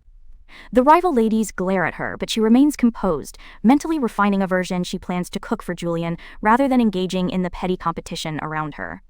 The rival ladies glare at her, but she remains composed, mentally refining a version she plans to cook for Julian rather than engaging in the petty competition around her.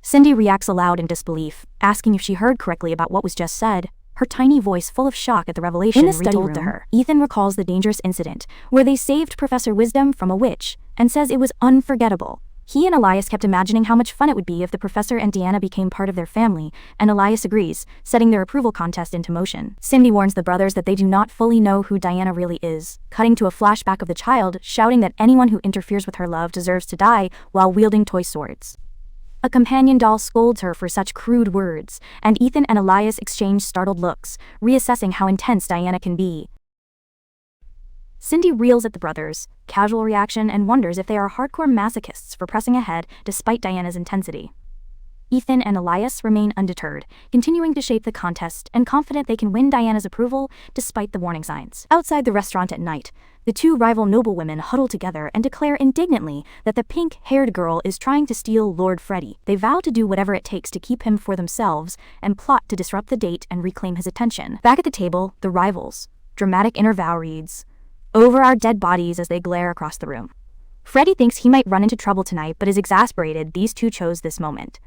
Cindy reacts aloud in disbelief, asking if she heard correctly about what was just said, her tiny voice full of shock at the revelation retold to her. Ethan recalls the dangerous incident, where they saved Professor Wisdom from a witch, and says it was unforgettable. He and Elias kept imagining how much fun it would be if the professor and Deanna became part of their family, and Elias agrees, setting their approval contest into motion. Cindy warns the brothers that they do not fully know who Diana really is, cutting to a flashback of the child shouting that anyone who interferes with her love deserves to die while wielding toy swords. A companion doll scolds her for such crude words, and Ethan and Elias exchange startled looks, reassessing how intense Diana can be. Cindy reels at the brothers' casual reaction and wonders if they are hardcore masochists for pressing ahead despite Diana's intensity. Ethan and Elias remain undeterred, continuing to shape the contest and confident they can win Diana's approval despite the warning signs. Outside the restaurant at night, the two rival noblewomen huddle together and declare indignantly that the pink-haired girl is trying to steal Lord Freddie. They vow to do whatever it takes to keep him for themselves and plot to disrupt the date and reclaim his attention. Back at the table, the rivals' dramatic inner vow reads, "Over our dead bodies," as they glare across the room. Freddie thinks he might run into trouble tonight but is exasperated these two chose this moment.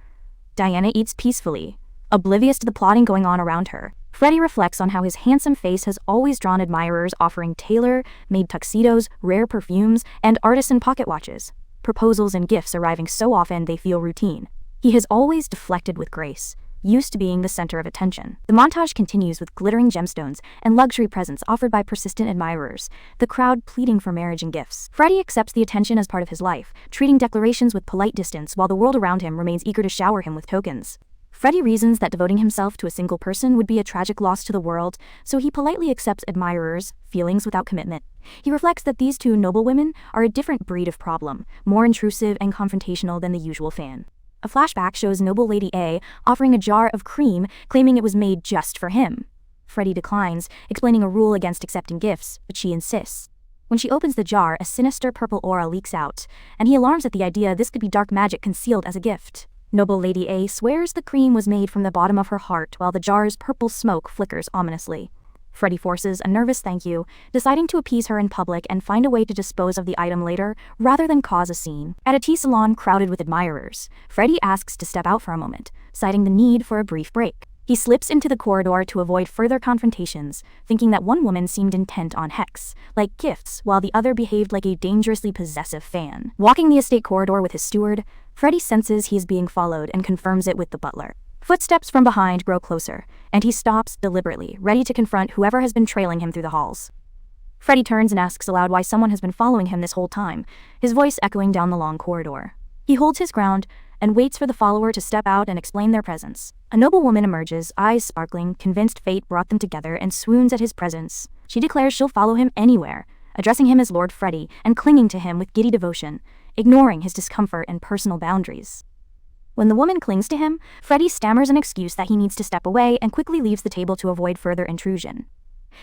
Diana eats peacefully, oblivious to the plotting going on around her. Freddie reflects on how his handsome face has always drawn admirers, offering tailor-made tuxedos, rare perfumes, and artisan pocket watches. Proposals and gifts arriving so often they feel routine. He has always deflected with grace, used to being the center of attention. The montage continues with glittering gemstones and luxury presents offered by persistent admirers, the crowd pleading for marriage and gifts. Freddie accepts the attention as part of his life, treating declarations with polite distance while the world around him remains eager to shower him with tokens. Freddie reasons that devoting himself to a single person would be a tragic loss to the world, so he politely accepts admirers' feelings without commitment. He reflects that these two noble women are a different breed of problem, more intrusive and confrontational than the usual fan. A flashback shows noble Lady A offering a jar of cream, claiming it was made just for him. Freddie declines, explaining a rule against accepting gifts, but she insists. When she opens the jar, a sinister purple aura leaks out, and he alarms at the idea this could be dark magic concealed as a gift. Noble Lady A swears the cream was made from the bottom of her heart while the jar's purple smoke flickers ominously. Freddie forces a nervous thank you, deciding to appease her in public and find a way to dispose of the item later, rather than cause a scene. At a tea salon crowded with admirers, Freddie asks to step out for a moment, citing the need for a brief break. He slips into the corridor to avoid further confrontations, thinking that one woman seemed intent on hex, like gifts, while the other behaved like a dangerously possessive fan. Walking the estate corridor with his steward, Freddie senses he is being followed and confirms it with the butler. Footsteps from behind grow closer, and he stops deliberately, ready to confront whoever has been trailing him through the halls. Freddie turns and asks aloud why someone has been following him this whole time, his voice echoing down the long corridor. He holds his ground and waits for the follower to step out and explain their presence. A noble woman emerges, eyes sparkling, convinced fate brought them together, and swoons at his presence. She declares she'll follow him anywhere, addressing him as Lord Freddie and clinging to him with giddy devotion, ignoring his discomfort and personal boundaries. When the woman clings to him, Freddie stammers an excuse that he needs to step away and quickly leaves the table to avoid further intrusion.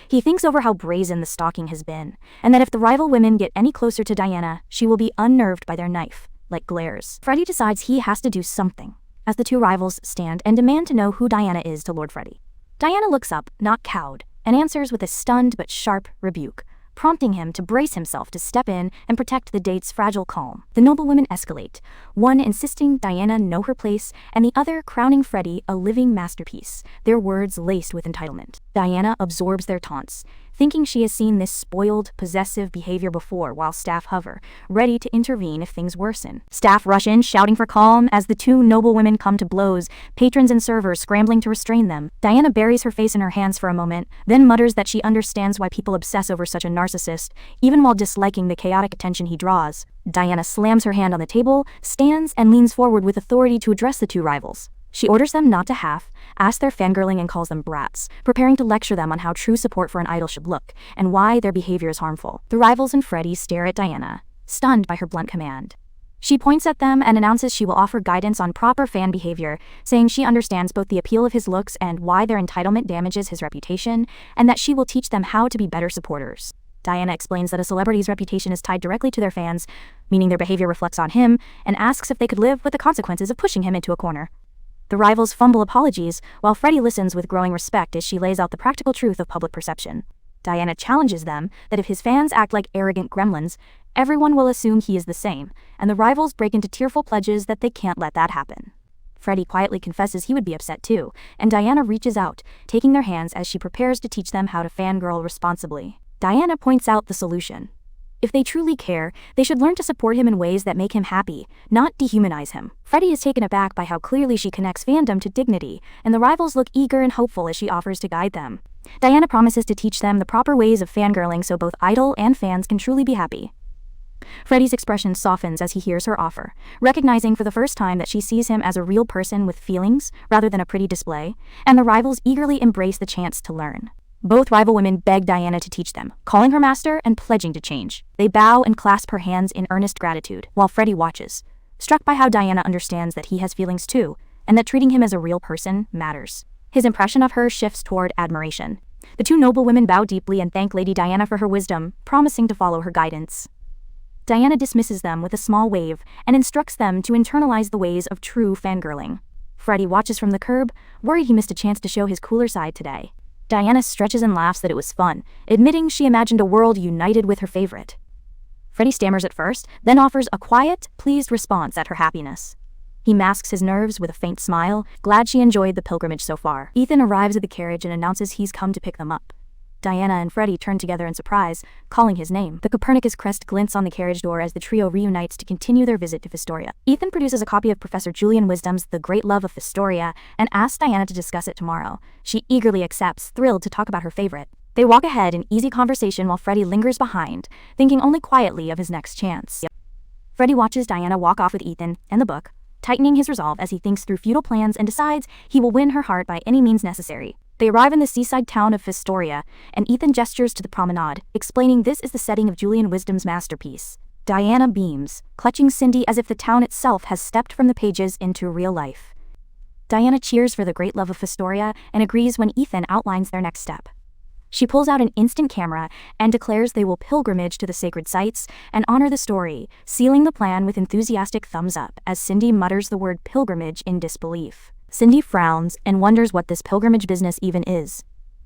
He thinks over how brazen the stalking has been, and that if the rival women get any closer to Diana, she will be unnerved by their knife, like glares. Freddie decides he has to do something, as the two rivals stand and demand to know who Diana is to Lord Freddie. Diana looks up, not cowed, and answers with a stunned but sharp rebuke, prompting him to brace himself to step in and protect the date's fragile calm. The noblewomen escalate, one insisting Diana know her place, and the other crowning Freddie a living masterpiece, their words laced with entitlement. Diana absorbs their taunts, thinking she has seen this spoiled, possessive behavior before, while staff hover, ready to intervene if things worsen. Staff rush in, shouting for calm as the two noblewomen come to blows, patrons and servers scrambling to restrain them. Diana buries her face in her hands for a moment, then mutters that she understands why people obsess over such a narcissist, even while disliking the chaotic attention he draws. Diana slams her hand on the table, stands, and leans forward with authority to address the two rivals. She orders them not to half-ass their fangirling and calls them brats, preparing to lecture them on how true support for an idol should look, and why their behavior is harmful. The rivals and Freddie stare at Diana, stunned by her blunt command. She points at them and announces she will offer guidance on proper fan behavior, saying she understands both the appeal of his looks and why their entitlement damages his reputation, and that she will teach them how to be better supporters. Diana explains that a celebrity's reputation is tied directly to their fans, meaning their behavior reflects on him, and asks if they could live with the consequences of pushing him into a corner. The rivals fumble apologies, while Freddie listens with growing respect as she lays out the practical truth of public perception. Diana challenges them that if his fans act like arrogant gremlins, everyone will assume he is the same, and the rivals break into tearful pledges that they can't let that happen. Freddie quietly confesses he would be upset too, and Diana reaches out, taking their hands as she prepares to teach them how to fangirl responsibly. Diana points out the solution. If they truly care, they should learn to support him in ways that make him happy, not dehumanize him. Freddie is taken aback by how clearly she connects fandom to dignity, and the rivals look eager and hopeful as she offers to guide them. Diana promises to teach them the proper ways of fangirling so both idol and fans can truly be happy. Freddie's expression softens as he hears her offer, recognizing for the first time that she sees him as a real person with feelings rather than a pretty display, and the rivals eagerly embrace the chance to learn. Both rival women beg Diana to teach them, calling her master and pledging to change. They bow and clasp her hands in earnest gratitude, while Freddie watches, struck by how Diana understands that he has feelings too, and that treating him as a real person matters. His impression of her shifts toward admiration. The two noblewomen bow deeply and thank Lady Diana for her wisdom, promising to follow her guidance. Diana dismisses them with a small wave and instructs them to internalize the ways of true fangirling. Freddie watches from the curb, worried he missed a chance to show his cooler side today. Diana stretches and laughs that it was fun, admitting she imagined a world united with her favorite. Freddie stammers at first, then offers a quiet, pleased response at her happiness. He masks his nerves with a faint smile, glad she enjoyed the pilgrimage so far. Ethan arrives at the carriage and announces he's come to pick them up. Diana and Freddie turn together in surprise, calling his name. The Copernicus crest glints on the carriage door as the trio reunites to continue their visit to Fistoria. Ethan produces a copy of Professor Julian Wisdom's The Great Love of Fistoria and asks Diana to discuss it tomorrow. She eagerly accepts, thrilled to talk about her favorite. They walk ahead in easy conversation while Freddie lingers behind, thinking only quietly of his next chance. Freddie watches Diana walk off with Ethan and the book, tightening his resolve as he thinks through futile plans and decides he will win her heart by any means necessary. They arrive in the seaside town of Fistoria, and Ethan gestures to the promenade, explaining this is the setting of Julian Wisdom's masterpiece. Diana beams, clutching Cindy as if the town itself has stepped from the pages into real life. Diana cheers for the great love of Fistoria and agrees when Ethan outlines their next step. She pulls out an instant camera and declares they will pilgrimage to the sacred sites and honor the story, sealing the plan with enthusiastic thumbs up as Cindy mutters the word pilgrimage in disbelief. Cindy frowns and wonders what this pilgrimage business even is.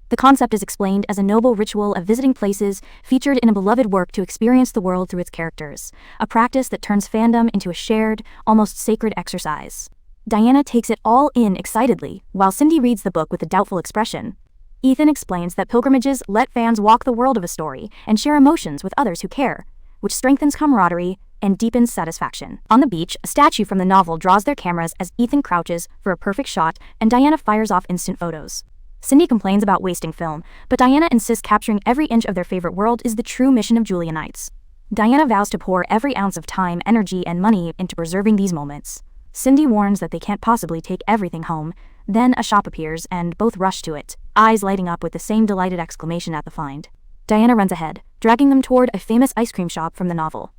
The concept is explained as a noble ritual of visiting places featured in a beloved work to experience the world through its characters, a practice that turns fandom into a shared, almost sacred exercise. Diana takes it all in excitedly, while Cindy reads the book with a doubtful expression. Ethan explains that pilgrimages let fans walk the world of a story and share emotions with others who care, which strengthens camaraderie and deepens satisfaction. On the beach, a statue from the novel draws their cameras as Ethan crouches for a perfect shot and Diana fires off instant photos. Cindy complains about wasting film, but Diana insists capturing every inch of their favorite world is the true mission of Julianites. Diana vows to pour every ounce of time, energy, and money into preserving these moments. Cindy warns that they can't possibly take everything home. Then a shop appears and both rush to it, eyes lighting up with the same delighted exclamation at the find. Diana runs ahead, dragging them toward a famous ice cream shop from the novel.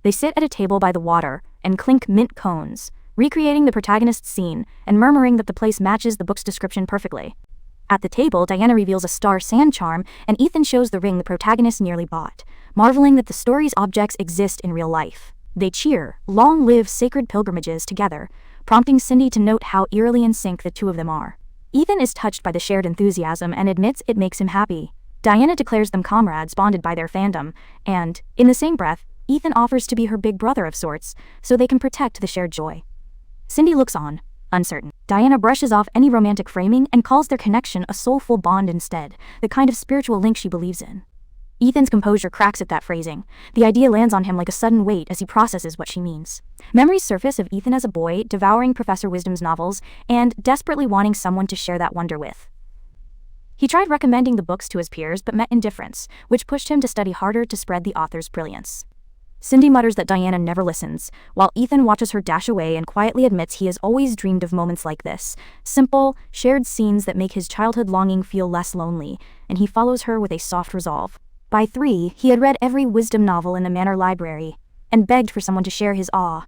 They sit at a table by the water and clink mint cones, recreating the protagonist's scene and murmuring that the place matches the book's description perfectly. At the table, Diana reveals a star sand charm and Ethan shows the ring the protagonist nearly bought, marveling that the story's objects exist in real life. They cheer, "Long live sacred pilgrimages," together, prompting Cindy to note how eerily in sync the two of them are. Ethan is touched by the shared enthusiasm and admits it makes him happy. Diana declares them comrades bonded by their fandom, and, in the same breath, Ethan offers to be her big brother of sorts, so they can protect the shared joy. Cindy looks on, uncertain. Diana brushes off any romantic framing and calls their connection a soulful bond instead, the kind of spiritual link she believes in. Ethan's composure cracks at that phrasing. The idea lands on him like a sudden weight as he processes what she means. Memories surface of Ethan as a boy, devouring Professor Wisdom's novels, and desperately wanting someone to share that wonder with. He tried recommending the books to his peers but met indifference, which pushed him to study harder to spread the author's brilliance. Cindy mutters that Diana never listens, while Ethan watches her dash away and quietly admits he has always dreamed of moments like this, simple, shared scenes that make his childhood longing feel less lonely, and he follows her with a soft resolve. By 3, he had read every wisdom novel in the manor library, and begged for someone to share his awe.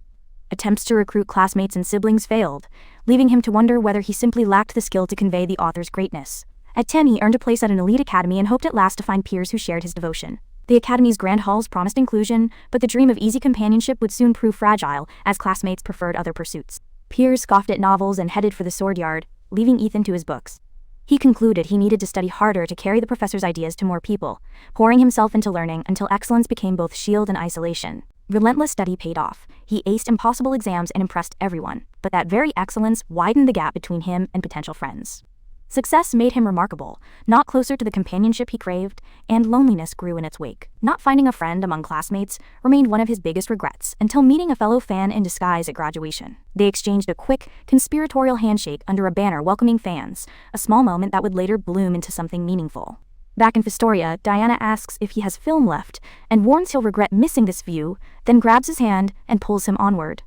Attempts to recruit classmates and siblings failed, leaving him to wonder whether he simply lacked the skill to convey the author's greatness. At 10, he earned a place at an elite academy and hoped at last to find peers who shared his devotion. The academy's grand halls promised inclusion, but the dream of easy companionship would soon prove fragile, as classmates preferred other pursuits. Peers scoffed at novels and headed for the sword yard, leaving Ethan to his books. He concluded he needed to study harder to carry the professor's ideas to more people, pouring himself into learning until excellence became both shield and isolation. Relentless study paid off. He aced impossible exams and impressed everyone, but that very excellence widened the gap between him and potential friends. Success made him remarkable, not closer to the companionship he craved, and loneliness grew in its wake. Not finding a friend among classmates remained one of his biggest regrets until meeting a fellow fan in disguise at graduation. They exchanged a quick, conspiratorial handshake under a banner welcoming fans, a small moment that would later bloom into something meaningful. Back in Fistoria, Diana asks if he has film left, and warns he'll regret missing this view, then grabs his hand and pulls him onward.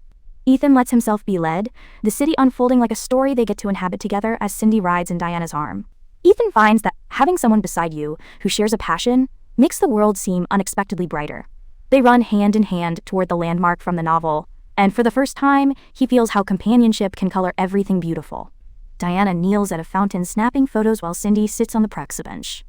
Ethan lets himself be led, the city unfolding like a story they get to inhabit together as Cindy rides in Diana's arm. Ethan finds that having someone beside you who shares a passion makes the world seem unexpectedly brighter. They run hand in hand toward the landmark from the novel, and for the first time, he feels how companionship can color everything beautiful. Diana kneels at a fountain snapping photos while Cindy sits on the praxa bench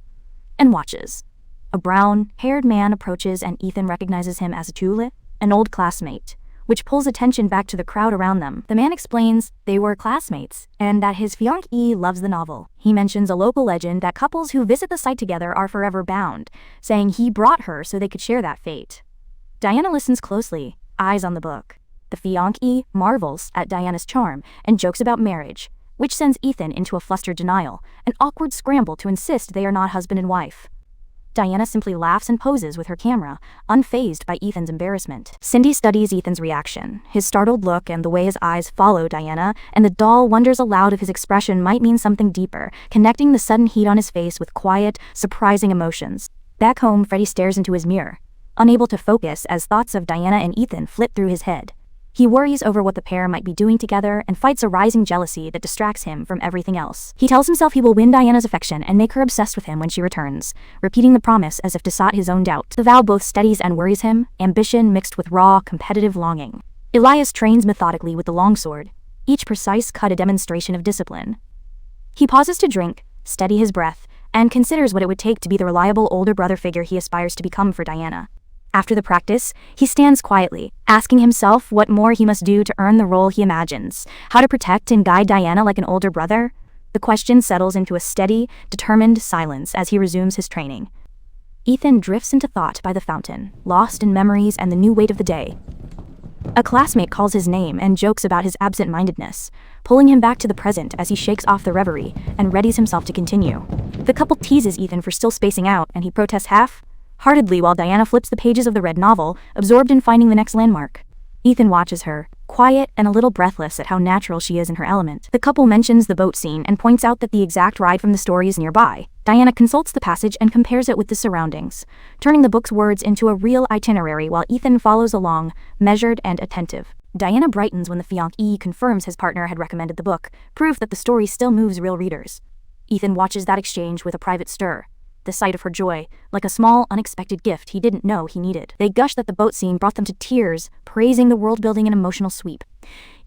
and watches. A brown-haired man approaches and Ethan recognizes him as Tule, an old classmate, which pulls attention back to the crowd around them. The man explains they were classmates, and that his fiancée loves the novel. He mentions a local legend that couples who visit the site together are forever bound, saying he brought her so they could share that fate. Diana listens closely, eyes on the book. The fiancé marvels at Diana's charm and jokes about marriage, which sends Ethan into a flustered denial, an awkward scramble to insist they are not husband and wife. Diana simply laughs and poses with her camera, unfazed by Ethan's embarrassment. Cindy studies Ethan's reaction, his startled look and the way his eyes follow Diana, and the doll wonders aloud if his expression might mean something deeper, connecting the sudden heat on his face with quiet, surprising emotions. Back home, Freddie stares into his mirror, unable to focus as thoughts of Diana and Ethan flit through his head. He worries over what the pair might be doing together and fights a rising jealousy that distracts him from everything else. He tells himself he will win Diana's affection and make her obsessed with him when she returns, repeating the promise as if to sot his own doubt. The vow both steadies and worries him, ambition mixed with raw, competitive longing. Elias trains methodically with the longsword, each precise cut a demonstration of discipline. He pauses to drink, steady his breath, and considers what it would take to be the reliable older brother figure he aspires to become for Diana. After the practice, he stands quietly, asking himself what more he must do to earn the role he imagines, how to protect and guide Diana like an older brother. The question settles into a steady, determined silence as he resumes his training. Ethan drifts into thought by the fountain, lost in memories and the new weight of the day. A classmate calls his name and jokes about his absent-mindedness, pulling him back to the present as he shakes off the reverie and readies himself to continue. The couple teases Ethan for still spacing out, and he protests half-heartedly while Diana flips the pages of the red novel, absorbed in finding the next landmark. Ethan watches her, quiet and a little breathless at how natural she is in her element. The couple mentions the boat scene and points out that the exact ride from the story is nearby. Diana consults the passage and compares it with the surroundings, turning the book's words into a real itinerary while Ethan follows along, measured and attentive. Diana brightens when the fiancé confirms his partner had recommended the book, proof that the story still moves real readers. Ethan watches that exchange with a private stir, the sight of her joy, like a small, unexpected gift he didn't know he needed. They gush that the boat scene brought them to tears, praising the world-building and emotional sweep.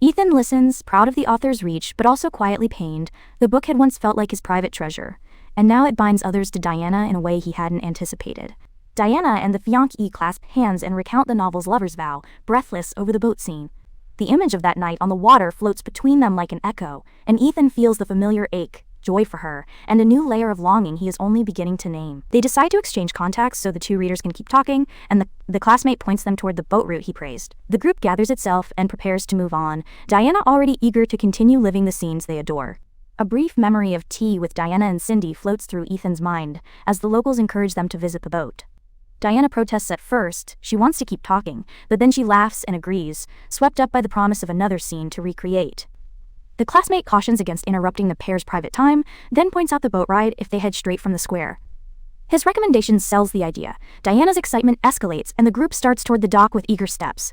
Ethan listens, proud of the author's reach, but also quietly pained. The book had once felt like his private treasure, and now it binds others to Diana in a way he hadn't anticipated. Diana and the fiancé clasp hands and recount the novel's lover's vow, breathless over the boat scene. The image of that night on the water floats between them like an echo, and Ethan feels the familiar ache, joy for her, and a new layer of longing he is only beginning to name. They decide to exchange contacts so the two readers can keep talking, and the classmate points them toward the boat route he praised. The group gathers itself and prepares to move on, Diana already eager to continue living the scenes they adore. A brief memory of tea with Diana and Cindy floats through Ethan's mind as the locals encourage them to visit the boat. Diana protests at first, she wants to keep talking, but then she laughs and agrees, swept up by the promise of another scene to recreate. The classmate cautions against interrupting the pair's private time, then points out the boat ride if they head straight from the square. His recommendation sells the idea. Diana's excitement escalates and the group starts toward the dock with eager steps.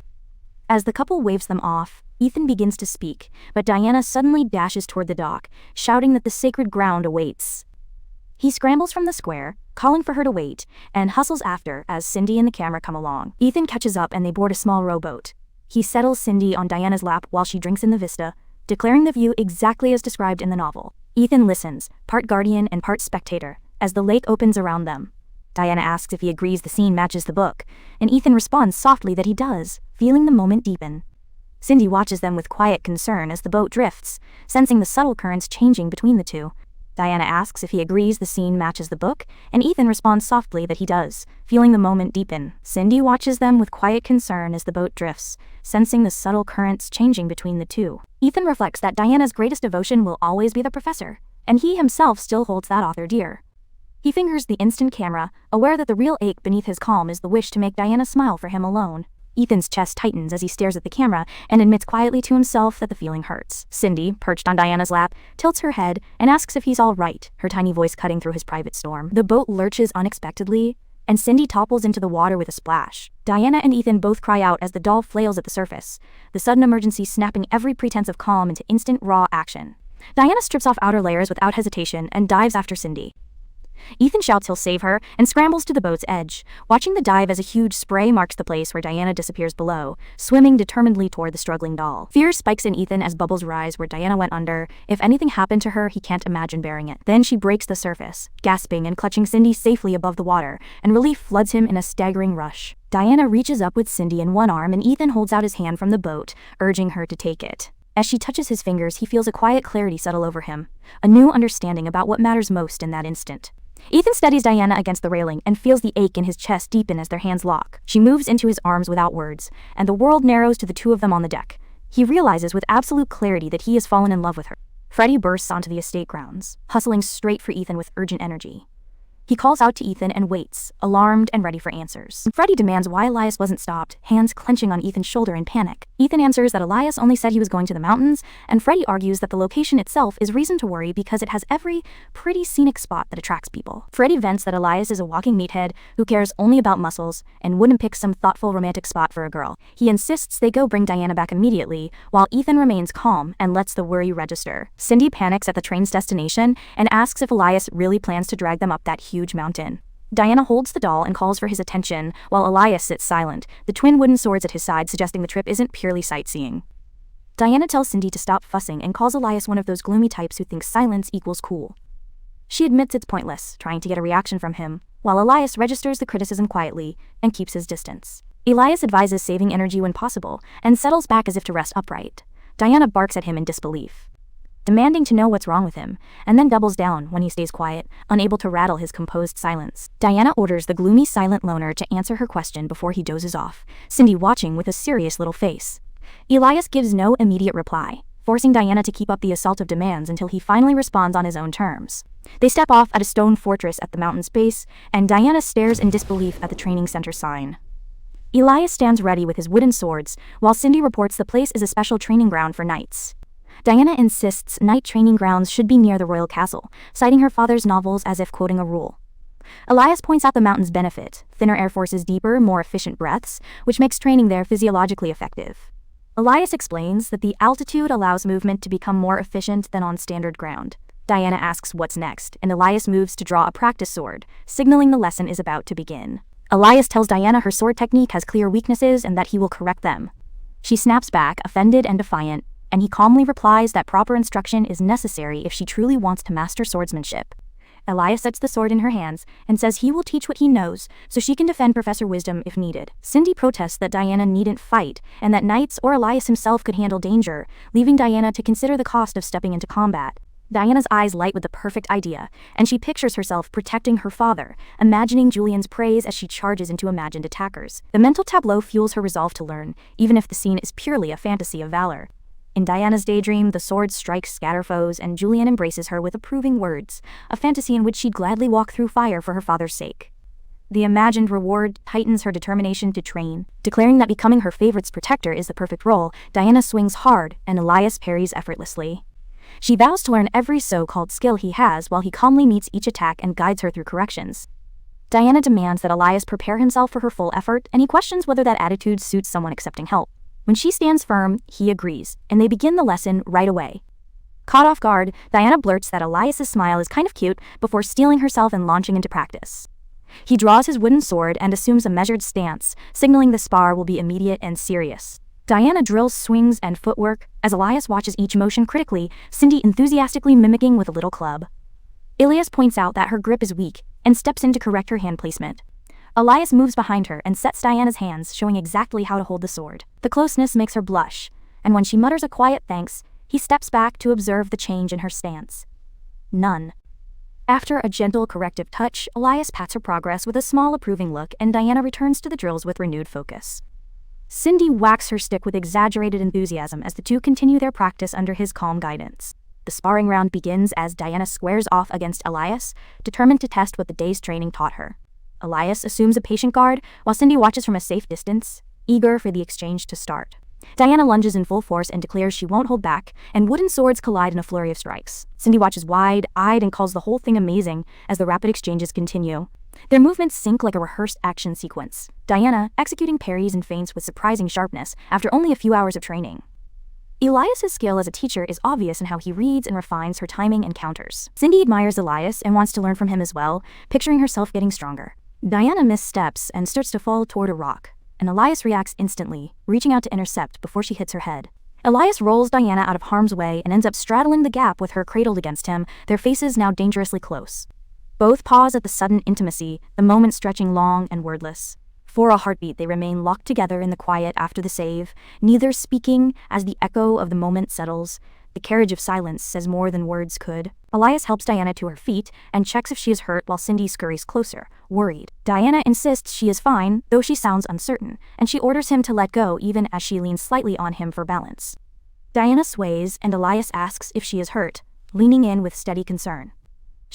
As the couple waves them off, Ethan begins to speak, but Diana suddenly dashes toward the dock, shouting that the sacred ground awaits. He scrambles from the square, calling for her to wait, and hustles after as Cindy and the camera come along. Ethan catches up and they board a small rowboat. He settles Cindy on Diana's lap while she drinks in the vista, declaring the view exactly as described in the novel. Ethan listens, part guardian and part spectator, as the lake opens around them. Diana asks if he agrees the scene matches the book, and Ethan responds softly that he does, feeling the moment deepen. Cindy watches them with quiet concern as the boat drifts, sensing the subtle currents changing between the two. Diana asks if he agrees the scene matches the book, and Ethan responds softly that he does, feeling the moment deepen. Cindy watches them with quiet concern as the boat drifts, sensing the subtle currents changing between the two. Ethan reflects that Diana's greatest devotion will always be the professor, and he himself still holds that author dear. He fingers the instant camera, aware that the real ache beneath his calm is the wish to make Diana smile for him alone. Ethan's chest tightens as he stares at the camera and admits quietly to himself that the feeling hurts. Cindy, perched on Diana's lap, tilts her head and asks if he's all right, her tiny voice cutting through his private storm. The boat lurches unexpectedly, and Cindy topples into the water with a splash. Diana and Ethan both cry out as the doll flails at the surface, the sudden emergency snapping every pretense of calm into instant raw action. Diana strips off outer layers without hesitation and dives after Cindy. Ethan shouts he'll save her and scrambles to the boat's edge, watching the dive as a huge spray marks the place where Diana disappears below, swimming determinedly toward the struggling doll. Fear spikes in Ethan as bubbles rise where Diana went under. If anything happened to her, he can't imagine bearing it. Then she breaks the surface, gasping and clutching Cindy safely above the water, and relief floods him in a staggering rush. Diana reaches up with Cindy in one arm and Ethan holds out his hand from the boat, urging her to take it. As she touches his fingers, he feels a quiet clarity settle over him, a new understanding about what matters most in that instant. Ethan steadies Diana against the railing and feels the ache in his chest deepen as their hands lock. She moves into his arms without words, and the world narrows to the two of them on the deck. He realizes with absolute clarity that he has fallen in love with her. Freddie bursts onto the estate grounds, hustling straight for Ethan with urgent energy. He calls out to Ethan and waits, alarmed and ready for answers. Freddie demands why Elias wasn't stopped, hands clenching on Ethan's shoulder in panic. Ethan answers that Elias only said he was going to the mountains, and Freddie argues that the location itself is reason to worry because it has every pretty scenic spot that attracts people. Freddie vents that Elias is a walking meathead who cares only about muscles and wouldn't pick some thoughtful romantic spot for a girl. He insists they go bring Diana back immediately, while Ethan remains calm and lets the worry register. Cindy panics at the train's destination and asks if Elias really plans to drag them up that huge mountain. Diana holds the doll and calls for his attention, while Elias sits silent, the twin wooden swords at his side suggesting the trip isn't purely sightseeing. Diana tells Cindy to stop fussing and calls Elias one of those gloomy types who thinks silence equals cool. She admits it's pointless, trying to get a reaction from him, while Elias registers the criticism quietly and keeps his distance. Elias advises saving energy when possible, and settles back as if to rest upright. Diana barks at him in disbelief, demanding to know what's wrong with him, and then doubles down when he stays quiet, unable to rattle his composed silence. Diana orders the gloomy silent loner to answer her question before he dozes off, Cindy watching with a serious little face. Elias gives no immediate reply, forcing Diana to keep up the assault of demands until he finally responds on his own terms. They step off at a stone fortress at the mountain's base, and Diana stares in disbelief at the training center sign. Elias stands ready with his wooden swords, while Cindy reports the place is a special training ground for knights. Diana insists knight training grounds should be near the royal castle, citing her father's novels as if quoting a rule. Elias points out the mountain's benefit: thinner air forces, deeper, more efficient breaths, which makes training there physiologically effective. Elias explains that the altitude allows movement to become more efficient than on standard ground. Diana asks what's next, and Elias moves to draw a practice sword, signaling the lesson is about to begin. Elias tells Diana her sword technique has clear weaknesses and that he will correct them. She snaps back, offended and defiant, and he calmly replies that proper instruction is necessary if she truly wants to master swordsmanship. Elias sets the sword in her hands and says he will teach what he knows so she can defend Professor Wisdom if needed. Cindy protests that Diana needn't fight and that knights or Elias himself could handle danger, leaving Diana to consider the cost of stepping into combat. Diana's eyes light with the perfect idea, and she pictures herself protecting her father, imagining Julian's praise as she charges into imagined attackers. The mental tableau fuels her resolve to learn, even if the scene is purely a fantasy of valor. In Diana's daydream, the sword strikes scatter foes and Julian embraces her with approving words, a fantasy in which she'd gladly walk through fire for her father's sake. The imagined reward tightens her determination to train. Declaring that becoming her favorite's protector is the perfect role, Diana swings hard and Elias parries effortlessly. She vows to learn every so-called skill he has while he calmly meets each attack and guides her through corrections. Diana demands that Elias prepare himself for her full effort, and he questions whether that attitude suits someone accepting help. When she stands firm, he agrees, and they begin the lesson right away. Caught off guard, Diana blurts that Elias's smile is kind of cute before steeling herself and launching into practice. He draws his wooden sword and assumes a measured stance, signaling the spar will be immediate and serious. Diana drills swings and footwork as Elias watches each motion critically, Cindy enthusiastically mimicking with a little club. Elias points out that her grip is weak and steps in to correct her hand placement. Elias moves behind her and sets Diana's hands, showing exactly how to hold the sword. The closeness makes her blush, and when she mutters a quiet thanks, he steps back to observe the change in her stance. None. After a gentle corrective touch, Elias pats her progress with a small approving look, and Diana returns to the drills with renewed focus. Cindy whacks her stick with exaggerated enthusiasm as the two continue their practice under his calm guidance. The sparring round begins as Diana squares off against Elias, determined to test what the day's training taught her. Elias assumes a patient guard, while Cindy watches from a safe distance, eager for the exchange to start. Diana lunges in full force and declares she won't hold back, and wooden swords collide in a flurry of strikes. Cindy watches wide-eyed and calls the whole thing amazing as the rapid exchanges continue. Their movements sync like a rehearsed action sequence, Diana executing parries and feints with surprising sharpness after only a few hours of training. Elias's skill as a teacher is obvious in how he reads and refines her timing and counters. Cindy admires Elias and wants to learn from him as well, picturing herself getting stronger. Diana missteps and starts to fall toward a rock, and Elias reacts instantly, reaching out to intercept before she hits her head. Elias rolls Diana out of harm's way and ends up straddling the gap with her cradled against him, their faces now dangerously close. Both pause at the sudden intimacy, the moment stretching long and wordless. For a heartbeat, they remain locked together in the quiet after the save, neither speaking as the echo of the moment settles. The carriage of silence says more than words could. Elias helps Diana to her feet and checks if she is hurt while Cindy scurries closer, worried. Diana insists she is fine, though she sounds uncertain, and she orders him to let go even as she leans slightly on him for balance. Diana sways and Elias asks if she is hurt, leaning in with steady concern.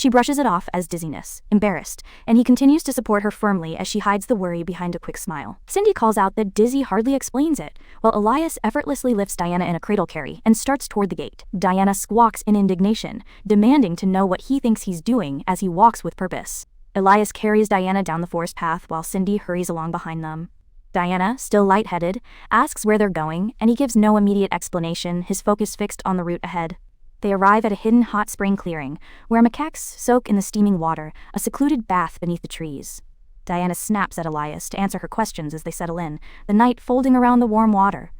She brushes it off as dizziness, embarrassed, and he continues to support her firmly as she hides the worry behind a quick smile. Cindy calls out that dizzy hardly explains it, while Elias effortlessly lifts Diana in a cradle carry and starts toward the gate. Diana squawks in indignation, demanding to know what he thinks he's doing as he walks with purpose. Elias carries Diana down the forest path while Cindy hurries along behind them. Diana, still lightheaded, asks where they're going, and he gives no immediate explanation, his focus fixed on the route ahead. They arrive at a hidden hot spring clearing, where macaques soak in the steaming water, a secluded bath beneath the trees. Diana snaps at Elias to answer her questions as they settle in, the night folding around the warm water.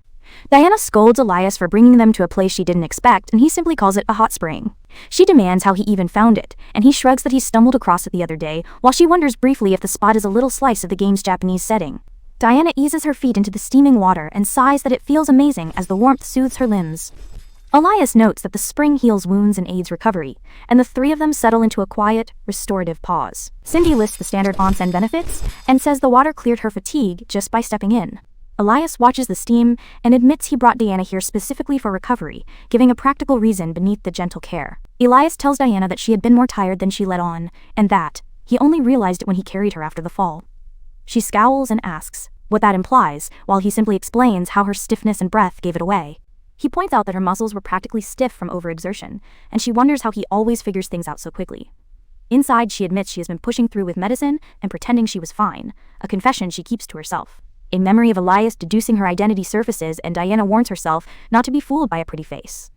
Diana scolds Elias for bringing them to a place she didn't expect, and he simply calls it a hot spring. She demands how he even found it, and he shrugs that he stumbled across it the other day, while she wonders briefly if the spot is a little slice of the game's Japanese setting. Diana eases her feet into the steaming water and sighs that it feels amazing as the warmth soothes her limbs. Elias notes that the spring heals wounds and aids recovery, and the three of them settle into a quiet, restorative pause. Cindy lists the standard onsen benefits and says the water cleared her fatigue just by stepping in. Elias watches the steam and admits he brought Diana here specifically for recovery, giving a practical reason beneath the gentle care. Elias tells Diana that she had been more tired than she let on, and that he only realized it when he carried her after the fall. She scowls and asks what that implies, while he simply explains how her stiffness and breath gave it away. He points out that her muscles were practically stiff from overexertion, and she wonders how he always figures things out so quickly. Inside, she admits she has been pushing through with medicine and pretending she was fine, a confession she keeps to herself. In memory of Elias deducing her identity surfaces, and Diana warns herself not to be fooled by a pretty face.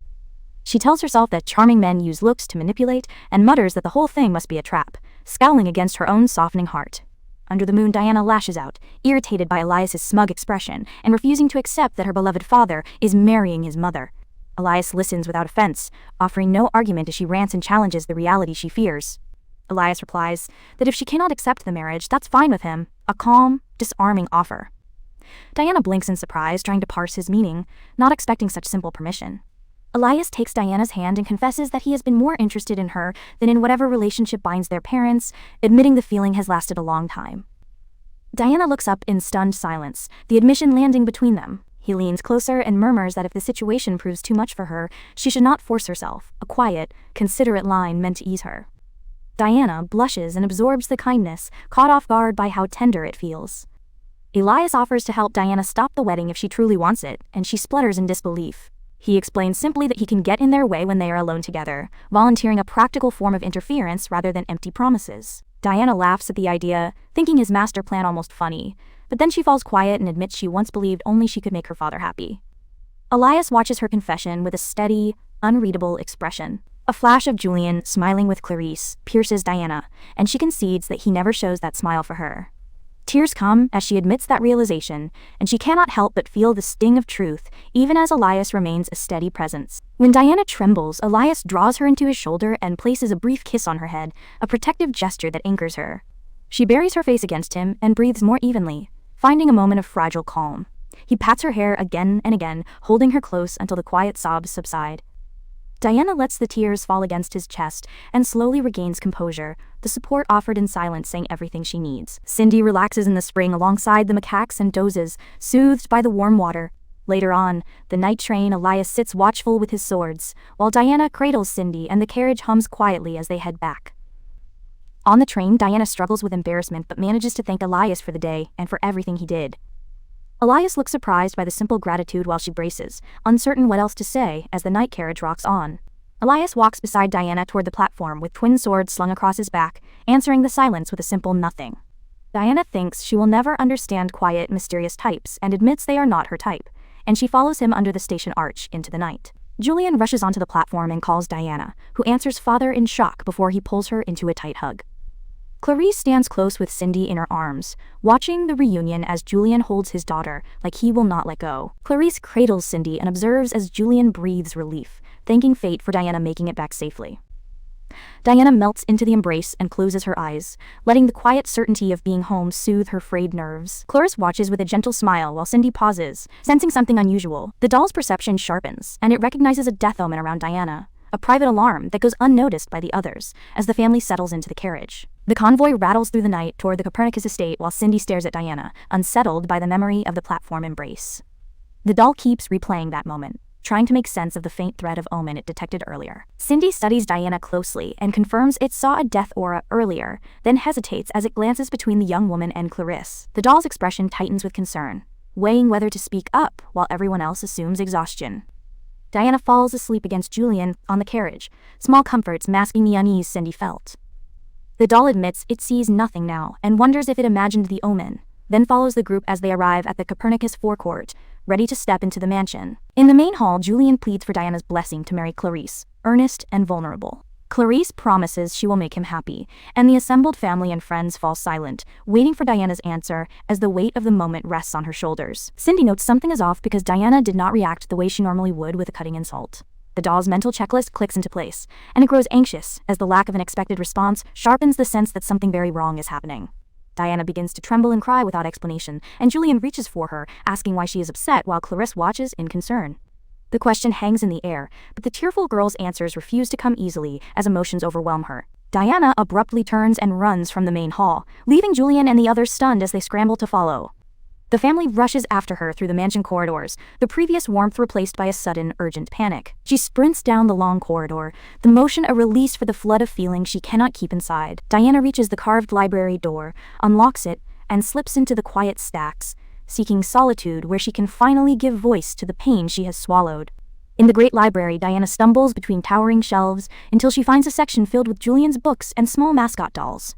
She tells herself that charming men use looks to manipulate, and mutters that the whole thing must be a trap, scowling against her own softening heart. Under the moon, Diana lashes out, irritated by Elias's smug expression and refusing to accept that her beloved father is marrying his mother. Elias listens without offense, offering no argument as she rants and challenges the reality she fears. Elias replies that if she cannot accept the marriage, that's fine with him, a calm, disarming offer. Diana blinks in surprise, trying to parse his meaning, not expecting such simple permission. Elias takes Diana's hand and confesses that he has been more interested in her than in whatever relationship binds their parents, admitting the feeling has lasted a long time. Diana looks up in stunned silence, the admission landing between them. He leans closer and murmurs that if the situation proves too much for her, she should not force herself, a quiet, considerate line meant to ease her. Diana blushes and absorbs the kindness, caught off guard by how tender it feels. Elias offers to help Diana stop the wedding if she truly wants it, and she splutters in disbelief. He explains simply that he can get in their way when they are alone together, volunteering a practical form of interference rather than empty promises. Diana laughs at the idea, thinking his master plan almost funny, but then she falls quiet and admits she once believed only she could make her father happy. Elias watches her confession with a steady, unreadable expression. A flash of Julian smiling with Clarice pierces Diana, and she concedes that he never shows that smile for her. Tears come as she admits that realization, and she cannot help but feel the sting of truth, even as Elias remains a steady presence. When Diana trembles, Elias draws her into his shoulder and places a brief kiss on her head, a protective gesture that anchors her. She buries her face against him and breathes more evenly, finding a moment of fragile calm. He pats her hair again and again, holding her close until the quiet sobs subside. Diana lets the tears fall against his chest and slowly regains composure, the support offered in silence saying everything she needs. Cindy relaxes in the spring alongside the macaques and dozes, soothed by the warm water. Later on, the night train, Elias sits watchful with his swords, while Diana cradles Cindy and the carriage hums quietly as they head back. On the train, Diana struggles with embarrassment but manages to thank Elias for the day and for everything he did. Elias looks surprised by the simple gratitude while she braces, uncertain what else to say as the night carriage rocks on. Elias walks beside Diana toward the platform with twin swords slung across his back, answering the silence with a simple nothing. Diana thinks she will never understand quiet, mysterious types and admits they are not her type, and she follows him under the station arch into the night. Julian rushes onto the platform and calls Diana, who answers father in shock before he pulls her into a tight hug. Clarice stands close with Cindy in her arms, watching the reunion as Julian holds his daughter like he will not let go. Clarice cradles Cindy and observes as Julian breathes relief, thanking fate for Diana making it back safely. Diana melts into the embrace and closes her eyes, letting the quiet certainty of being home soothe her frayed nerves. Clarice watches with a gentle smile while Cindy pauses, sensing something unusual. The doll's perception sharpens, and it recognizes a death omen around Diana, a private alarm that goes unnoticed by the others as the family settles into the carriage. The convoy rattles through the night toward the Copernicus estate while Cindy stares at Diana, unsettled by the memory of the platform embrace. The doll keeps replaying that moment, trying to make sense of the faint thread of omen it detected earlier. Cindy studies Diana closely and confirms it saw a death aura earlier, then hesitates as it glances between the young woman and Clarice. The doll's expression tightens with concern, weighing whether to speak up while everyone else assumes exhaustion. Diana falls asleep against Julian on the carriage, small comforts masking the unease Cindy felt. The doll admits it sees nothing now and wonders if it imagined the omen, then follows the group as they arrive at the Copernicus forecourt, ready to step into the mansion. In the main hall, Julian pleads for Diana's blessing to marry Clarice, earnest and vulnerable. Clarice promises she will make him happy, and the assembled family and friends fall silent, waiting for Diana's answer as the weight of the moment rests on her shoulders. Cindy notes something is off because Diana did not react the way she normally would with a cutting insult. The doll's mental checklist clicks into place, and it grows anxious as the lack of an expected response sharpens the sense that something very wrong is happening. Diana begins to tremble and cry without explanation, and Julian reaches for her, asking why she is upset while Clarice watches in concern. The question hangs in the air, but the tearful girl's answers refuse to come easily as emotions overwhelm her. Diana abruptly turns and runs from the main hall, leaving Julian and the others stunned as they scramble to follow. The family rushes after her through the mansion corridors, the previous warmth replaced by a sudden, urgent panic. She sprints down the long corridor, the motion a release for the flood of feeling she cannot keep inside. Diana reaches the carved library door, unlocks it, and slips into the quiet stacks, seeking solitude where she can finally give voice to the pain she has swallowed. In the great library, Diana stumbles between towering shelves until she finds a section filled with Julian's books and small mascot dolls.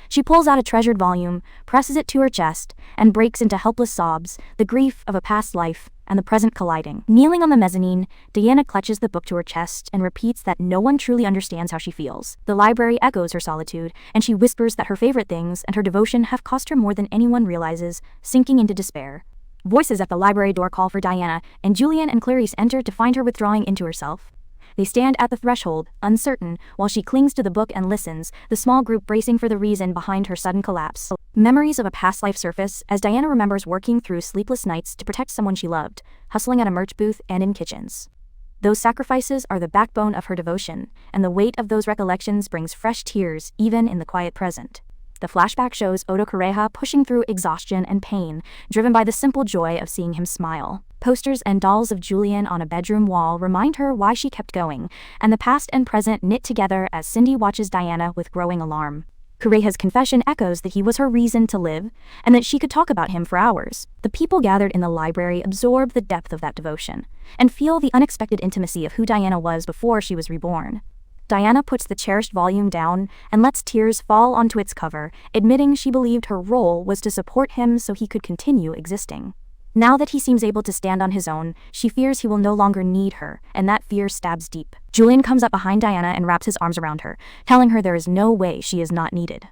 She pulls out a treasured volume, presses it to her chest, and breaks into helpless sobs, the grief of a past life and the present colliding. Kneeling on the mezzanine, Diana clutches the book to her chest and repeats that no one truly understands how she feels. The library echoes her solitude, and she whispers that her favorite things and her devotion have cost her more than anyone realizes, sinking into despair. Voices at the library door call for Diana, and Julian and Clarice enter to find her withdrawing into herself. They stand at the threshold, uncertain, while she clings to the book and listens, the small group bracing for the reason behind her sudden collapse. Memories of a past life surface as Diana remembers working through sleepless nights to protect someone she loved, hustling at a merch booth and in kitchens. Those sacrifices are the backbone of her devotion, and the weight of those recollections brings fresh tears even in the quiet present. The flashback shows Odo Kareha pushing through exhaustion and pain, driven by the simple joy of seeing him smile. Posters and dolls of Julian on a bedroom wall remind her why she kept going, and the past and present knit together as Cindy watches Diana with growing alarm. Kareha's confession echoes that he was her reason to live, and that she could talk about him for hours. The people gathered in the library absorb the depth of that devotion, and feel the unexpected intimacy of who Diana was before she was reborn. Diana puts the cherished volume down and lets tears fall onto its cover, admitting she believed her role was to support him so he could continue existing. Now that he seems able to stand on his own, she fears he will no longer need her, and that fear stabs deep. Julian comes up behind Diana and wraps his arms around her, telling her there is no way she is not needed.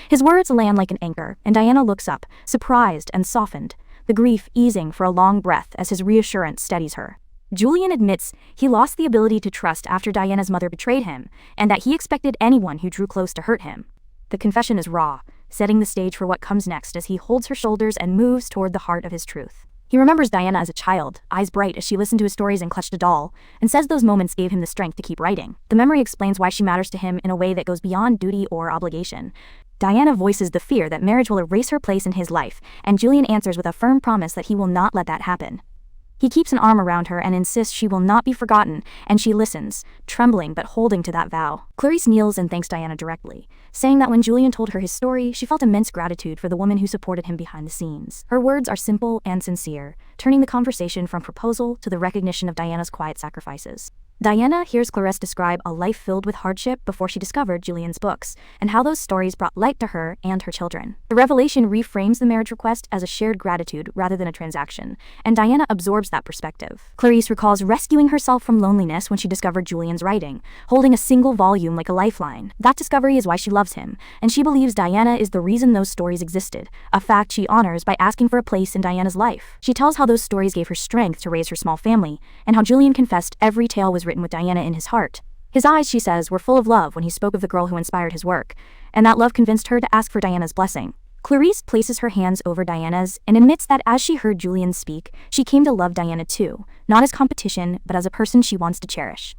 His words land like an anchor, and Diana looks up, surprised and softened, the grief easing for a long breath as his reassurance steadies her. Julian admits he lost the ability to trust after Diana's mother betrayed him, and that he expected anyone who drew close to hurt him. The confession is raw, setting the stage for what comes next as he holds her shoulders and moves toward the heart of his truth. He remembers Diana as a child, eyes bright as she listened to his stories and clutched a doll, and says those moments gave him the strength to keep writing. The memory explains why she matters to him in a way that goes beyond duty or obligation. Diana voices the fear that marriage will erase her place in his life, and Julian answers with a firm promise that he will not let that happen. He keeps an arm around her and insists she will not be forgotten, and she listens, trembling but holding to that vow. Clarice kneels and thanks Diana directly, saying that when Julian told her his story, she felt immense gratitude for the woman who supported him behind the scenes. Her words are simple and sincere, turning the conversation from proposal to the recognition of Diana's quiet sacrifices. Diana hears Clarice describe a life filled with hardship before she discovered Julian's books, and how those stories brought light to her and her children. The revelation reframes the marriage request as a shared gratitude rather than a transaction, and Diana absorbs that perspective. Clarice recalls rescuing herself from loneliness when she discovered Julian's writing, holding a single volume like a lifeline. That discovery is why she loves him, and she believes Diana is the reason those stories existed, a fact she honors by asking for a place in Diana's life. She tells how those stories gave her strength to raise her small family, and how Julian confessed every tale was written with Diana in his heart. His eyes, she says, were full of love when he spoke of the girl who inspired his work, and that love convinced her to ask for Diana's blessing. Clarice places her hands over Diana's and admits that as she heard Julian speak, she came to love Diana too, not as competition, but as a person she wants to cherish.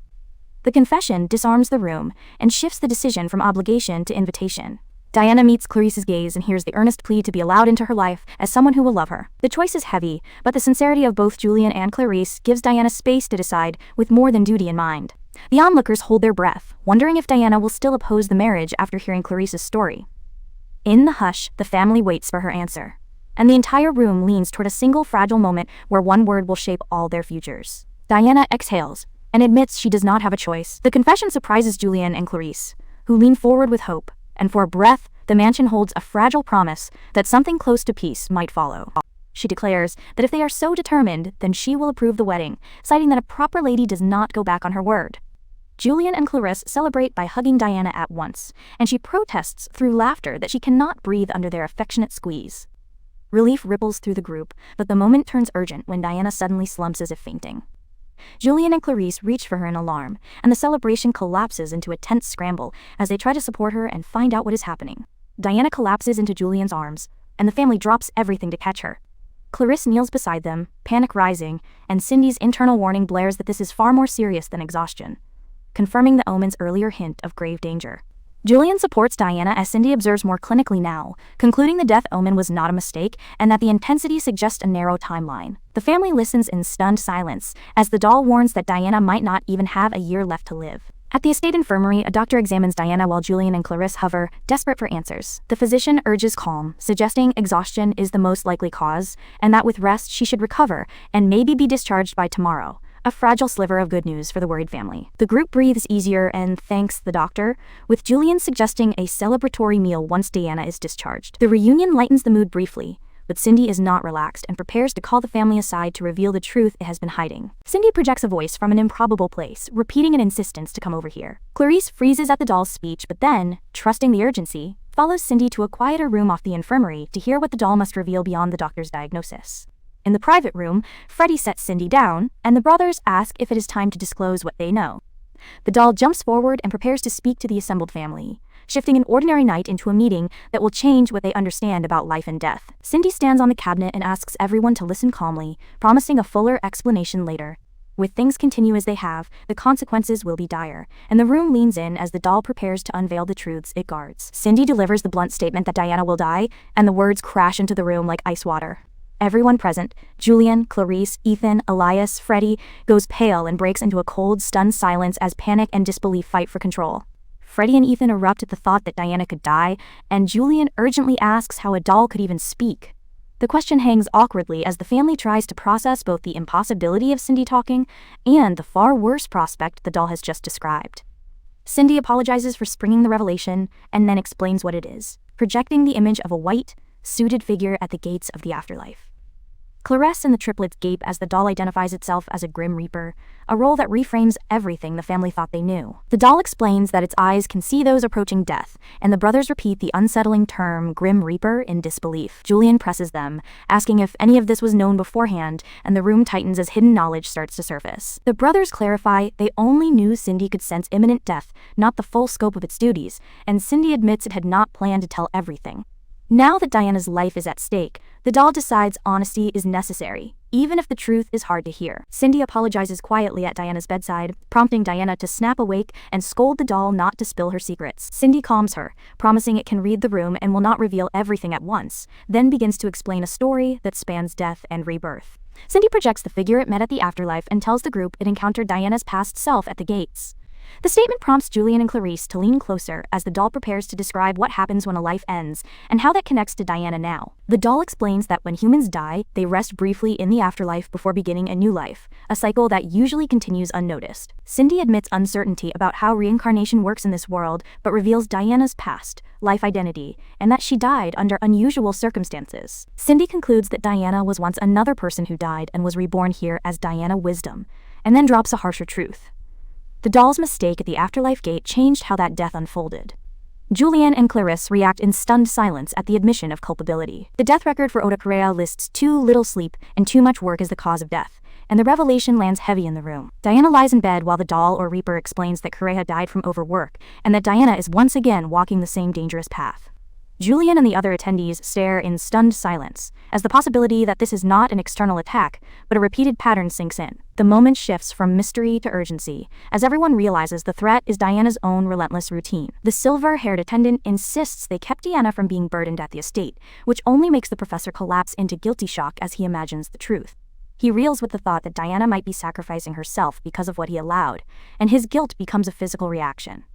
The confession disarms the room and shifts the decision from obligation to invitation. Diana meets Clarice's gaze and hears the earnest plea to be allowed into her life as someone who will love her. The choice is heavy, but the sincerity of both Julian and Clarice gives Diana space to decide with more than duty in mind. The onlookers hold their breath, wondering if Diana will still oppose the marriage after hearing Clarice's story. In the hush, the family waits for her answer, and the entire room leans toward a single fragile moment where one word will shape all their futures. Diana exhales and admits she does not have a choice. The confession surprises Julian and Clarice, who lean forward with hope, and for a breath, the mansion holds a fragile promise that something close to peace might follow. She declares that if they are so determined, then she will approve the wedding, citing that a proper lady does not go back on her word. Julian and Clarice celebrate by hugging Diana at once, and she protests through laughter that she cannot breathe under their affectionate squeeze. Relief ripples through the group, but the moment turns urgent when Diana suddenly slumps as if fainting. Julian and Clarice reach for her in alarm, and the celebration collapses into a tense scramble as they try to support her and find out what is happening. Diana collapses into Julian's arms, and the family drops everything to catch her. Clarice kneels beside them, panic rising, and Cindy's internal warning blares that this is far more serious than exhaustion, confirming the omen's earlier hint of grave danger. Julian supports Diana as Cindy observes more clinically now, concluding the death omen was not a mistake and that the intensity suggests a narrow timeline. The family listens in stunned silence as the doll warns that Diana might not even have a year left to live. At the estate infirmary, a doctor examines Diana while Julian and Clarice hover, desperate for answers. The physician urges calm, suggesting exhaustion is the most likely cause, and that with rest she should recover and maybe be discharged by tomorrow. A fragile sliver of good news for the worried family. The group breathes easier and thanks the doctor, with Julian suggesting a celebratory meal once Diana is discharged. The reunion lightens the mood briefly, but Cindy is not relaxed and prepares to call the family aside to reveal the truth it has been hiding. Cindy projects a voice from an improbable place, repeating an insistence to come over here. Clarice freezes at the doll's speech, but then, trusting the urgency, follows Cindy to a quieter room off the infirmary to hear what the doll must reveal beyond the doctor's diagnosis. In the private room, Freddie sets Cindy down, and the brothers ask if it is time to disclose what they know. The doll jumps forward and prepares to speak to the assembled family, shifting an ordinary night into a meeting that will change what they understand about life and death. Cindy stands on the cabinet and asks everyone to listen calmly, promising a fuller explanation later. If things continue as they have, the consequences will be dire, and the room leans in as the doll prepares to unveil the truths it guards. Cindy delivers the blunt statement that Diana will die, and the words crash into the room like ice water. Everyone present, Julian, Clarice, Ethan, Elias, Freddie, goes pale and breaks into a cold, stunned silence as panic and disbelief fight for control. Freddie and Ethan erupt at the thought that Diana could die, and Julian urgently asks how a doll could even speak. The question hangs awkwardly as the family tries to process both the impossibility of Cindy talking and the far worse prospect the doll has just described. Cindy apologizes for springing the revelation and then explains what it is, projecting the image of a white, suited figure at the gates of the afterlife. Clarice and the triplets gape as the doll identifies itself as a Grim Reaper, a role that reframes everything the family thought they knew. The doll explains that its eyes can see those approaching death, and the brothers repeat the unsettling term Grim Reaper in disbelief. Julian presses them, asking if any of this was known beforehand, and the room tightens as hidden knowledge starts to surface. The brothers clarify they only knew Cindy could sense imminent death, not the full scope of its duties, and Cindy admits it had not planned to tell everything. Now that Diana's life is at stake, the doll decides honesty is necessary, even if the truth is hard to hear. Cindy apologizes quietly at Diana's bedside, prompting Diana to snap awake and scold the doll not to spill her secrets. Cindy calms her, promising it can read the room and will not reveal everything at once, then begins to explain a story that spans death and rebirth. Cindy projects the figure it met at the afterlife and tells the group it encountered Diana's past self at the gates. The statement prompts Julian and Clarice to lean closer as the doll prepares to describe what happens when a life ends and how that connects to Diana now. The doll explains that when humans die, they rest briefly in the afterlife before beginning a new life, a cycle that usually continues unnoticed. Cindy admits uncertainty about how reincarnation works in this world, but reveals Diana's past, life identity, and that she died under unusual circumstances. Cindy concludes that Diana was once another person who died and was reborn here as Diana Wisdom, and then drops a harsher truth. The doll's mistake at the afterlife gate changed how that death unfolded. Julian and Clarice react in stunned silence at the admission of culpability. The death record for Oda Correa lists too little sleep and too much work as the cause of death, and the revelation lands heavy in the room. Diana lies in bed while the doll or Reaper explains that Kureha died from overwork, and that Diana is once again walking the same dangerous path. Julian and the other attendees stare in stunned silence, as the possibility that this is not an external attack, but a repeated pattern sinks in. The moment shifts from mystery to urgency, as everyone realizes the threat is Diana's own relentless routine. The silver-haired attendant insists they kept Diana from being burdened at the estate, which only makes the professor collapse into guilty shock as he imagines the truth. He reels with the thought that Diana might be sacrificing herself because of what he allowed, and his guilt becomes a physical reaction.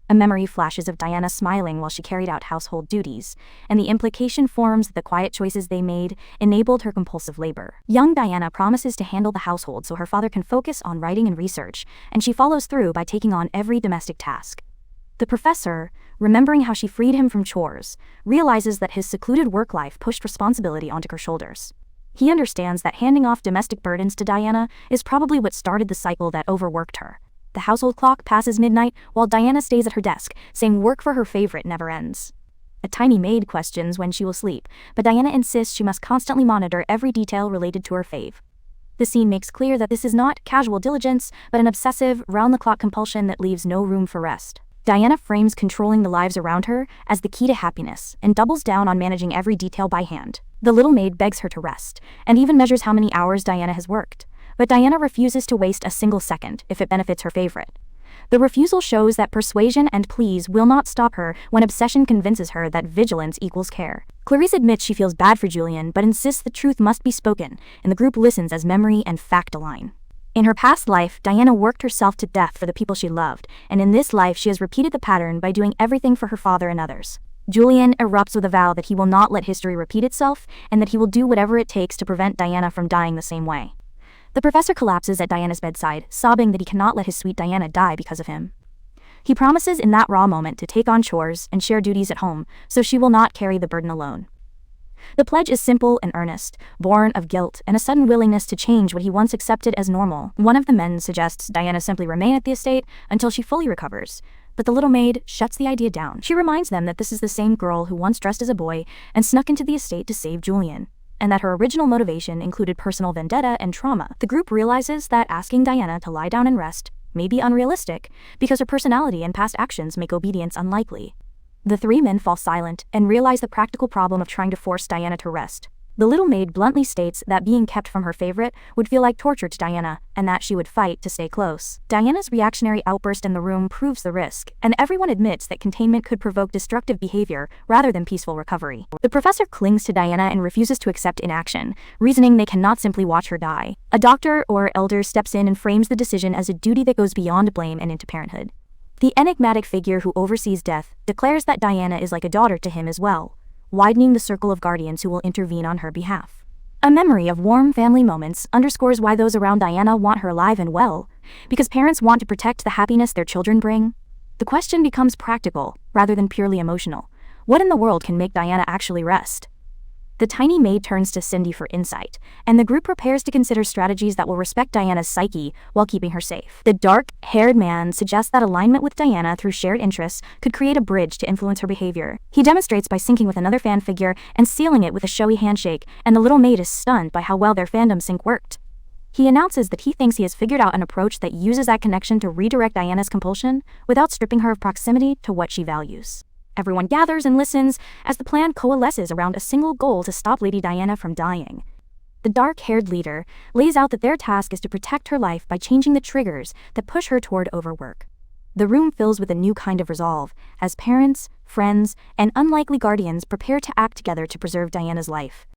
A memory flashes of Diana smiling while she carried out household duties, and the implication forms that the quiet choices they made enabled her compulsive labor. Young Diana promises to handle the household so her father can focus on writing and research, and she follows through by taking on every domestic task. The professor, remembering how she freed him from chores, realizes that his secluded work life pushed responsibility onto her shoulders. He understands that handing off domestic burdens to Diana is probably what started the cycle that overworked her. The household clock passes midnight while Diana stays at her desk, saying work for her favorite never ends. A tiny maid questions when she will sleep, but Diana insists she must constantly monitor every detail related to her fave. The scene makes clear that this is not casual diligence, but an obsessive, round-the-clock compulsion that leaves no room for rest. Diana frames controlling the lives around her as the key to happiness, and doubles down on managing every detail by hand. The little maid begs her to rest, and even measures how many hours Diana has worked. But Diana refuses to waste a single second if it benefits her favorite. The refusal shows that persuasion and pleas will not stop her when obsession convinces her that vigilance equals care. Clarice admits she feels bad for Julian, but insists the truth must be spoken, and the group listens as memory and fact align. In her past life, Diana worked herself to death for the people she loved, and in this life she has repeated the pattern by doing everything for her father and others. Julian erupts with a vow that he will not let history repeat itself, and that he will do whatever it takes to prevent Diana from dying the same way. The professor collapses at Diana's bedside, sobbing that he cannot let his sweet Diana die because of him. He promises in that raw moment to take on chores and share duties at home, so she will not carry the burden alone. The pledge is simple and earnest, born of guilt and a sudden willingness to change what he once accepted as normal. One of the men suggests Diana simply remain at the estate until she fully recovers, but the little maid shuts the idea down. She reminds them that this is the same girl who once dressed as a boy and snuck into the estate to save Julian, and that her original motivation included personal vendetta and trauma. The group realizes that asking Diana to lie down and rest may be unrealistic because her personality and past actions make obedience unlikely. The three men fall silent and realize the practical problem of trying to force Diana to rest. The little maid bluntly states that being kept from her favorite would feel like torture to Diana, and that she would fight to stay close. Diana's reactionary outburst in the room proves the risk, and everyone admits that containment could provoke destructive behavior rather than peaceful recovery. The professor clings to Diana and refuses to accept inaction, reasoning they cannot simply watch her die. A doctor or elder steps in and frames the decision as a duty that goes beyond blame and into parenthood. The enigmatic figure who oversees death declares that Diana is like a daughter to him as well, widening the circle of guardians who will intervene on her behalf. A memory of warm family moments underscores why those around Diana want her alive and well, because parents want to protect the happiness their children bring. The question becomes practical, rather than purely emotional. What in the world can make Diana actually rest? The tiny maid turns to Cindy for insight, and the group prepares to consider strategies that will respect Diana's psyche while keeping her safe. The dark-haired man suggests that alignment with Diana through shared interests could create a bridge to influence her behavior. He demonstrates by syncing with another fan figure and sealing it with a showy handshake, and the little maid is stunned by how well their fandom sync worked. He announces that he thinks he has figured out an approach that uses that connection to redirect Diana's compulsion without stripping her of proximity to what she values. Everyone gathers and listens as the plan coalesces around a single goal to stop Lady Diana from dying. The dark-haired leader lays out that their task is to protect her life by changing the triggers that push her toward overwork. The room fills with a new kind of resolve as parents, friends, and unlikely guardians prepare to act together to preserve Diana's life.